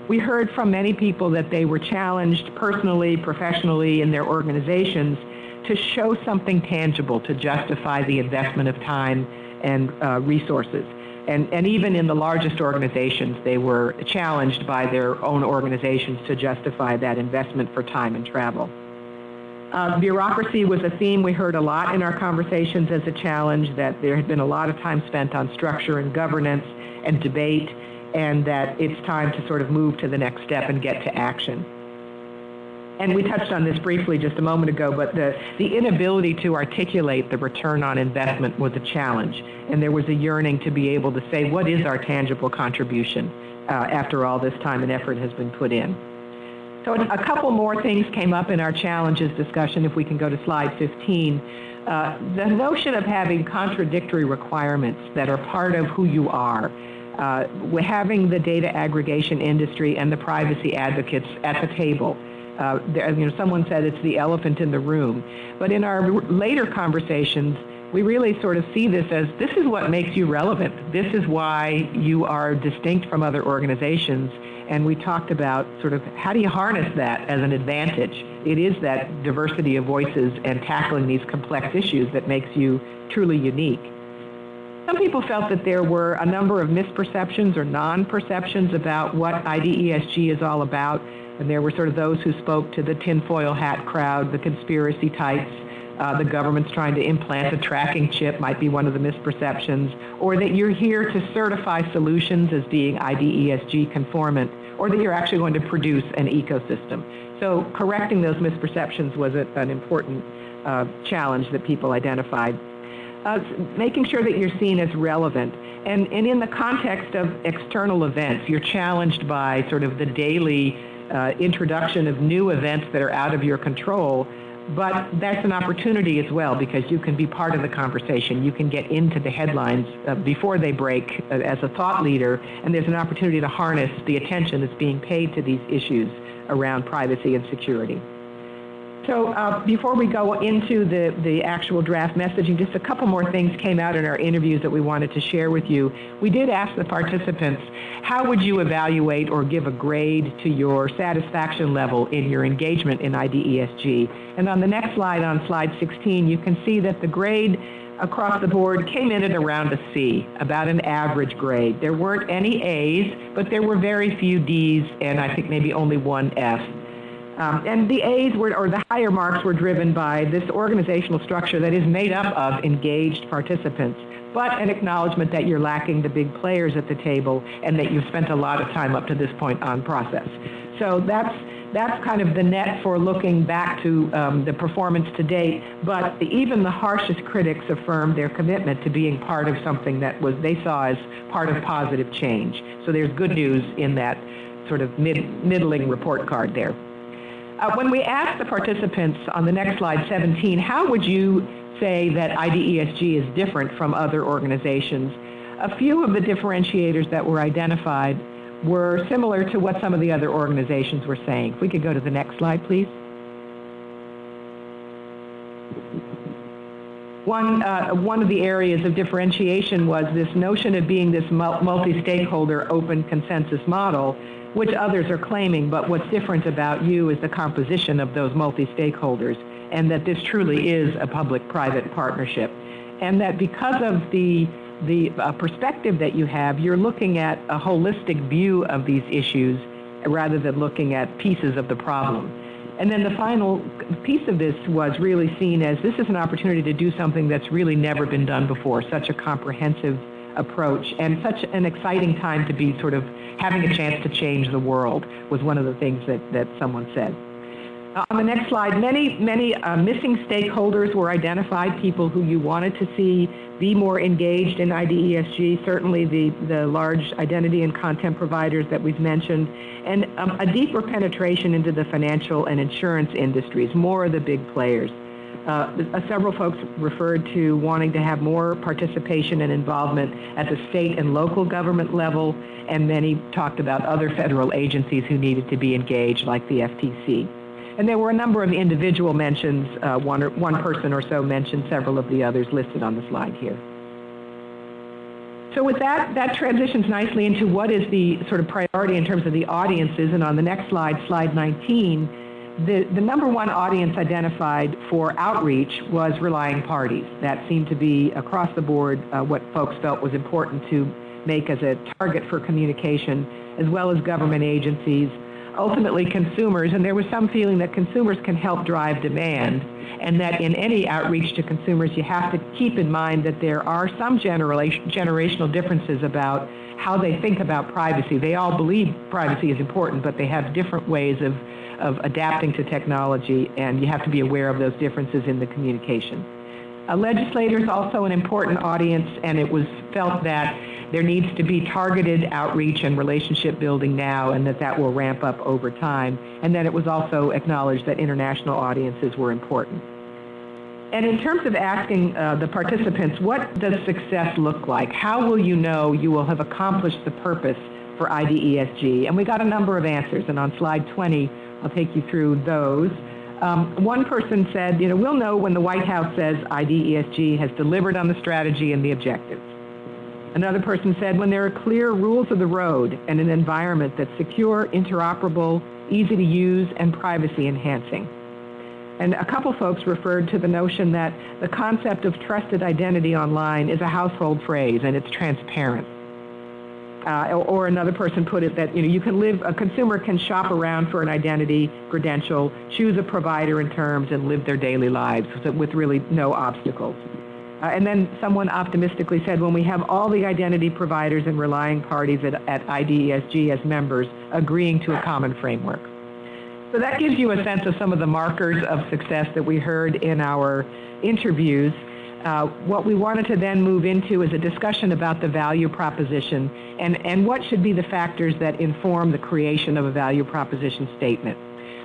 We heard from many people that they were challenged personally, professionally, in their organizations to show something tangible to justify the investment of time and resources. And even in the largest organizations, they were challenged by their own organizations to justify that investment for time and travel. Bureaucracy was a theme we heard a lot in our conversations as a challenge, that there had been a lot of time spent on structure and governance and debate, and that it's time to sort of move to the next step and get to action. And we touched on this briefly just a moment ago, but the inability to articulate the return on investment was a challenge. And there was a yearning to be able to say, what is our tangible contribution after all this time and effort has been put in? So a couple more things came up in our challenges discussion, if we can go to slide 15. The notion of having contradictory requirements that are part of who you are. Having the data aggregation industry and the privacy advocates at the table. Someone said it's the elephant in the room. But in our later conversations, we really sort of see this as, this is what makes you relevant. This is why you are distinct from other organizations. And we talked about sort of how do you harness that as an advantage. It is that diversity of voices and tackling these complex issues that makes you truly unique. Some people felt that there were a number of misperceptions or non-perceptions about what IDESG is all about. And there were sort of those who spoke to the tinfoil hat crowd, the conspiracy types, the government's trying to implant a tracking chip might be one of the misperceptions, or that you're here to certify solutions as being IDESG conformant, or that you're actually going to produce an ecosystem. So correcting those misperceptions was an important challenge that people identified. Making sure that you're seen as relevant. And in the context of external events, you're challenged by sort of the daily introduction of new events that are out of your control, but that's an opportunity as well, because you can be part of the conversation. You can get into the headlines before they break as a thought leader, and there's an opportunity to harness the attention that's being paid to these issues around privacy and security. So before we go into the actual draft messaging, just a couple more things came out in our interviews that we wanted to share with you. We did ask the participants, how would you evaluate or give a grade to your satisfaction level in your engagement in IDESG? And on the next slide, on slide 16, you can see that the grade across the board came in at around a C, about an average grade. There weren't any A's, but there were very few D's, and I think maybe only one F. And the A's or the higher marks were driven by this organizational structure that is made up of engaged participants, but an acknowledgement that you're lacking the big players at the table and that you've spent a lot of time up to this point on process. So that's kind of the net for looking back to the performance to date, but even the harshest critics affirmed their commitment to being part of something that they saw as part of positive change. So there's good news in that sort of middling report card there. When we asked the participants on the next slide, 17, how would you say that IDESG is different from other organizations? A few of the differentiators that were identified were similar to what some of the other organizations were saying. If we could go to the next slide, please. One of the areas of differentiation was this notion of being this multi-stakeholder open consensus model, which others are claiming, but what's different about you is the composition of those multi-stakeholders, and that this truly is a public-private partnership. And that because of the perspective that you have, you're looking at a holistic view of these issues rather than looking at pieces of the problem. And then the final piece of this was really seen as this is an opportunity to do something that's really never been done before, such a comprehensive approach, and such an exciting time to be sort of having a chance to change the world was one of the things that someone said. On the next slide, many missing stakeholders were identified, people who you wanted to see be more engaged in IDESG, certainly the large identity and content providers that we've mentioned, and a deeper penetration into the financial and insurance industries, more of the big players. Several folks referred to wanting to have more participation and involvement at the state and local government level, and many talked about other federal agencies who needed to be engaged, like the FTC. And there were a number of individual mentions. One person or so mentioned several of the others listed on the slide here. So with that transitions nicely into what is the sort of priority in terms of the audiences. And on the next slide, slide 19, the number one audience identified for outreach was relying parties. That seemed to be across the board what folks felt was important to make as a target for communication, as well as government agencies, ultimately consumers, and there was some feeling that consumers can help drive demand, and that in any outreach to consumers you have to keep in mind that there are some generational differences about how they think about privacy. They all believe privacy is important, but they have different ways of adapting to technology, and you have to be aware of those differences in the communication. Legislators also an important audience, and it was felt that there needs to be targeted outreach and relationship building now, and that will ramp up over time. And then it was also acknowledged that international audiences were important. And in terms of asking the participants, what does success look like? How will you know you will have accomplished the purpose for IDESG? And we got a number of answers, and on slide 20, I'll take you through those. One person said, we'll know when the White House says IDESG has delivered on the strategy and the objectives. Another person said, when there are clear rules of the road and an environment that's secure, interoperable, easy to use, and privacy enhancing. And a couple folks referred to the notion that the concept of trusted identity online is a household phrase and it's transparent. Or another person put it that a consumer can shop around for an identity credential, choose a provider in terms, and live their daily lives with really no obstacles. And then someone optimistically said, when we have all the identity providers and relying parties at IDESG as members agreeing to a common framework. So that gives you a sense of some of the markers of success that we heard in our interviews. What we wanted to then move into is a discussion about the value proposition and what should be the factors that inform the creation of a value proposition statement.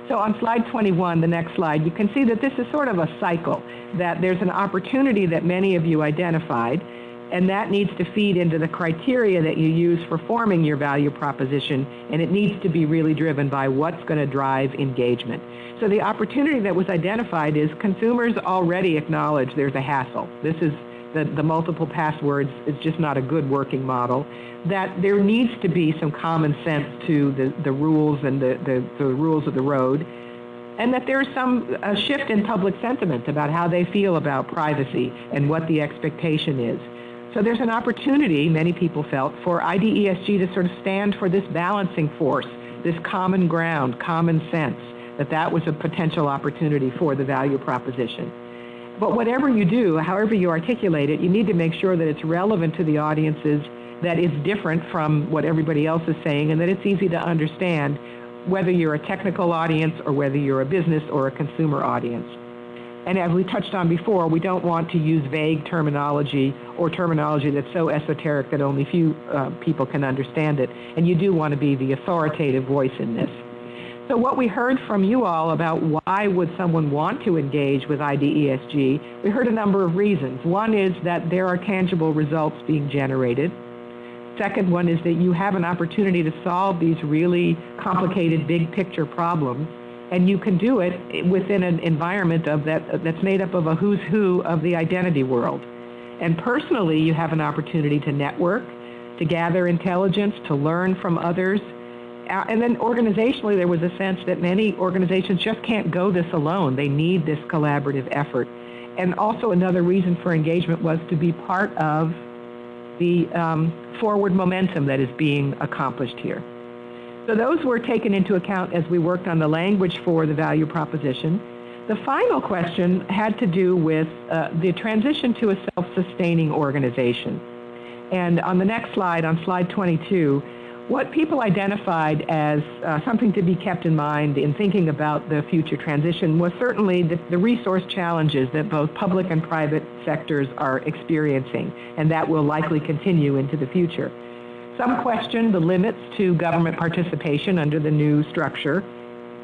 So on slide 21, the next slide, you can see that this is sort of a cycle, that there's an opportunity that many of you identified, and that needs to feed into the criteria that you use for forming your value proposition, and it needs to be really driven by what's going to drive engagement. So the opportunity that was identified is consumers already acknowledge there's a hassle. This is the multiple passwords is just not a good working model, that there needs to be some common sense to the rules and the rules of the road, and that there's a shift in public sentiment about how they feel about privacy and what the expectation is. So there's an opportunity, many people felt, for IDESG to sort of stand for this balancing force, this common ground, common sense, that was a potential opportunity for the value proposition. But whatever you do, however you articulate it, you need to make sure that it's relevant to the audiences, that it's different from what everybody else is saying, and that it's easy to understand whether you're a technical audience or whether you're a business or a consumer audience. And as we touched on before, we don't want to use vague terminology or terminology that's so esoteric that only few people can understand it. And you do want to be the authoritative voice in this. So what we heard from you all about why would someone want to engage with IDESG, we heard a number of reasons. One is that there are tangible results being generated. Second one is that you have an opportunity to solve these really complicated big picture problems, and you can do it within an environment that's made up of a who's who of the identity world. And personally, you have an opportunity to network, to gather intelligence, to learn from others. And then organizationally, there was a sense that many organizations just can't go this alone. They need this collaborative effort. And also another reason for engagement was to be part of the forward momentum that is being accomplished here. So those were taken into account as we worked on the language for the value proposition. The final question had to do with the transition to a self-sustaining organization. And on the next slide, on slide 22, what people identified as something to be kept in mind in thinking about the future transition was certainly the resource challenges that both public and private sectors are experiencing, and that will likely continue into the future. Some questioned the limits to government participation under the new structure,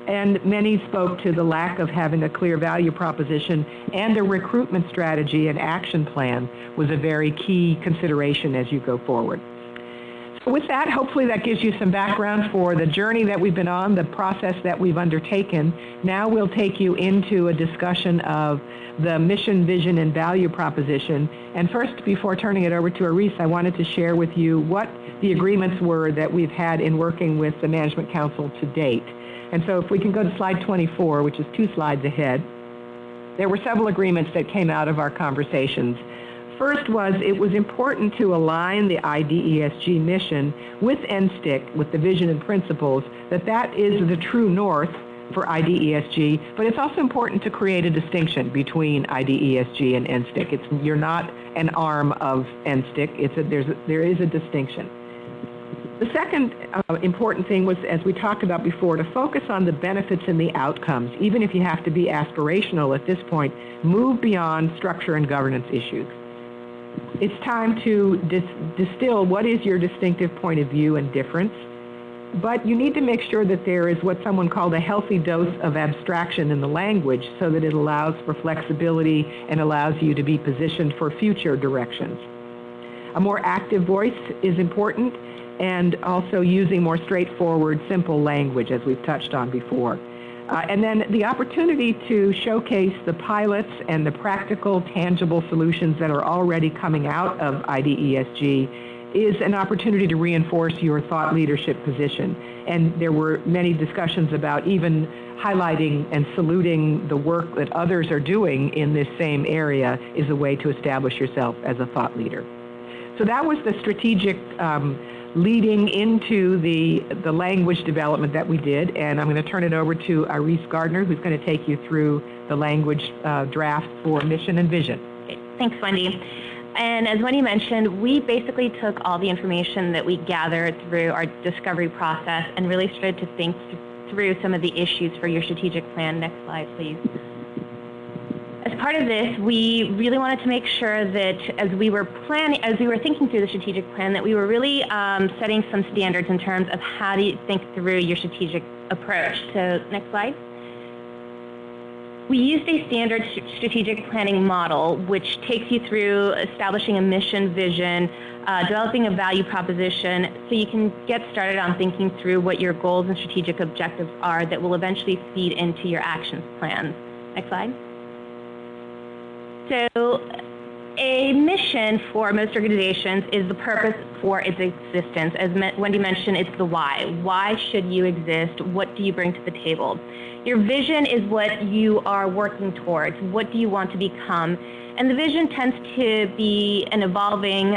and many spoke to the lack of having a clear value proposition, and a recruitment strategy and action plan was a very key consideration as you go forward. With that, hopefully that gives you some background for the journey that we've been on, the process that we've undertaken. Now we'll take you into a discussion of the mission, vision, and value proposition. And first, before turning it over to Aris, I wanted to share with you what the agreements were that we've had in working with the Management Council to date. And so if we can go to slide 24, which is 2 slides ahead, there were several agreements that came out of our conversations. First was it was important to align the IDESG mission with NSTIC, with the vision and principles, that is the true north for IDESG, but it's also important to create a distinction between IDESG and NSTIC. You're not an arm of NSTIC. There is a distinction. The second important thing was, as we talked about before, to focus on the benefits and the outcomes. Even if you have to be aspirational at this point, move beyond structure and governance issues. It's time to distill what is your distinctive point of view and difference, but you need to make sure that there is what someone called a healthy dose of abstraction in the language so that it allows for flexibility and allows you to be positioned for future directions. A more active voice is important, and also using more straightforward, simple language, as we've touched on before. And then the opportunity to showcase the pilots and the practical, tangible solutions that are already coming out of IDESG is an opportunity to reinforce your thought leadership position. And there were many discussions about even highlighting and saluting the work that others are doing in this same area is a way to establish yourself as a thought leader. So that was the strategic leading into the language development that we did, and I'm going to turn it over to Aris Gardner, who's going to take you through the language draft for mission and vision. Thanks, Wendy. And as Wendy mentioned, we basically took all the information that we gathered through our discovery process and really started to think through some of the issues for your strategic plan. Next slide, please. As part of this, we really wanted to make sure that as we were thinking through the strategic plan, that we were really setting some standards in terms of how do you think through your strategic approach. So next slide. We used a standard strategic planning model, which takes you through establishing a mission, vision, developing a value proposition, so you can get started on thinking through what your goals and strategic objectives are that will eventually feed into your action plans. Next slide. So a mission for most organizations is the purpose for its existence. As Wendy mentioned, it's the why. Why should you exist? What do you bring to the table? Your vision is what you are working towards. What do you want to become? And the vision tends to be an evolving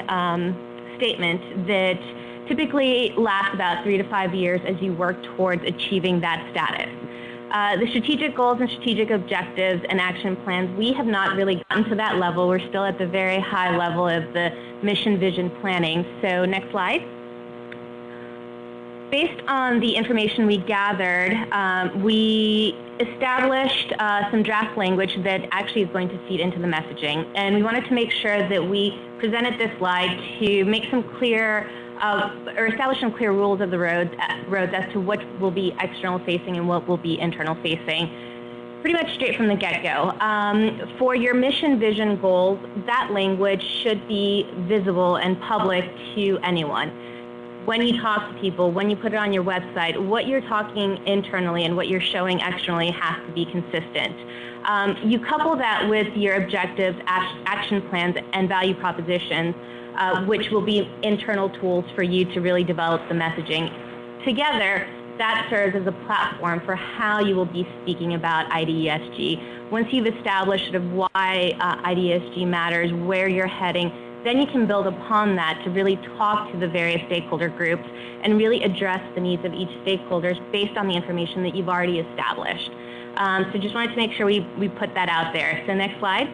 statement that typically lasts about 3 to 5 years as you work towards achieving that status. The strategic goals and strategic objectives and action plans, we have not really gotten to that level. We're still at the very high level of the mission vision planning. So next slide. Based on the information we gathered, we established some draft language that actually is going to feed into the messaging. And we wanted to make sure that we presented this slide to make some clear, or establish some clear rules of the roads as to what will be external facing and what will be internal facing. Pretty much straight from the get-go. For your mission, vision, goals, that language should be visible and public to anyone. When you talk to people, when you put it on your website, what you're talking internally and what you're showing externally has to be consistent. You couple that with your objectives, action plans, and value propositions, which will be internal tools for you to really develop the messaging. Together, that serves as a platform for how you will be speaking about IDESG. Once you've established sort of why IDESG matters, where you're heading, then you can build upon that to really talk to the various stakeholder groups and really address the needs of each stakeholder based on the information that you've already established. So just wanted to make sure we put that out there. So next slide.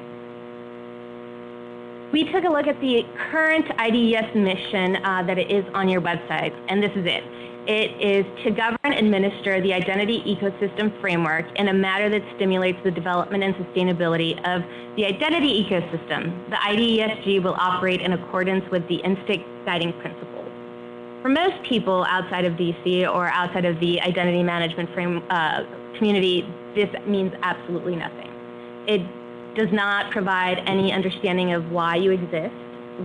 We took a look at the current IDES mission that it is on your website, and this is it. It is to govern and administer the identity ecosystem framework in a manner that stimulates the development and sustainability of the identity ecosystem. The IDESG will operate in accordance with the INSTIC guiding principles. For most people outside of DC or outside of the identity management community, this means absolutely nothing. It does not provide any understanding of why you exist,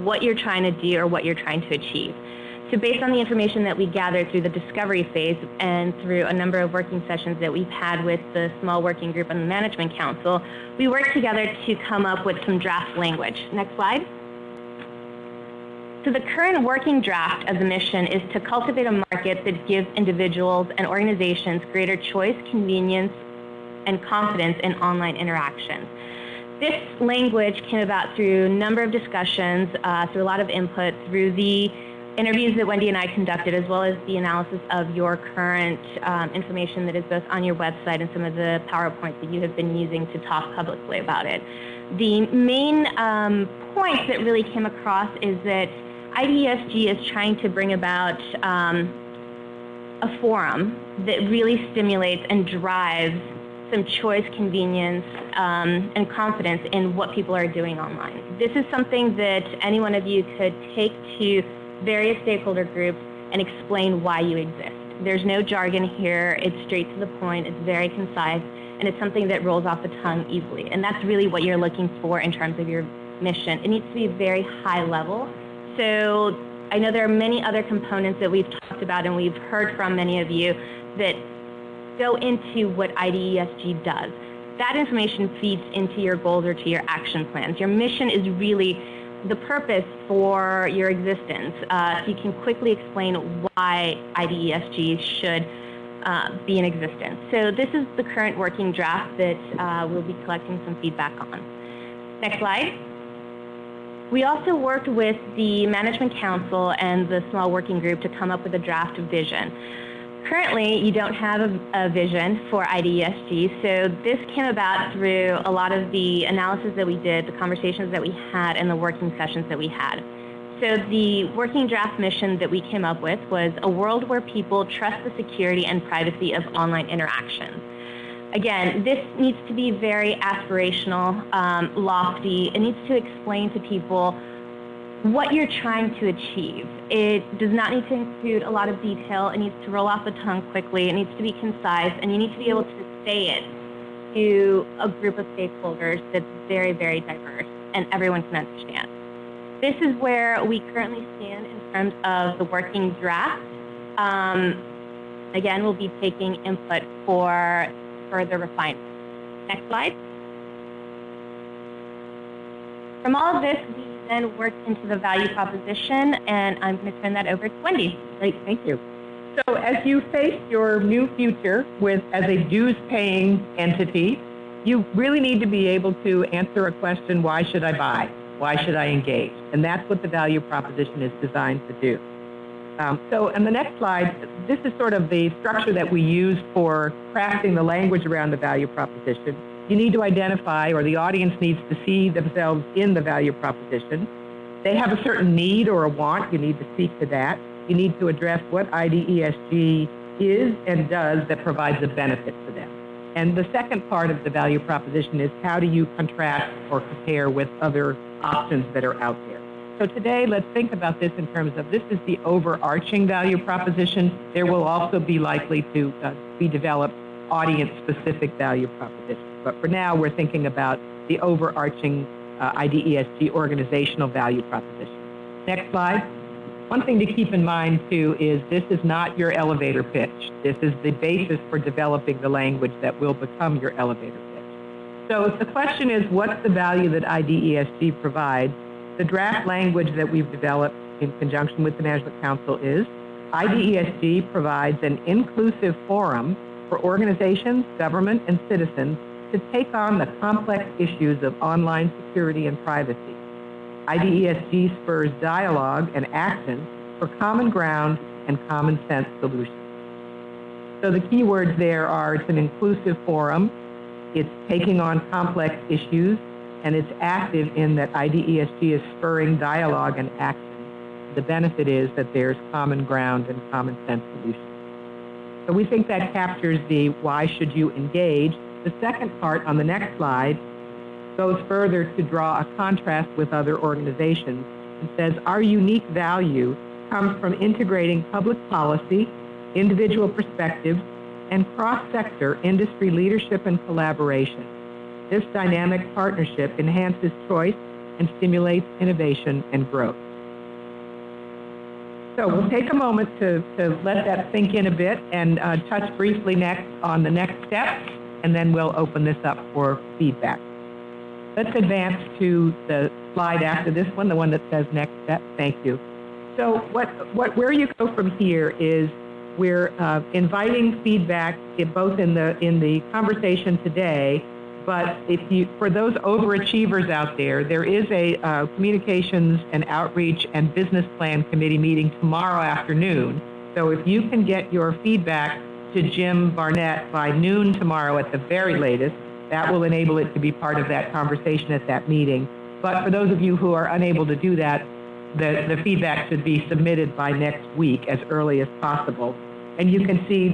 what you're trying to do, or what you're trying to achieve. So based on the information that we gathered through the discovery phase and through a number of working sessions that we've had with the small working group and the management council, we worked together to come up with some draft language. Next slide. So the current working draft of the mission is to cultivate a market that gives individuals and organizations greater choice, convenience, and confidence in online interactions. This language came about through a number of discussions, through a lot of input, through the interviews that Wendy and I conducted, as well as the analysis of your current information that is both on your website and some of the PowerPoints that you have been using to talk publicly about it. The main point that really came across is that IDESG is trying to bring about a forum that really stimulates and drives some choice, convenience, and confidence in what people are doing online. This is something that any one of you could take to various stakeholder groups and explain why you exist. There's no jargon here. It's straight to the point. It's very concise, and it's something that rolls off the tongue easily. And that's really what you're looking for in terms of your mission. It needs to be very high level. So I know there are many other components that we've talked about and we've heard from many of you that go into what IDESG does. That information feeds into your goals or to your action plans. Your mission is really the purpose for your existence. So you can quickly explain why IDESG should be in existence. So this is the current working draft that we'll be collecting some feedback on. Next slide. We also worked with the Management Council and the small working group to come up with a draft vision. Currently, you don't have a vision for IDESG, so this came about through a lot of the analysis that we did, the conversations that we had, and the working sessions that we had. So the working draft mission that we came up with was a world where people trust the security and privacy of online interactions. Again, this needs to be very aspirational, lofty. It needs to explain to people what you're trying to achieve. It does not need to include a lot of detail. It needs to roll off the tongue quickly. It needs to be concise, and you need to be able to say it to a group of stakeholders that's very, very diverse, and everyone can understand. This is where we currently stand in terms of the working draft. Again, we'll be taking input for further refinement. Next slide. From all of this, we then worked into the value proposition, and I'm going to turn that over to Wendy. Great, thank you. So as you face your new future as a dues-paying entity, you really need to be able to answer a question, why should I buy? Why should I engage? And that's what the value proposition is designed to do. So on the next slide, this is sort of the structure that we use for crafting the language around the value proposition. You need to identify, or the audience needs to see themselves in the value proposition. They have a certain need or a want. You need to speak to that. you need to address what IDESG is and does that provides a benefit for them. And the second part of the value proposition is how do you contrast or compare with other options that are out there. So today, let's think about this in terms of this is the overarching value proposition. There will also be likely to be developed audience-specific value propositions. But for now, we're thinking about the overarching IDESG organizational value proposition. Next slide. One thing to keep in mind, too, is this is not your elevator pitch. This is the basis for developing the language that will become your elevator pitch. So if the question is, what's the value that IDESG provides? The draft language that we've developed in conjunction with the Management Council is IDESG provides an inclusive forum for organizations, government, and citizens to take on the complex issues of online security and privacy. IDESG spurs dialogue and action for common ground and common sense solutions. So the key words there are it's an inclusive forum, it's taking on complex issues, and it's active in that IDESG is spurring dialogue and action. The benefit is that there's common ground and common sense solutions. So we think that captures the why should you engage. The second part on the next slide goes further to draw a contrast with other organizations and says our unique value comes from integrating public policy, individual perspectives, and cross-sector industry leadership and collaboration. This dynamic partnership enhances choice and stimulates innovation and growth. So we'll take a moment to let that sink in a bit and touch briefly next on the next steps, and then we'll open this up for feedback. Let's advance to the slide after this one, the one that says next step. Thank you. So where you go from here is we're inviting feedback both in the conversation today. But for those overachievers out there, there is a communications and outreach and business plan committee meeting tomorrow afternoon. So if you can get your feedback to Jim Barnett by noon tomorrow at the very latest, that will enable it to be part of that conversation at that meeting. But for those of you who are unable to do that, the feedback should be submitted by next week as early as possible. And you can see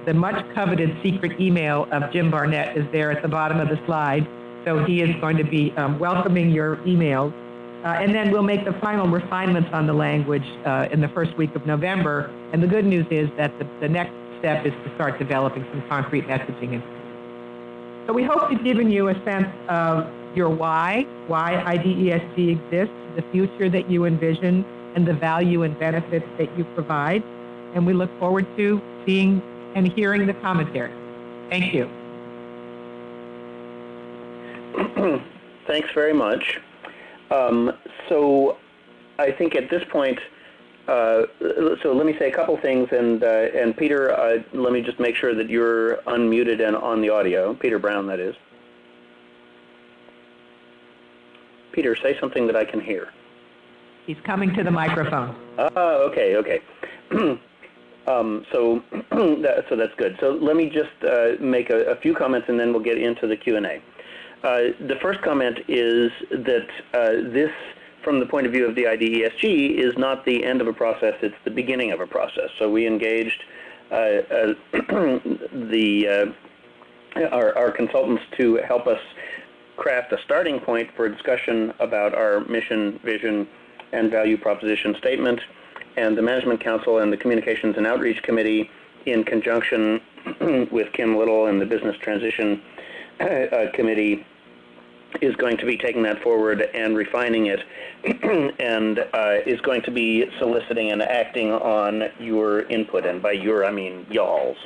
the much coveted secret email of Jim Barnett is there at the bottom of the slide. So he is going to be welcoming your emails. And then we'll make the final refinements on the language in the first week of November. And the good news is that the next step is to start developing some concrete messaging. So we hope we've given you a sense of your why IDESG exists, the future that you envision, and the value and benefits that you provide. And we look forward to seeing and hearing the commentary. Thank you. Thanks very much. So I think at this point, so let me say a couple things, and Peter, let me just make sure that you're unmuted and on the audio. Peter Brown, that is. Peter, say something that I can hear. He's coming to the microphone. Okay. So that's good. So let me just make a few comments, and then we'll get into the Q&A. The first comment is that this, from the point of view of the IDESG, is not the end of a process, it's the beginning of a process. So we engaged our consultants to help us craft a starting point for a discussion about our mission, vision, and value proposition statement. And the Management Council and the Communications and Outreach Committee, in conjunction with Kim Little and the Business Transition Committee, is going to be taking that forward and refining it, and is going to be soliciting and acting on your input, and by your, I mean y'all's.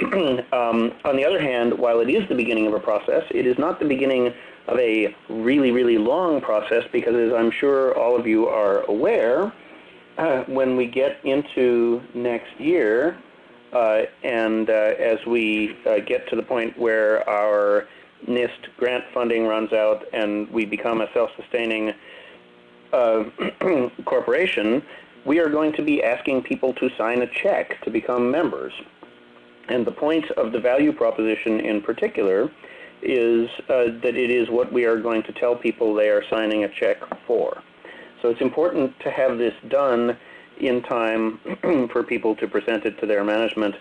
On the other hand, while it is the beginning of a process, it is not the beginning of a really, really long process, because as I'm sure all of you are aware, when we get into next year, and as we get to the point where our NIST grant funding runs out and we become a self-sustaining corporation, we are going to be asking people to sign a check to become members. And the point of the value proposition in particular is that it is what we are going to tell people they are signing a check for. So it's important to have this done in time for people to present it to their management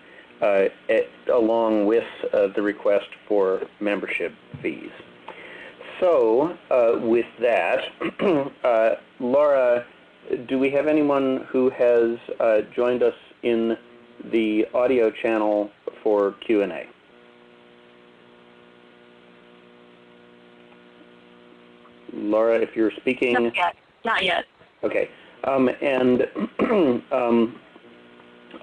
along with the request for membership fees. So with that, Laura, do we have anyone who has joined us in the audio channel for Q&A? Laura, if you're speaking... Not yet. Not yet. Okay. And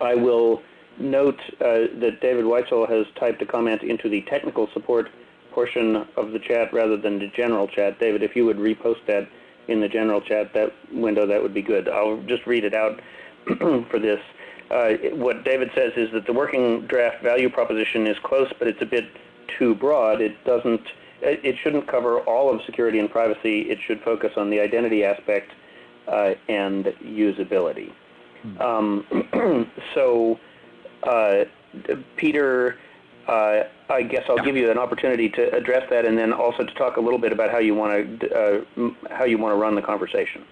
I will note that David Weitzel has typed a comment into the technical support portion of the chat rather than the general chat. David, if you would repost that in the general chat, that window, that would be good. I'll just read it out for this. What David says is that the working draft value proposition is close, but it's a bit too broad. It shouldn't cover all of security and privacy. It should focus on the identity aspect and usability. So, Peter, I guess I'll give you an opportunity to address that, and then also to talk a little bit about how you want to run the conversation.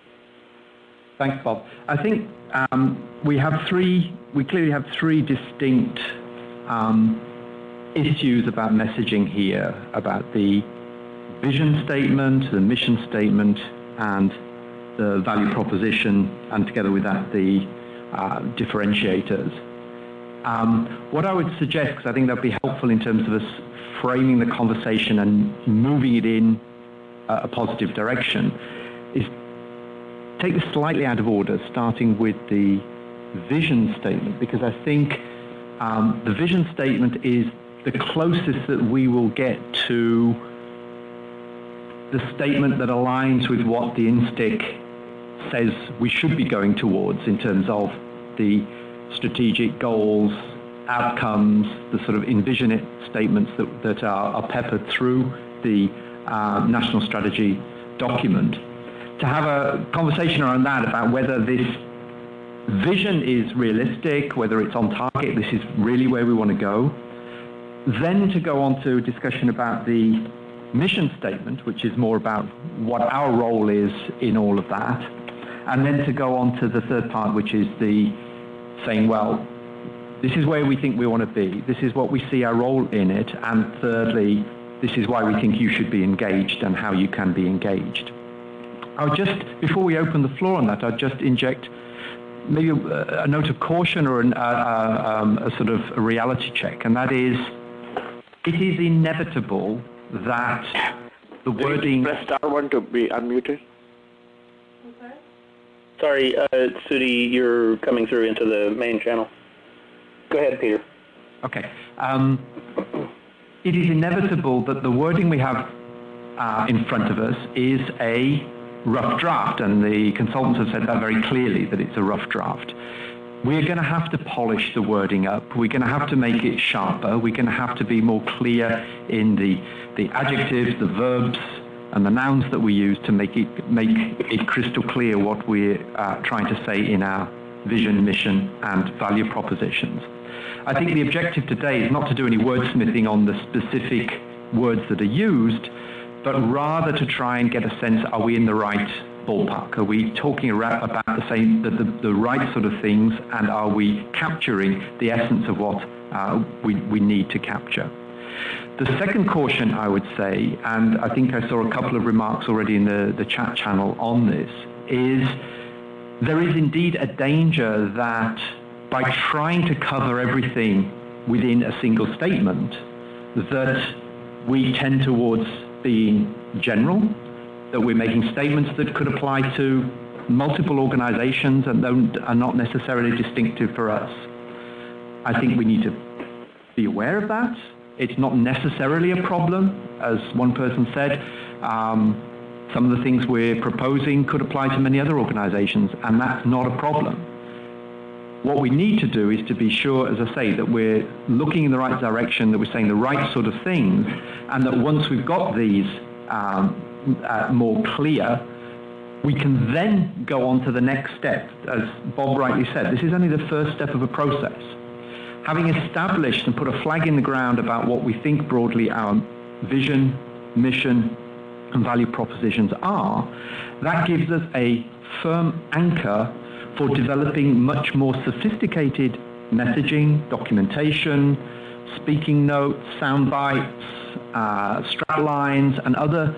Thanks, Bob. I think we clearly have three distinct issues about messaging here, about the vision statement, the mission statement, and the value proposition, and together with that, the differentiators. What I would suggest, because I think that would be helpful in terms of us framing the conversation and moving it in a positive direction, is take this slightly out of order, starting with the vision statement, because I think the vision statement is the closest that we will get to the statement that aligns with what the INSTIC says we should be going towards in terms of the strategic goals, outcomes, the sort of envision it statements that are peppered through the national strategy document. To have a conversation around that, about whether this vision is realistic, whether it's on target, this is really where we want to go. Then to go on to a discussion about the mission statement, which is more about what our role is in all of that. And then to go on to the third part, which is the saying, well, this is where we think we want to be. This is what we see our role in it. And thirdly, this is why we think you should be engaged and how you can be engaged. I'll just, before we open the floor on that, I'll just inject maybe a note of caution or a sort of a reality check, and that is, it is inevitable that the wording... Press star one to be unmuted. Sorry, Sudi, you're coming through into the main channel. Go ahead, Peter. Okay. It is inevitable that the wording we have in front of us is a rough draft, and the consultants have said that very clearly, that it's a rough draft. We're going to have to polish the wording up. We're going to have to make it sharper. We're going to have to be more clear in the adjectives, the verbs, and the nouns that we use to make it crystal clear what we're trying to say in our vision, mission, and value propositions. I think the objective today is not to do any wordsmithing on the specific words that are used, but rather to try and get a sense, are we in the right ballpark? Are we talking about the right sort of things, and are we capturing the essence of what we need to capture? The second caution, I would say, and I think I saw a couple of remarks already in the chat channel on this, is there is indeed a danger that by trying to cover everything within a single statement, that we tend towards being general, that we're making statements that could apply to multiple organizations and are not necessarily distinctive for us. I think we need to be aware of that. It's not necessarily a problem, as one person said. Some of the things we're proposing could apply to many other organizations, and that's not a problem. What we need to do is to be sure, as I say, that we're looking in the right direction, that we're saying the right sort of things, and that once we've got these more clear, we can then go on to the next step. As Bob rightly said, this is only the first step of a process. Having established and put a flag in the ground about what we think broadly our vision, mission, and value propositions are, that gives us a firm anchor for developing much more sophisticated messaging, documentation, speaking notes, sound bites, strap lines, and other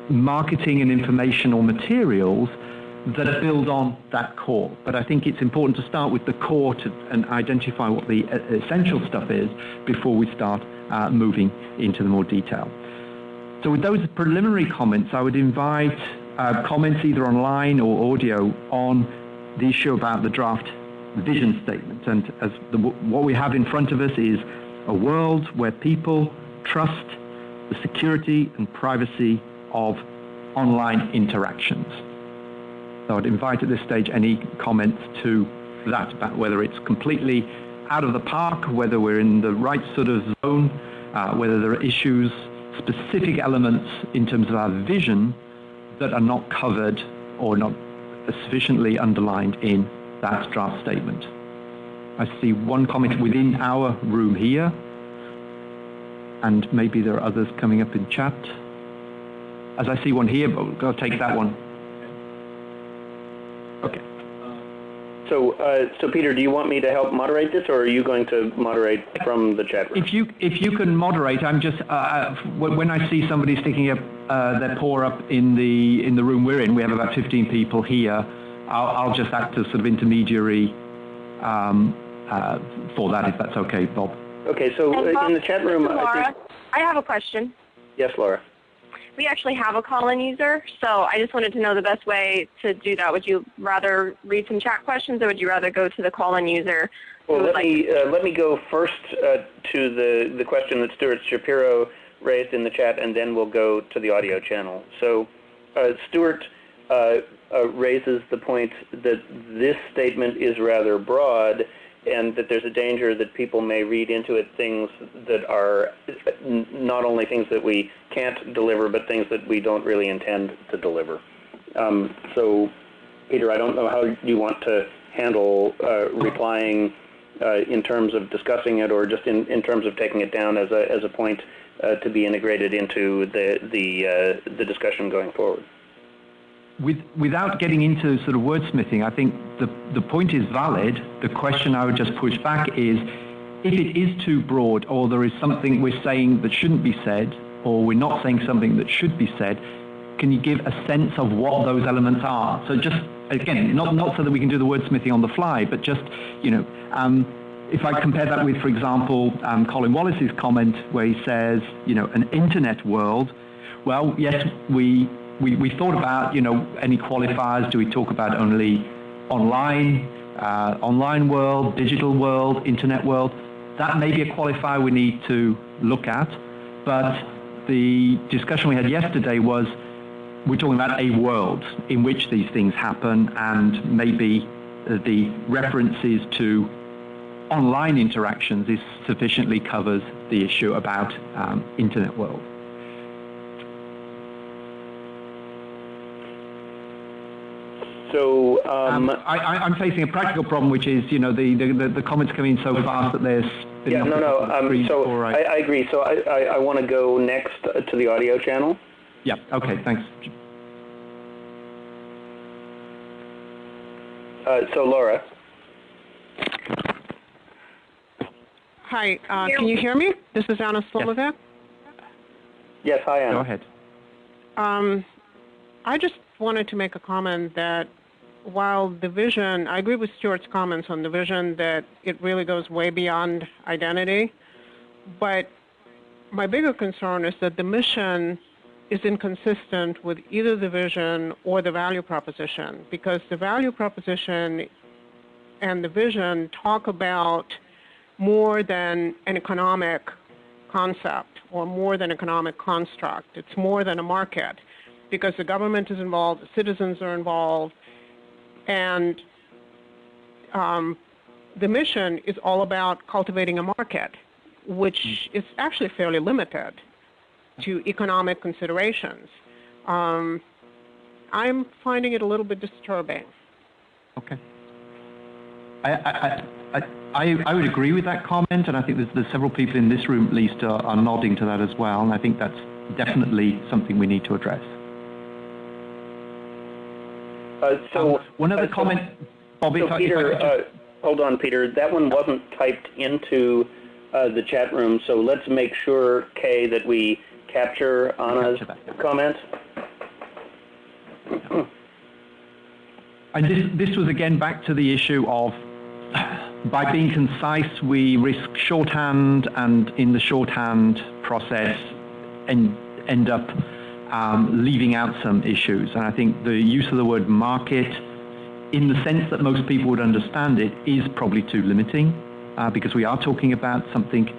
marketing and informational materials that build on that core. But I think it's important to start with the core and identify what the essential stuff is before we start moving into the more detail. So with those preliminary comments, I would invite comments either online or audio on the issue about the draft vision statement. And as what we have in front of us is a world where people trust the security and privacy of online interactions. So I'd invite at this stage any comments to that, about whether it's completely out of the park, whether we're in the right sort of zone, whether there are issues, specific elements in terms of our vision that are not covered or not sufficiently underlined in that draft statement. I see one comment within our room here, and maybe there are others coming up in chat. As I see one here, but I'll take that one. Okay. So Peter, do you want me to help moderate this, or are you going to moderate from the chat room? If you can moderate, I'm just when I see somebody sticking up their paw up in the room we're in, we have about 15 people here. I'll just act as sort of intermediary for that, if that's okay, Bob. Okay. So Bob, in the chat room, Laura, I have a question. Yes, Laura. We actually have a call-in user, so I just wanted to know the best way to do that. Would you rather read some chat questions, or would you rather go to the call-in user? Well, let me go first to the question that Stuart Shapiro raised in the chat, and then we'll go to the audio channel. So Stuart raises the point that this statement is rather broad, and that there's a danger that people may read into it things that are not only things that we can't deliver, but things that we don't really intend to deliver. So, Peter, I don't know how you want to handle replying in terms of discussing it, or just in terms of taking it down as a point to be integrated into the discussion going forward. Without getting into sort of wordsmithing, I think the point is valid. The question I would just push back is, if it is too broad, or there is something we're saying that shouldn't be said, or we're not saying something that should be said, can you give a sense of what those elements are? So just, again, not so that we can do the wordsmithing on the fly, but just, if I compare that with, for example, Colin Wallace's comment where he says, an internet world, well, yes, we thought about, any qualifiers. Do we talk about only online world, digital world, internet world? That may be a qualifier we need to look at. But the discussion we had yesterday was, we're talking about a world in which these things happen, and maybe the references to online interactions sufficiently covers the issue about internet world. So I'm facing a practical problem, which is, the comments come in so fast that there's... I agree. So I want to go next to the audio channel. Yeah, okay, thanks. So Laura. Hi, can you hear me? This is Anna Slomovec. Yes, hi Anna. Go ahead. I just wanted to make a comment that while the vision, I agree with Stuart's comments on the vision that it really goes way beyond identity, but my bigger concern is that the mission is inconsistent with either the vision or the value proposition, because the value proposition and the vision talk about more than an economic concept or more than economic construct. It's more than a market, because the government is involved, the citizens are involved, and the mission is all about cultivating a market, which is actually fairly limited to economic considerations. I'm finding it a little bit disturbing. Okay. I would agree with that comment, and I think there's several people in this room at least are nodding to that as well, and I think that's definitely something we need to address. So one other comment, Bob, so Peter, hold on, Peter. That one wasn't typed into the chat room, so let's make sure, Kay, that we capture Anna's comments. And this was again back to the issue of, by being concise, we risk shorthand, and in the shorthand process end up leaving out some issues. And I think the use of the word market, in the sense that most people would understand it, is probably too limiting, because we are talking about something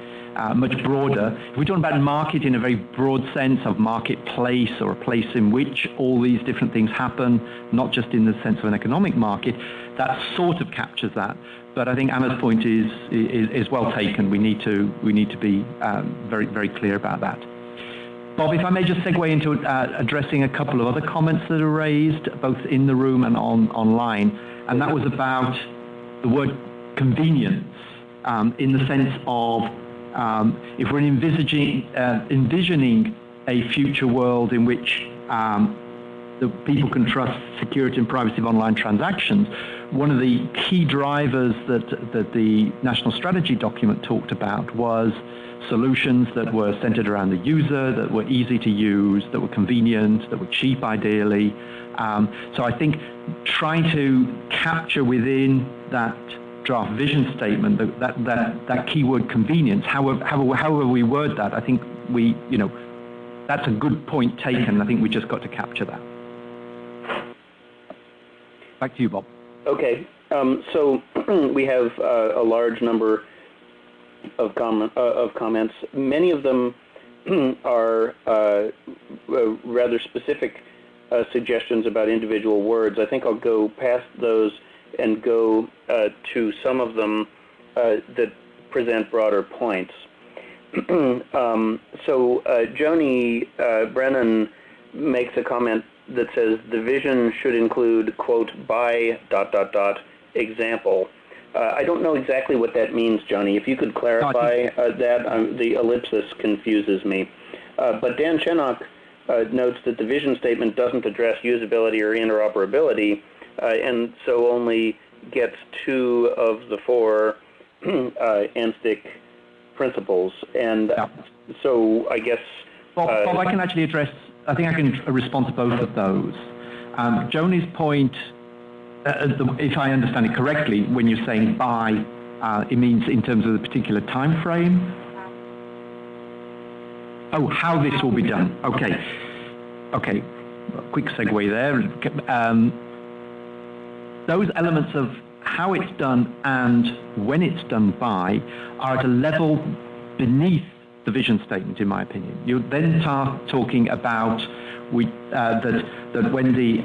much broader. If we're talking about market in a very broad sense of marketplace, or a place in which all these different things happen, not just in the sense of an economic market, that sort of captures that. But I think Anna's point is well taken. We need to be very, very clear about that. Bob, if I may just segue into addressing a couple of other comments that are raised, both in the room and online, and that was about the word convenience, in the sense of if we're envisioning a future world in which the people can trust security and privacy of online transactions, one of the key drivers that the national strategy document talked about was solutions that were centered around the user, that were easy to use, that were convenient, that were cheap ideally. So I think trying to capture within that draft vision statement that keyword convenience, however we word that, I think that's a good point taken. I think we just got to capture that. Back to you, Bob. Okay, so we have a large number of comments. Many of them are rather specific suggestions about individual words. I think I'll go past those and go to some of them that present broader points. So Joni Brennan makes a comment that says the vision should include, quote, by ... example. I don't know exactly what that means, Joni. If you could clarify that, the ellipsis confuses me. But Dan Chenok notes that the vision statement doesn't address usability or interoperability, and so only gets 2 of the 4 ANSTIC principles. And so I guess... Bob, I can actually address, I think I can respond to both of those. Joni's point, if I understand it correctly, when you're saying by, it means in terms of the particular time frame. Oh, how this will be done. Okay. Quick segue there. Those elements of how it's done and when it's done by are at a level beneath the vision statement, in my opinion. You then start talking about that Wendy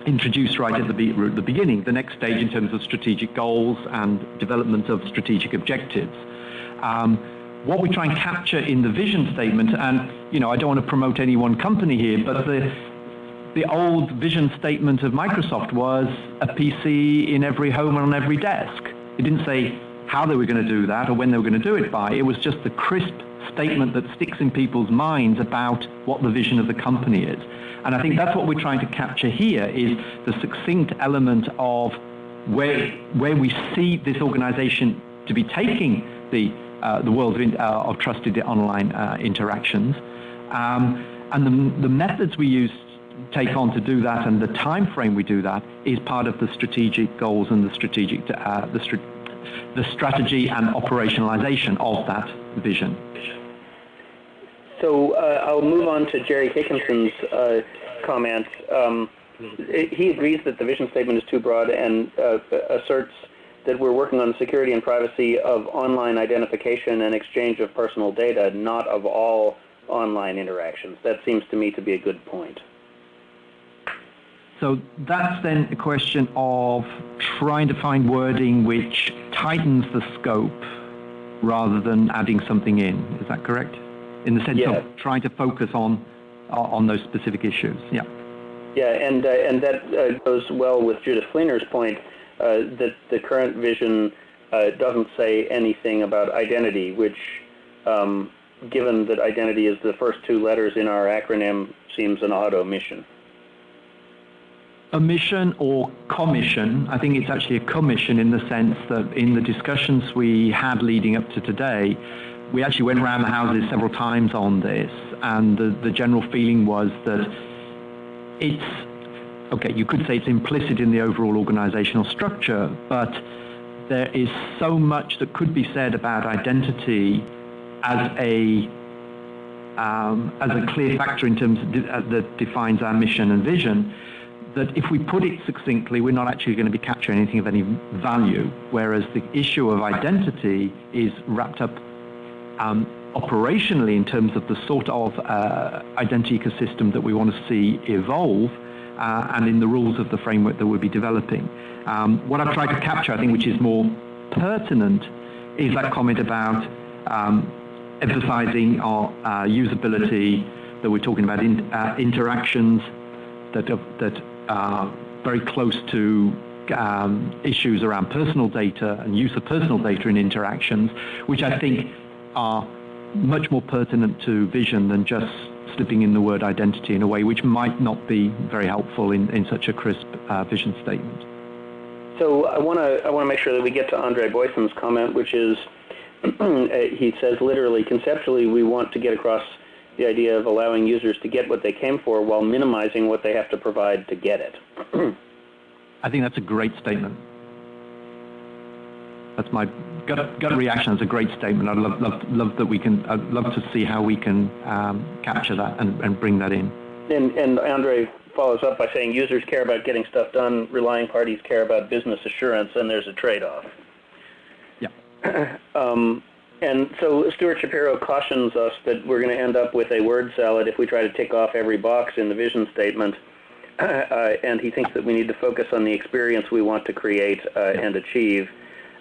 introduced right at the beginning, the next stage in terms of strategic goals and development of strategic objectives. What we try and capture in the vision statement, and I don't want to promote any one company here, but the old vision statement of Microsoft was a PC in every home and on every desk. It didn't say how they were going to do that or when they were going to do it by. It was just the crisp statement that sticks in people's minds about what the vision of the company is. And I think that's what we're trying to capture here, is the succinct element of where we see this organization to be taking the world of trusted online interactions, and the methods we use take on to do that, and the time frame we do that, is part of the strategic goals and the strategic the strategy and operationalization of that vision. So I'll move on to Jerry Hickinson's comments. He agrees that the vision statement is too broad and asserts that we're working on the security and privacy of online identification and exchange of personal data, not of all online interactions. That seems to me to be a good point. So that's then a question of trying to find wording which tightens the scope rather than adding something in. Is that correct? In the sense of trying to focus on those specific issues. Yeah. Yeah, and that goes well with Judith Fleener's point that the current vision doesn't say anything about identity, which, given that identity is the first 2 letters in our acronym, seems an odd omission. a mission or commission. I think it's actually a commission in the sense that in the discussions we had leading up to today, we actually went around the houses several times on this, and the general feeling was that it's, okay, you could say it's implicit in the overall organizational structure, but there is so much that could be said about identity as a clear factor in terms of that defines our mission and vision, that if we put it succinctly, we're not actually going to be capturing anything of any value, whereas the issue of identity is wrapped up operationally in terms of the sort of identity ecosystem that we want to see evolve and in the rules of the framework that we'll be developing. What I've tried to capture, I think, which is more pertinent, is that comment about emphasizing our usability, that we're talking about interactions that are very close to issues around personal data and use of personal data in interactions, which I think are much more pertinent to vision than just slipping in the word identity in a way which might not be very helpful in such a crisp vision statement. So I want to make sure that we get to Andre Boysen's comment, which is, he says literally, conceptually, we want to get across the idea of allowing users to get what they came for while minimizing what they have to provide to get it. I think that's a great statement. That's my gut reaction. It's a great statement. I'd love that we can. I'd love to see how we can capture that and bring that in. And Andre follows up by saying users care about getting stuff done, relying parties care about business assurance, and there's a trade-off. Yeah. And so Stuart Shapiro cautions us that we're going to end up with a word salad if we try to tick off every box in the vision statement, and he thinks that we need to focus on the experience we want to create and achieve.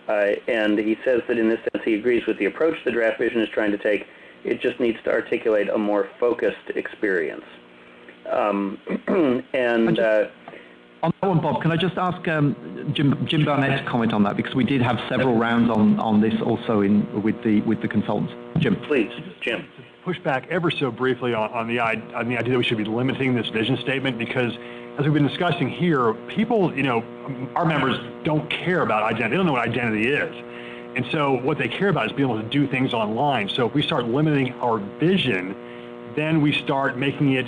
And he says that in this sense he agrees with the approach the draft vision is trying to take. It just needs to articulate a more focused experience. On that one, Bob, can I just ask Jim Barnett to comment on that, because we did have several rounds on this also with the consultants. Jim, please, Jim. To push back ever so briefly on the idea that we should be limiting this vision statement, because as we've been discussing here, people, our members don't care about identity. They don't know what identity is. And so what they care about is being able to do things online. So if we start limiting our vision, then we start making it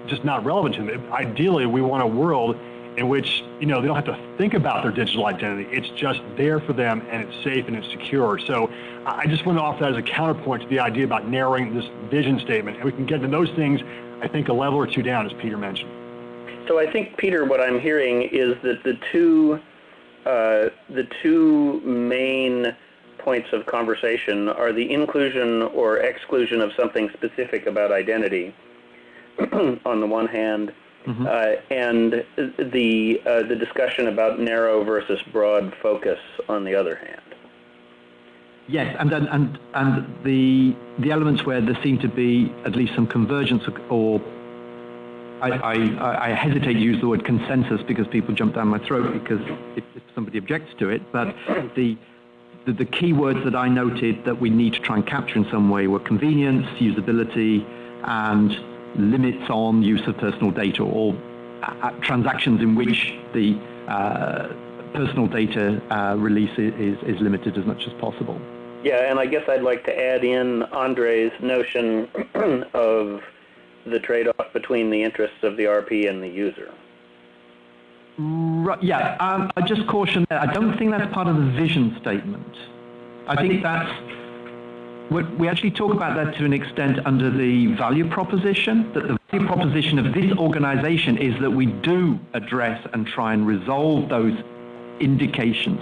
just not relevant to them. Ideally, we want a world in which, they don't have to think about their digital identity. It's just there for them, and it's safe and it's secure. So I just want to offer that as a counterpoint to the idea about narrowing this vision statement. And we can get to those things, I think, a level or two down, as Peter mentioned. So I think, Peter, what I'm hearing is that the two main points of conversation are the inclusion or exclusion of something specific about identity on the one hand, and the discussion about narrow versus broad focus on the other hand. Yes, and the elements where there seem to be at least some convergence, or I hesitate to use the word consensus because people jump down my throat because if somebody objects to it, but the key words that I noted that we need to try and capture in some way were convenience, usability, and limits on use of personal data, or transactions in which the personal data release is limited as much as possible. Yeah, and I guess I'd like to add in Andre's notion of the trade-off between the interests of the RP and the user. Right, yeah, I just caution that. I don't think that's part of the vision statement. I think that's, we actually talk about that to an extent under the value proposition, that the value proposition of this organization is that we do address and try and resolve those indications.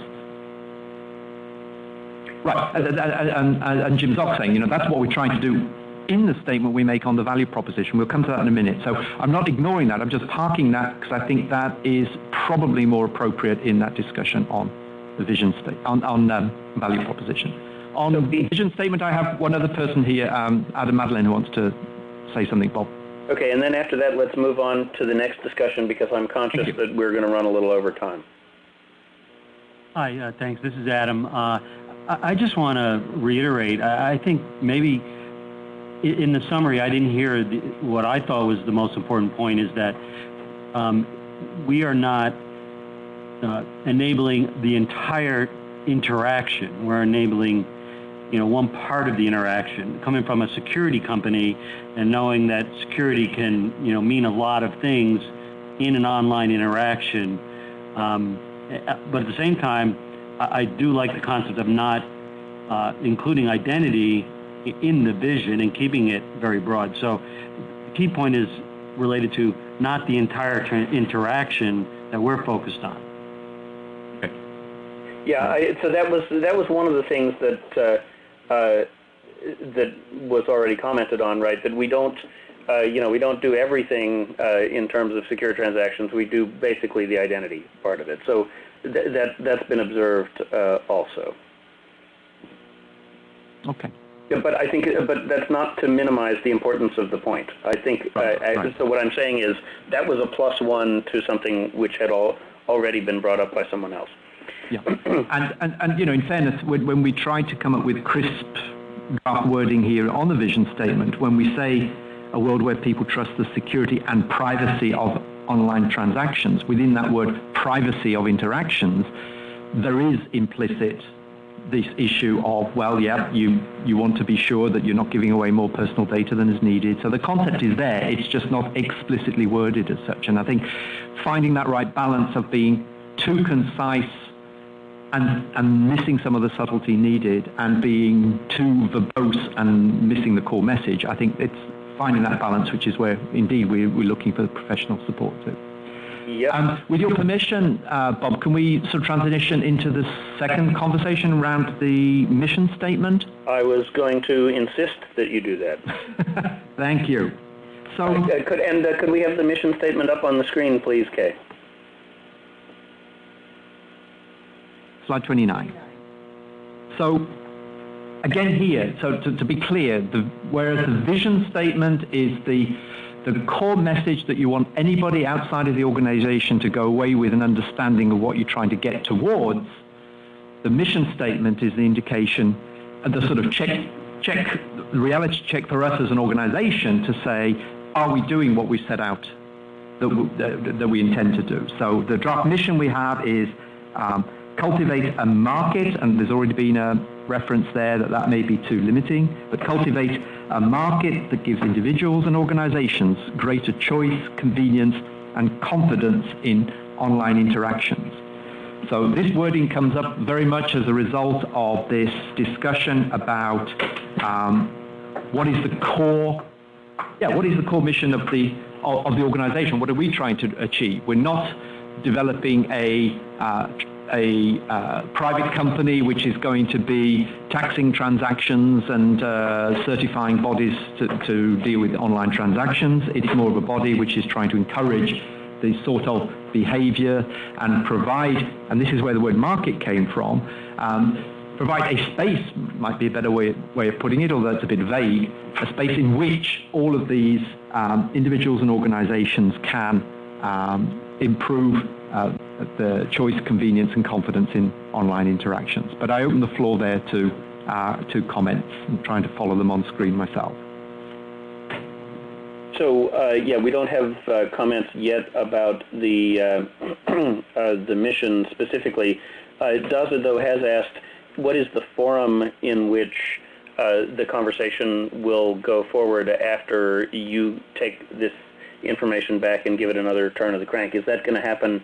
Right, and Jim Zock saying, that's what we're trying to do in the statement we make on the value proposition. We'll come to that in a minute. So I'm not ignoring that. I'm just parking that because I think that is probably more appropriate in that discussion on the vision on value proposition. On the vision statement, I have one other person here, Adam Madeline, who wants to say something, Bob. Okay, and then after that, let's move on to the next discussion because I'm conscious that we're going to run a little over time. Hi, thanks. This is Adam. I just want to reiterate, I think maybe in the summary, I didn't hear what I thought was the most important point, is that we are not enabling the entire interaction. We're enabling, one part of the interaction. Coming from a security company and knowing that security can, mean a lot of things in an online interaction. But at the same time, I do like the concept of not including identity in the vision and keeping it very broad. So the key point is related to not the entire interaction that we're focused on. Okay. Yeah, so that was one of the things that that was already commented on, right? That we don't we don't do everything in terms of secure transactions. We do basically the identity part of it. So that's been observed also. Okay. Yeah, but I think, but that's not to minimize the importance of the point. I think. Right. So what I'm saying is that was a +1 to something which had already been brought up by someone else. Yeah, and in fairness, when we try to come up with crisp draft wording here on the vision statement, when we say a world where people trust the security and privacy of online transactions, within that word privacy of interactions, there is implicit this issue of, well, yeah, you want to be sure that you're not giving away more personal data than is needed. So the concept is there, it's just not explicitly worded as such. And I think finding that right balance of being too concise and missing some of the subtlety needed and being too verbose and missing the core message, I think it's finding that balance, which is where, indeed, we're looking for professional support too. Yep. With your permission, Bob, can we sort of transition into the second conversation around the mission statement? I was going to insist that you do that. Thank you. So, could we have the mission statement up on the screen, please, Kay? Slide 29. So, again here, so to be clear, whereas the vision statement is the core message that you want anybody outside of the organization to go away with an understanding of what you're trying to get towards, the mission statement is the indication, the sort of check, reality check for us as an organization to say, are we doing what we set out that we intend to do? So the draft mission we have is cultivate a market, and there's already been a reference there that may be too limiting, but cultivate a market that gives individuals and organizations greater choice, convenience, and confidence in online interactions. So this wording comes up very much as a result of this discussion about what is the core mission of the organization? What are we trying to achieve? We're not developing a private company which is going to be taxing transactions and certifying bodies to deal with online transactions. It's more of a body which is trying to encourage the sort of behavior and provide, and this is where the word market came from, provide a space, might be a better way of putting it, although it's a bit vague, a space in which all of these individuals and organizations can improve the choice, convenience, and confidence in online interactions. But I open the floor there to comments. I'm trying to follow them on screen myself. So yeah, we don't have comments yet about the the mission specifically. Daza, though, has asked, what is the forum in which the conversation will go forward after you take this information back and give it another turn of the crank? Is that going to happen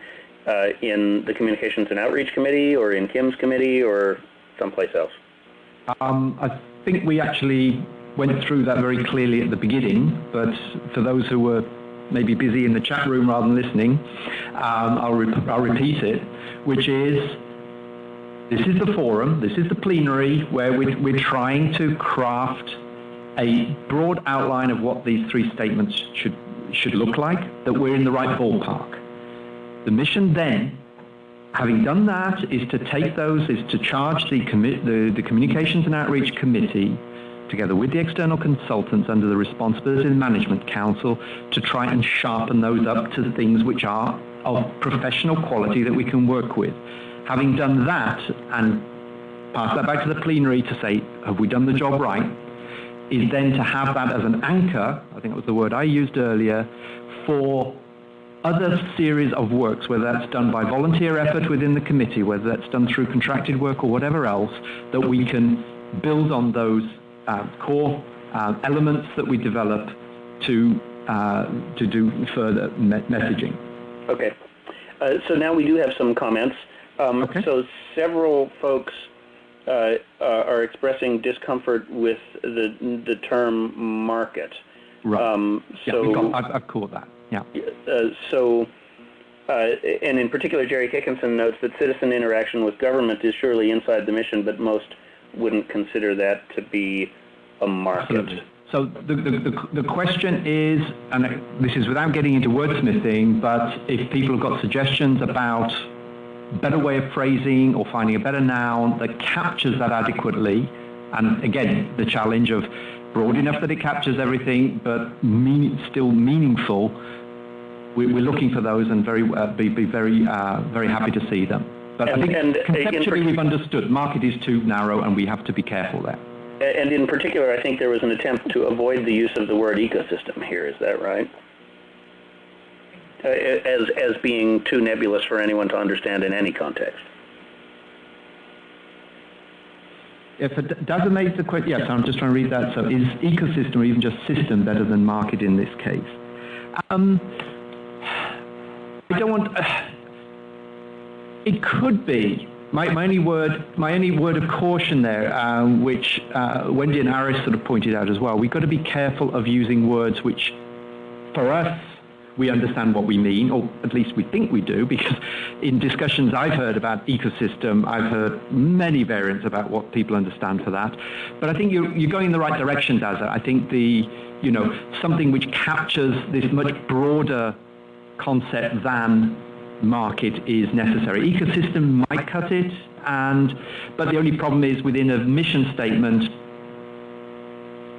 in the Communications and Outreach Committee or in Kim's committee or someplace else? I think we actually went through that very clearly at the beginning, but for those who were maybe busy in the chat room rather than listening, I'll repeat it, which is, this is the forum, this is the plenary where we're trying to craft a broad outline of what these three statements should look like, that we're in the right ballpark. The mission then, having done that, is to take those, is to charge the Communications and Outreach Committee, together with the external consultants under the responsibility of the Management Council, to try and sharpen those up to things which are of professional quality that we can work with. Having done that, and pass that back to the plenary to say, have we done the job right, is then to have that as an anchor, I think that was the word I used earlier, for other series of works, whether that's done by volunteer effort within the committee, whether that's done through contracted work or whatever else, that we can build on those core elements that we develop to do further messaging. Okay. So now we do have some comments. Okay. So several folks are expressing discomfort with the term market. Right. I've caught that. Yeah. And in particular, Jerry Kickinson notes that citizen interaction with government is surely inside the mission, but most wouldn't consider that to be a market. Absolutely. So the question is, and this is without getting into wordsmithing, but if people have got suggestions about a better way of phrasing or finding a better noun that captures that adequately, and again, the challenge of broad enough that it captures everything, but still meaningful, we're looking for those and be very happy to see them. But I think conceptually we've understood market is too narrow and we have to be careful there. And in particular, I think there was an attempt to avoid the use of the word ecosystem here. Is that right? As being too nebulous for anyone to understand in any context. If it doesn't make the question, yes, I'm just trying to read that. So is ecosystem or even just system better than market in this case? I don't want, it could be. My only word of caution there, which Wendy and Aris sort of pointed out as well, we've got to be careful of using words which, for us, we understand what we mean, or at least we think we do, because in discussions I've heard about ecosystem, I've heard many variants about what people understand for that. But I think you're going in the right direction, Daza. I think something which captures this much broader concept than market is necessary. Ecosystem might cut it, but the only problem is within a mission statement,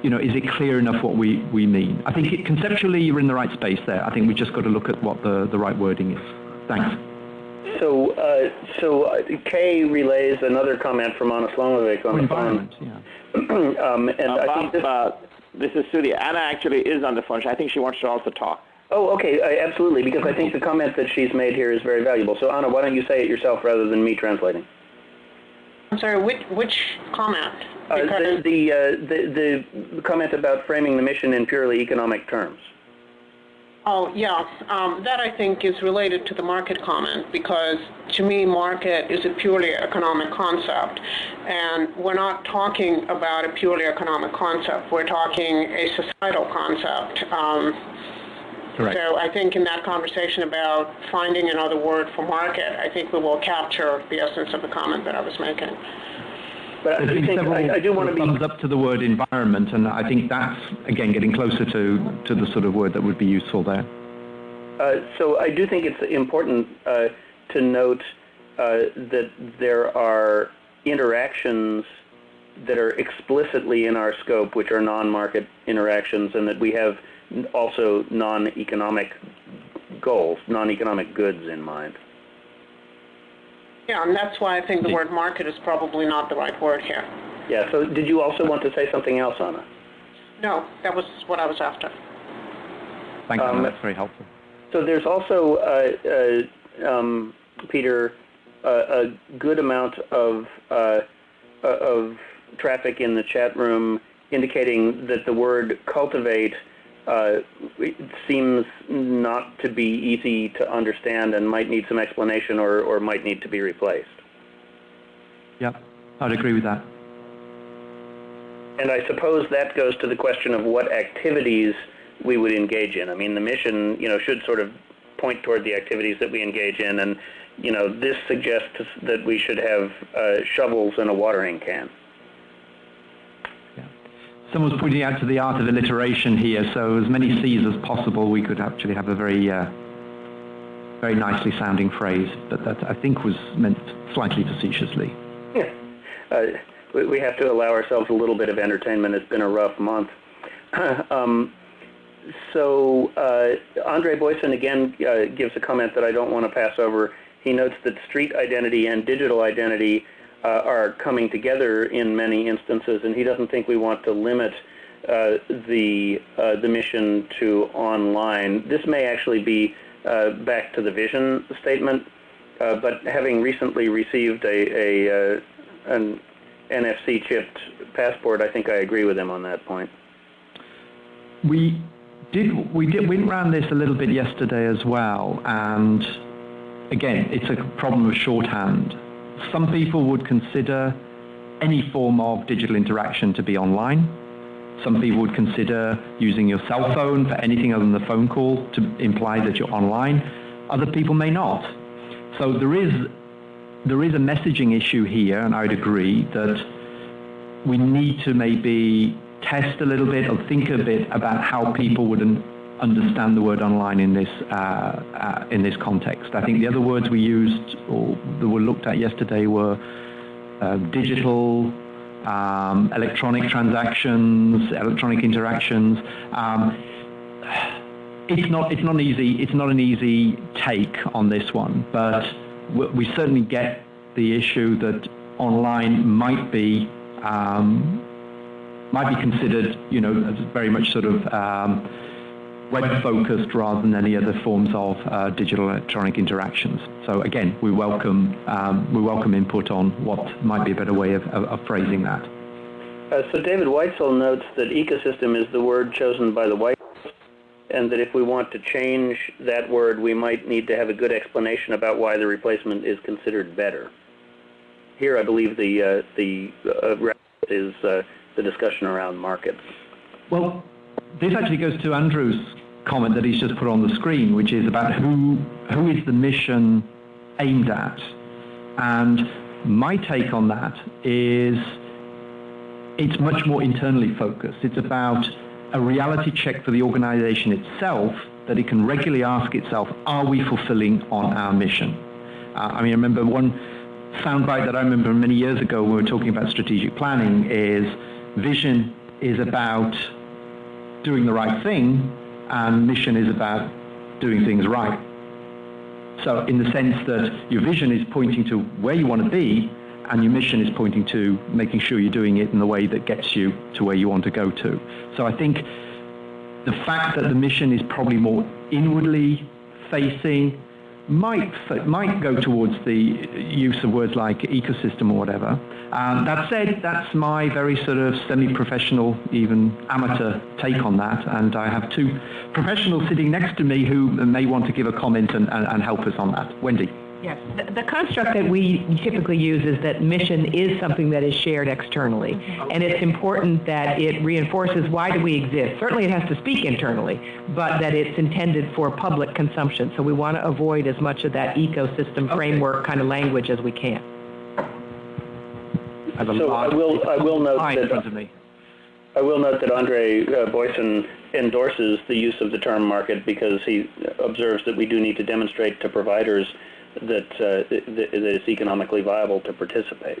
is it clear enough what we mean? I think conceptually you're in the right space there. I think we've just got to look at what the right wording is. Thanks. So Kay relays another comment from Anna Slomovic on the phone. Yeah. I think this is Sudhi. Anna actually is on the phone. I think she wants to also talk. Oh, okay, absolutely, because I think the comment that she's made here is very valuable. So Anna, why don't you say it yourself rather than me translating? I'm sorry, which comment? The comment about framing the mission in purely economic terms. Oh, yeah. That, I think, is related to the market comment, because to me, market is a purely economic concept. And we're not talking about a purely economic concept. We're talking a societal concept. Correct. So I think in that conversation about finding another word for market, I think we will capture the essence of the comment that I was making. But I do want to be thumbs up to the word environment, and I think that's, again, getting closer to the sort of word that would be useful there. So I do think it's important to note that there are interactions that are explicitly in our scope, which are non-market interactions, and that we have also non-economic goals, non-economic goods in mind. Yeah, and that's why I think the word market is probably not the right word here. Yeah, so did you also want to say something else, Anna? No, that was what I was after. Thank you, that's very helpful. So there's also, Peter, a good amount of traffic in the chat room indicating that the word cultivate it seems not to be easy to understand and might need some explanation or might need to be replaced. Yeah, I'd agree with that. And I suppose that goes to the question of what activities we would engage in. I mean, the mission, should sort of point toward the activities that we engage in, and, this suggests that we should have shovels and a watering can. Someone's pointing out to the art of alliteration here, so as many C's as possible, we could actually have a very nicely sounding phrase, but that I think was meant slightly facetiously. Yeah. We have to allow ourselves a little bit of entertainment. It's been a rough month. So Andre Boyson again gives a comment that I don't want to pass over. He notes that street identity and digital identity are coming together in many instances, and he doesn't think we want to limit the mission to online. This may actually be back to the vision statement. But having recently received an NFC chipped passport, I think I agree with him on that point. We went around this a little bit yesterday as well, and again, it's a problem of shorthand. Some people would consider any form of digital interaction to be online. Some people would consider using your cell phone for anything other than the phone call to imply that you're online. Other people may not. So there is a messaging issue here, and I would agree that we need to maybe test a little bit or think a bit about how people would understand the word online in this context. I think the other words we used or that were looked at yesterday were digital, electronic transactions, electronic interactions. It's not an easy take on this one, but we certainly get the issue that online might be considered, as very much sort of web-focused rather than any other forms of digital electronic interactions. So again, we welcome input on what might be a better way of phrasing that. So David Weitzel notes that ecosystem is the word chosen by the White House, and that if we want to change that word, we might need to have a good explanation about why the replacement is considered better. Here, I believe the is the discussion around markets. Well, this actually goes to Andrew's comment that he's just put on the screen, which is about who is the mission aimed at. And my take on that is it's much more internally focused. It's about a reality check for the organization itself, that it can regularly ask itself, are we fulfilling on our mission? I remember one soundbite that I remember many years ago when we were talking about strategic planning is vision is about doing the right thing, and mission is about doing things right. So in the sense that your vision is pointing to where you want to be, and your mission is pointing to making sure you're doing it in the way that gets you to where you want to go to. So I think the fact that the mission is probably more inwardly facing might go towards the use of words like ecosystem or whatever. That said, that's my very sort of semi-professional, even amateur take on that, and I have two professionals sitting next to me who may want to give a comment and help us on that. Wendy. Yes, the construct that we typically use is that mission is something that is shared externally, and it's important that it reinforces why do we exist. Certainly it has to speak internally, but that it's intended for public consumption. So we want to avoid as much of that ecosystem framework kind of language as we can. So I will note that Andre Boyson endorses the use of the term market because he observes that we do need to demonstrate to providers that it's economically viable to participate.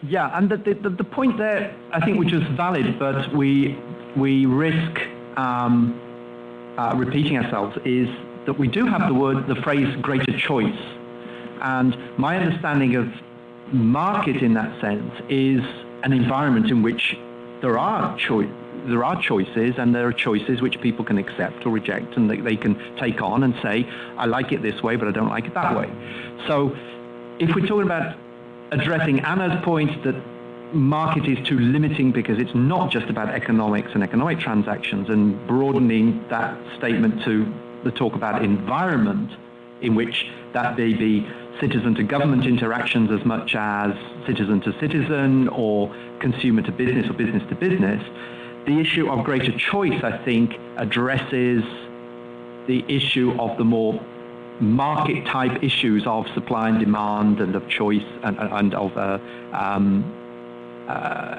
Yeah, and the point there, I think, which is valid, but we risk repeating ourselves, is that we do have the phrase greater choice. And my understanding of market in that sense is an environment in which there are choices, and there are choices which people can accept or reject, and they can take on and say, I like it this way, but I don't like it that way. So if we're talking about addressing Anna's point that market is too limiting because it's not just about economics and economic transactions, and broadening that statement to the talk about environment, in which that may be citizen to government interactions as much as citizen to citizen or consumer to business or business to business, the issue of greater choice, I think, addresses the issue of the more market-type issues of supply and demand and of choice and of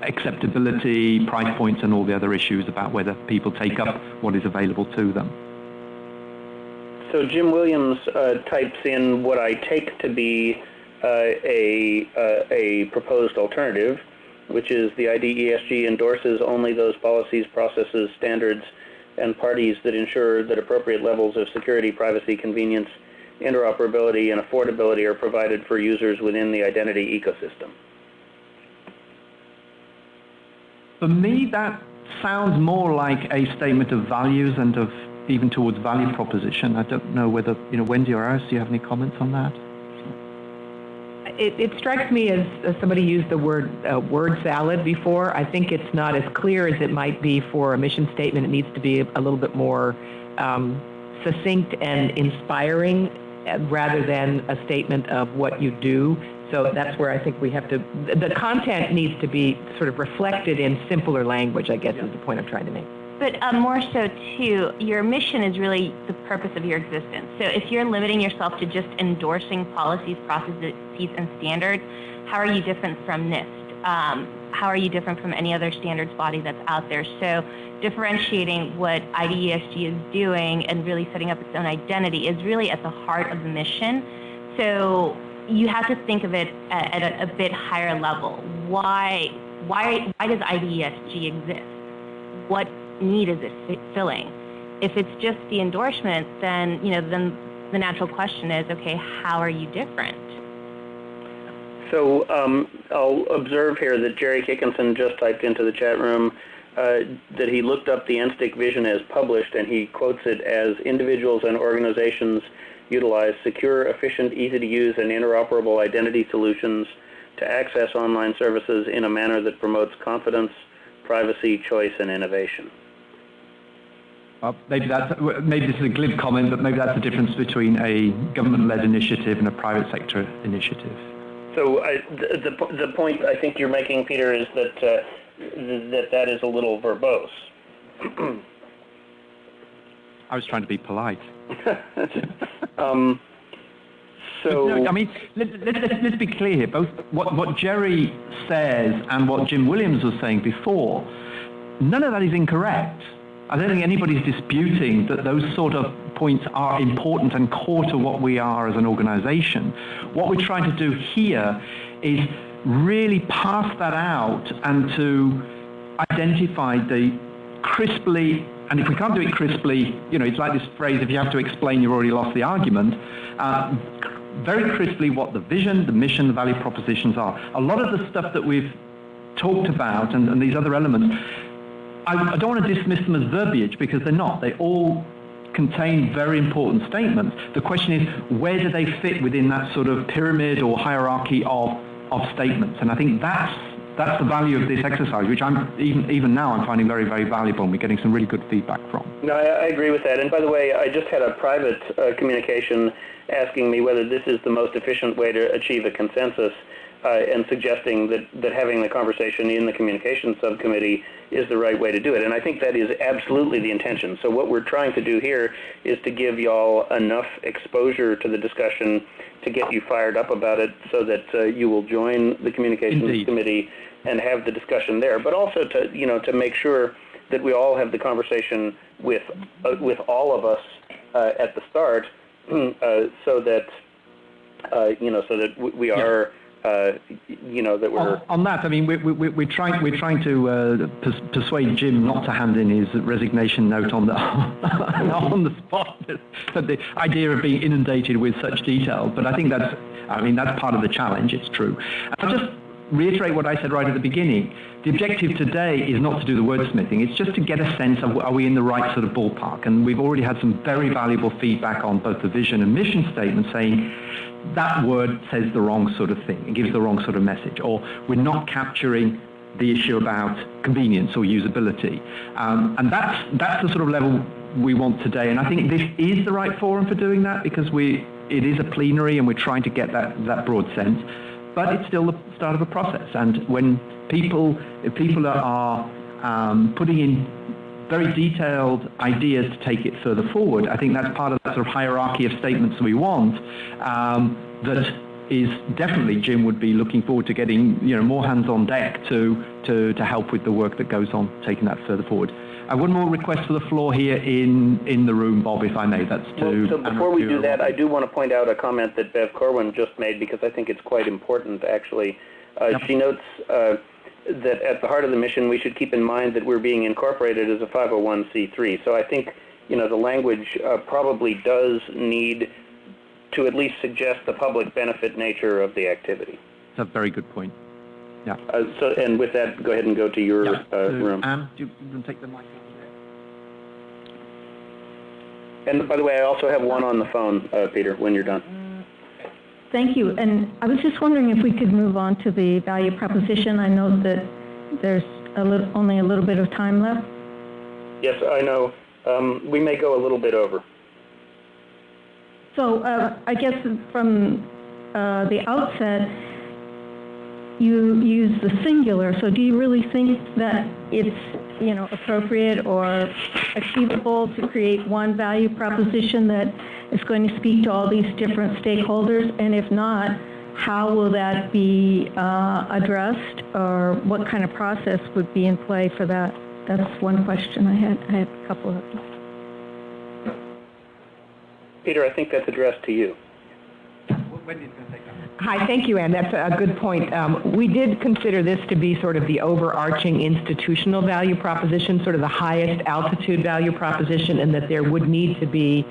acceptability, price points, and all the other issues about whether people take up what is available to them. So Jim Williams types in what I take to be a proposed alternative, which is the IDESG endorses only those policies, processes, standards, and parties that ensure that appropriate levels of security, privacy, convenience, interoperability, and affordability are provided for users within the identity ecosystem. For me, that sounds more like a statement of values and of even towards value proposition. I don't know whether, Wendy or Iris, do you have any comments on that? It strikes me as somebody used the word salad before. I think it's not as clear as it might be for a mission statement. It needs to be a little bit more succinct and inspiring rather than a statement of what you do. So that's where I think we have to, the content needs to be sort of reflected in simpler language, I guess is the point I'm trying to make. But more so, too, your mission is really the purpose of your existence. So if you're limiting yourself to just endorsing policies, processes, and standards, how are you different from NIST? How are you different from any other standards body that's out there? So differentiating what IDESG is doing and really setting up its own identity is really at the heart of the mission. So you have to think of it at a bit higher level. Why does IDESG exist? What need is it filling? If it's just the endorsement, then then the natural question is, okay, how are you different? So I'll observe here that Jerry Kickinson just typed into the chat room that he looked up the NSTIC vision as published, and he quotes it as individuals and organizations utilize secure, efficient, easy-to-use, and interoperable identity solutions to access online services in a manner that promotes confidence, privacy, choice, and innovation. Well, maybe this is a glib comment, but maybe that's the difference between a government-led initiative and a private sector initiative. So the point I think you're making, Peter, is that that is a little verbose. I was trying to be polite. So no, I mean, let's be clear here. Both what Jerry says and what Jim Williams was saying before, none of that is incorrect. I don't think anybody's disputing that those sort of points are important and core to what we are as an organization. What we're trying to do here is really pass that out and to identify the crisply, and if we can't do it crisply, it's like this phrase, if you have to explain, you've already lost the argument, very crisply what the vision, the mission, the value propositions are. A lot of the stuff that we've talked about and these other elements, I don't want to dismiss them as verbiage because they're not. They all contain very important statements. The question is, where do they fit within that sort of pyramid or hierarchy of statements? And I think that's the value of this exercise, which even now I'm finding very, very valuable, and we're getting some really good feedback from. No, I agree with that. And by the way, I just had a private communication asking me whether this is the most efficient way to achieve a consensus, and suggesting that having the conversation in the communications subcommittee is the right way to do it. And I think that is absolutely the intention. So what we're trying to do here is to give y'all enough exposure to the discussion to get you fired up about it so that you will join the communications committee and have the discussion there, but also to make sure that we all have the conversation with all of us at the start, so that we are that we're on that. I mean, we're trying to persuade Jim not to hand in his resignation note on the spot. But the idea of being inundated with such detail. But I think that's part of the challenge. It's true. I'll just reiterate what I said right at the beginning. The objective today is not to do the wordsmithing. It's just to get a sense of, are we in the right sort of ballpark? And we've already had some very valuable feedback on both the vision and mission statement saying that word says the wrong sort of thing. It gives the wrong sort of message. Or we're not capturing the issue about convenience or usability. And that's the sort of level we want today. And I think this is the right forum for doing that because it is a plenary and we're trying to get that broad sense. But it's still the start of a process. And when if people are putting in very detailed ideas to take it further forward, I think that's part of that sort of hierarchy of statements we want. That is definitely, Jim would be looking forward to getting more hands on deck to help with the work that goes on, taking that further forward. One more request for the floor here in the room, Bob, if I may. That's to. So before we do that, I do want to point out a comment that Bev Corwin just made because I think it's quite important, actually. She notes that at the heart of the mission, we should keep in mind that we're being incorporated as a 501c3. So I think the language probably does need to at least suggest the public benefit nature of the activity. That's a very good point. Yeah. And with that, go ahead and go to your room. Anne, do you want to take the mic? And by the way, I also have one on the phone, Peter, when you're done. Thank you. And I was just wondering if we could move on to the value proposition. I know that there's only a little bit of time left. Yes, I know. We may go a little bit over. So I guess from the outset, you use the singular. So do you really think that it's appropriate or achievable to create one value proposition that is going to speak to all these different stakeholders? And if not, how will that be addressed, or what kind of process would be in play for that? That's one question I had. I had a couple of them. Peter, I think that's addressed to you. Wendy's going to take that. Hi, thank you, Ann. That's a good point. We did consider this to be sort of the overarching institutional value proposition, sort of the highest altitude value proposition, and that there would need to be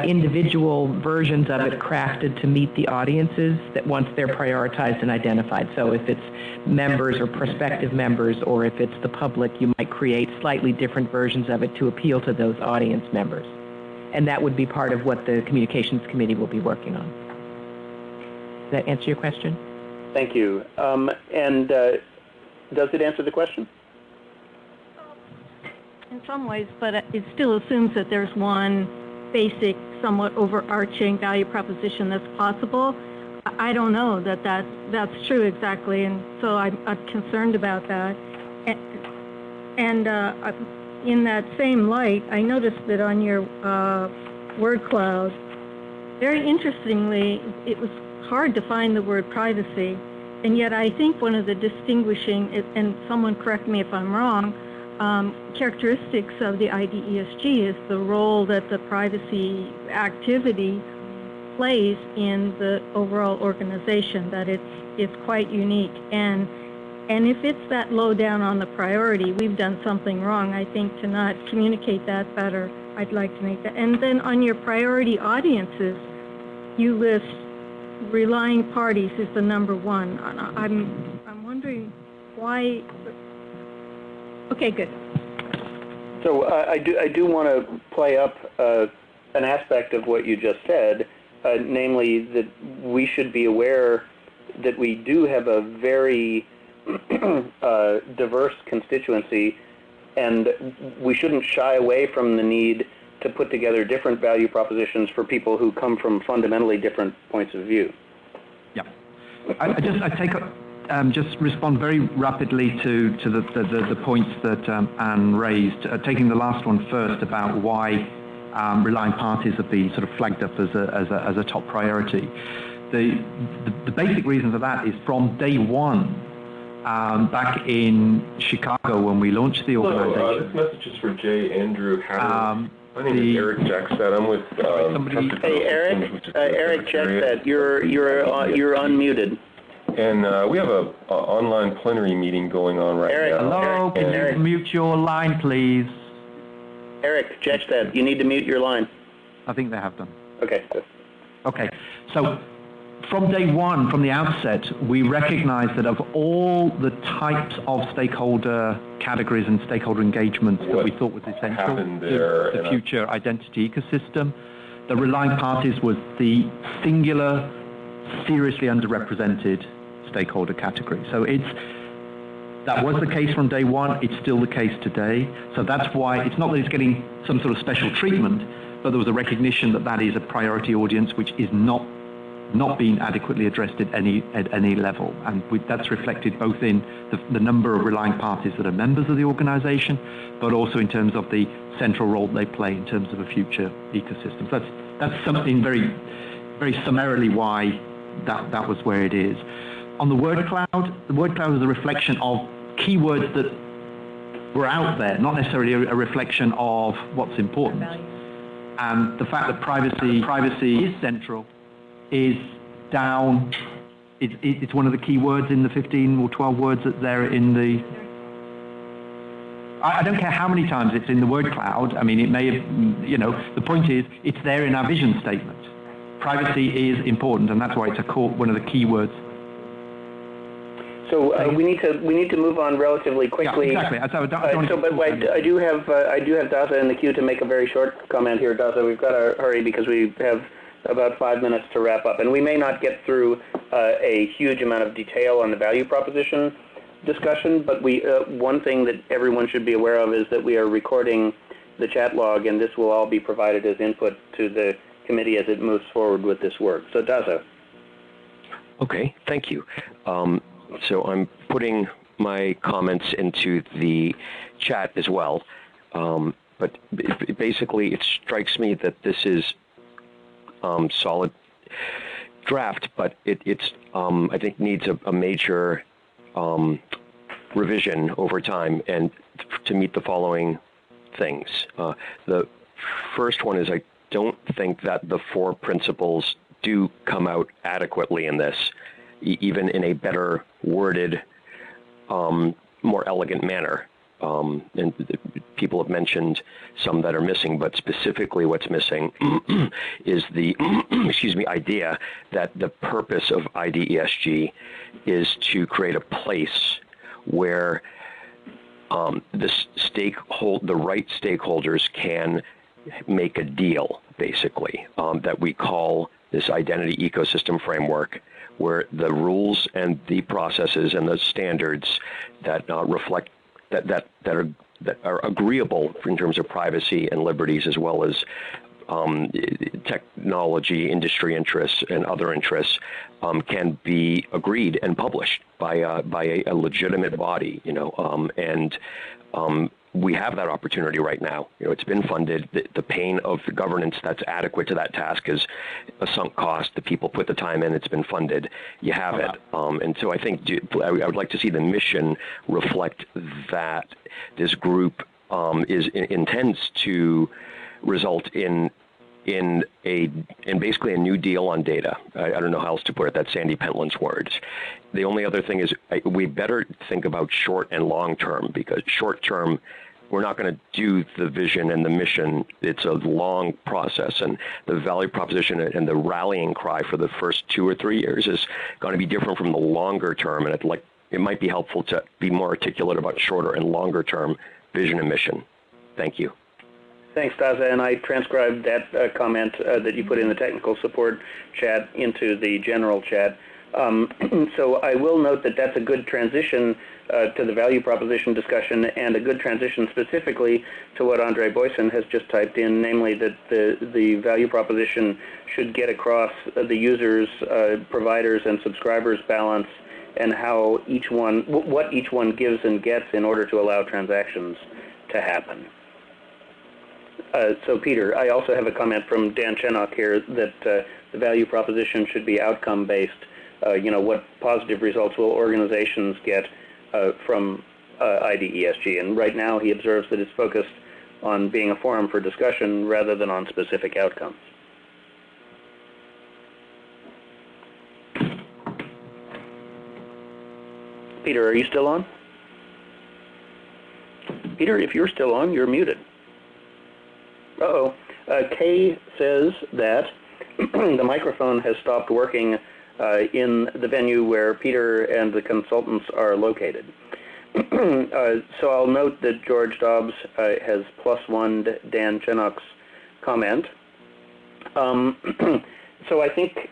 individual versions of it crafted to meet the audiences that once they're prioritized and identified. So if it's members or prospective members, or if it's the public, you might create slightly different versions of it to appeal to those audience members. And that would be part of what the Communications Committee will be working on. Does that answer your question? Thank you. And does it answer the question? In some ways, but it still assumes that there's one basic, somewhat overarching value proposition that's possible. I don't know that that's true exactly, and so I'm concerned about that. And in that same light, I noticed that on your word cloud, very interestingly, it was hard to find the word privacy, and yet I think one of the distinguishing, and someone correct me if I'm wrong, characteristics of the IDESG is the role that the privacy activity plays in the overall organization, that it's quite unique. And if it's that low down on the priority, we've done something wrong, I think, to not communicate that better. I'd like to make that. And then on your priority audiences, you list relying parties is the number one. I'm wondering why. Okay, good. So I do want to play up an aspect of what you just said, namely that we should be aware that we do have a very diverse constituency, and we shouldn't shy away from the need to put together different value propositions for people who come from fundamentally different points of view. Yeah, just respond very rapidly to the points that Anne raised. Taking the last one first about why relying parties have been sort of flagged up as a top priority. The basic reason for that is from day one, back in Chicago when we launched the organization. This message is for Jay Andrew Howard. My name is Eric Jackstad. I'm with Hey, Eric Jackstad, you're unmuted. And we have a online plenary meeting going on right now. Hello, can you mute your line, please? Eric Jackstad, you need to mute your line. I think they have done. Okay. Okay, so from day one, from the outset, we recognized that of all the types of stakeholder categories and stakeholder engagements that we thought was essential to the future identity ecosystem, the relying parties was the singular, seriously underrepresented stakeholder category. So that was the case from day one, it's still the case today. So that's why it's not that it's getting some sort of special treatment, but there was a recognition that that is a priority audience which is not being adequately addressed at any level. And that's reflected both in the number of relying parties that are members of the organization, but also in terms of the central role they play in terms of a future ecosystem. So that's something very, very summarily why that was where it is. On the word cloud is a reflection of keywords that were out there, not necessarily a reflection of what's important. And the fact that privacy is central is down. It's one of the key words in the 15 or 12 words that there in the. I don't care how many times it's in the word cloud. I mean, it may have, the point is, it's there in our vision statement. Privacy is important, and that's why it's one of the key words. So we need to move on relatively quickly. Yeah, exactly. I do have Daza in the queue to make a very short comment here. Daza, we've got to hurry because we have about 5 minutes to wrap up, and we may not get through a huge amount of detail on the value proposition discussion. But one thing that everyone should be aware of is that we are recording the chat log, and this will all be provided as input to the committee as it moves forward with this work. So Daza. Okay, thank you. So I'm putting my comments into the chat as well. But basically, it strikes me that this is solid draft, but it's I think needs a major revision over time, and to meet the following things. The first one is I don't think that the 4 principles do come out adequately in this, even in a better worded, more elegant manner. And people have mentioned some that are missing, but specifically what's missing is the idea that the purpose of IDESG is to create a place where the right stakeholders can make a deal, basically, that we call this identity ecosystem framework, where the rules and the processes and the standards that reflect that are agreeable in terms of privacy and liberties, as well as technology, industry interests, and other interests, can be agreed and published by a legitimate body. We have that opportunity right now. It's been funded. The pain of the governance that's adequate to that task is a sunk cost. The people put the time in. It's been funded. You have it. And so I think I would like to see the mission reflect that this group intends to result in basically a new deal on data. I don't know how else to put it. That's Sandy Pentland's words. The only other thing is we better think about short and long term, because short term, we're not going to do the vision and the mission. It's a long process, and the value proposition and the rallying cry for the first 2 or 3 years is going to be different from the longer term, and it might be helpful to be more articulate about shorter and longer term vision and mission. Thank you. Thanks, Daza, and I transcribed that comment that you put in the technical support chat into the general chat. So I will note that that's a good transition to the value proposition discussion, and a good transition specifically to what Andre Boyson has just typed in, namely that the value proposition should get across the users, providers, and subscribers balance, and how what each one gives and gets in order to allow transactions to happen. So Peter, I also have a comment from Dan Chenok here that the value proposition should be outcome-based. What positive results will organizations get from IDESG? And right now he observes that it's focused on being a forum for discussion rather than on specific outcomes. Peter, are you still on? Peter, if you're still on, you're muted. Uh-oh. Kay says that the microphone has stopped working in the venue where Peter and the consultants are located. So I'll note that George Dobbs has +1 Dan Chenok's comment. So I think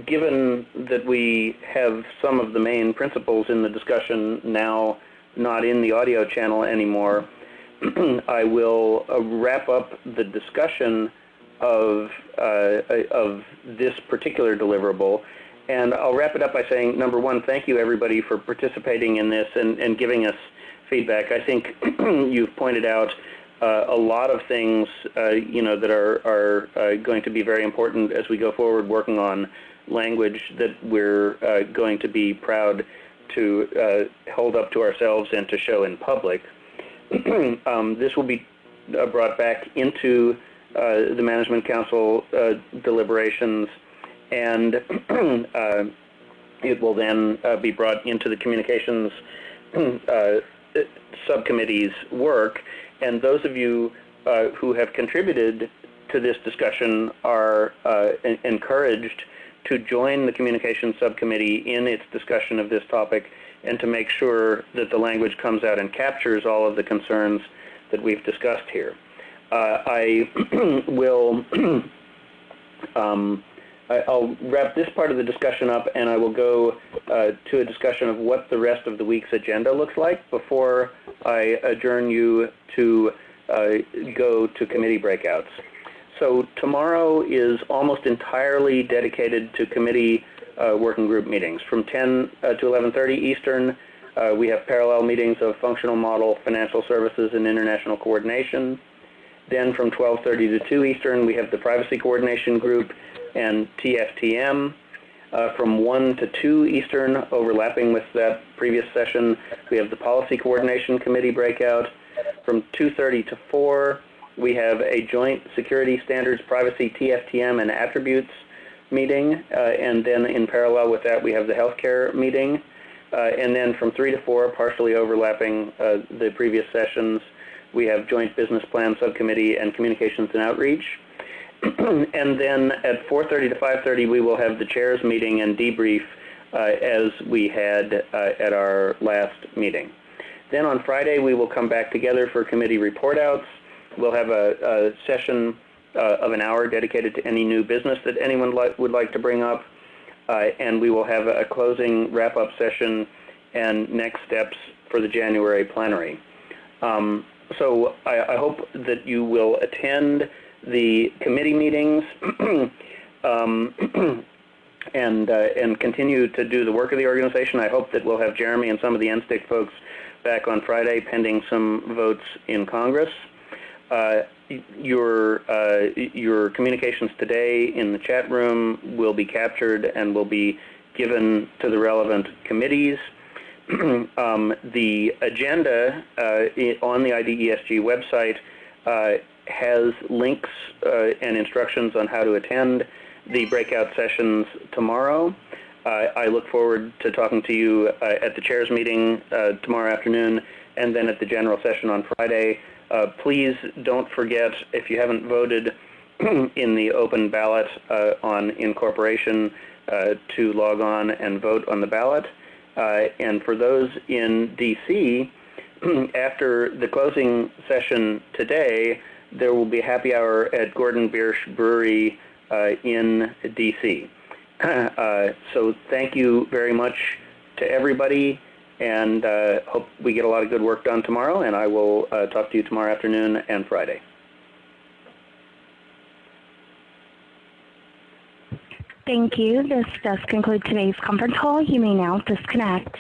given that we have some of the main principles in the discussion now not in the audio channel anymore, I will wrap up the discussion of this particular deliverable, and I'll wrap it up by saying, number one, thank you everybody for participating in this and giving us feedback. I think you've pointed out a lot of things that are going to be very important as we go forward working on language that we're going to be proud to hold up to ourselves and to show in public. This will be brought back into the Management Council deliberations, and it will then be brought into the Communications Subcommittee's work. And those of you who have contributed to this discussion are encouraged to join the Communications Subcommittee in its discussion of this topic and to make sure that the language comes out and captures all of the concerns that we've discussed here. I will I'll wrap this part of the discussion up, and I will go to a discussion of what the rest of the week's agenda looks like before I adjourn you to go to committee breakouts. So tomorrow is almost entirely dedicated to committee working group meetings. From 10 to 11:30 Eastern, we have parallel meetings of functional model, financial services, and international coordination. Then from 12:30 to 2 Eastern, we have the privacy coordination group and TFTM. From 1 to 2 Eastern, overlapping with that previous session, we have the policy coordination committee breakout. From 2:30 to 4, we have a joint security standards, privacy, TFTM, and attributes meeting. And then in parallel with that, we have the healthcare meeting. And then from 3 to 4, partially overlapping the previous sessions, we have joint business plan subcommittee and communications and outreach. And then at 4:30 to 5:30, we will have the chairs meeting and debrief as we had at our last meeting. Then on Friday, we will come back together for committee report outs. We'll have a session of an hour dedicated to any new business that anyone would like to bring up. And we will have a closing wrap-up session and next steps for the January plenary. So I hope that you will attend the committee meetings and continue to do the work of the organization. I hope that we'll have Jeremy and some of the NSTIC folks back on Friday pending some votes in Congress. Your communications today in the chat room will be captured and will be given to the relevant committees. The agenda on the IDESG website has links and instructions on how to attend the breakout sessions tomorrow. I look forward to talking to you at the chairs meeting tomorrow afternoon and then at the general session on Friday. Please don't forget, if you haven't voted in the open ballot on incorporation, to log on and vote on the ballot. And for those in D.C., after the closing session today, there will be happy hour at Gordon Biersch Brewery in D.C. So thank you very much to everybody, and hope we get a lot of good work done tomorrow, and I will talk to you tomorrow afternoon and Friday. Thank you. This does conclude today's conference call. You may now disconnect.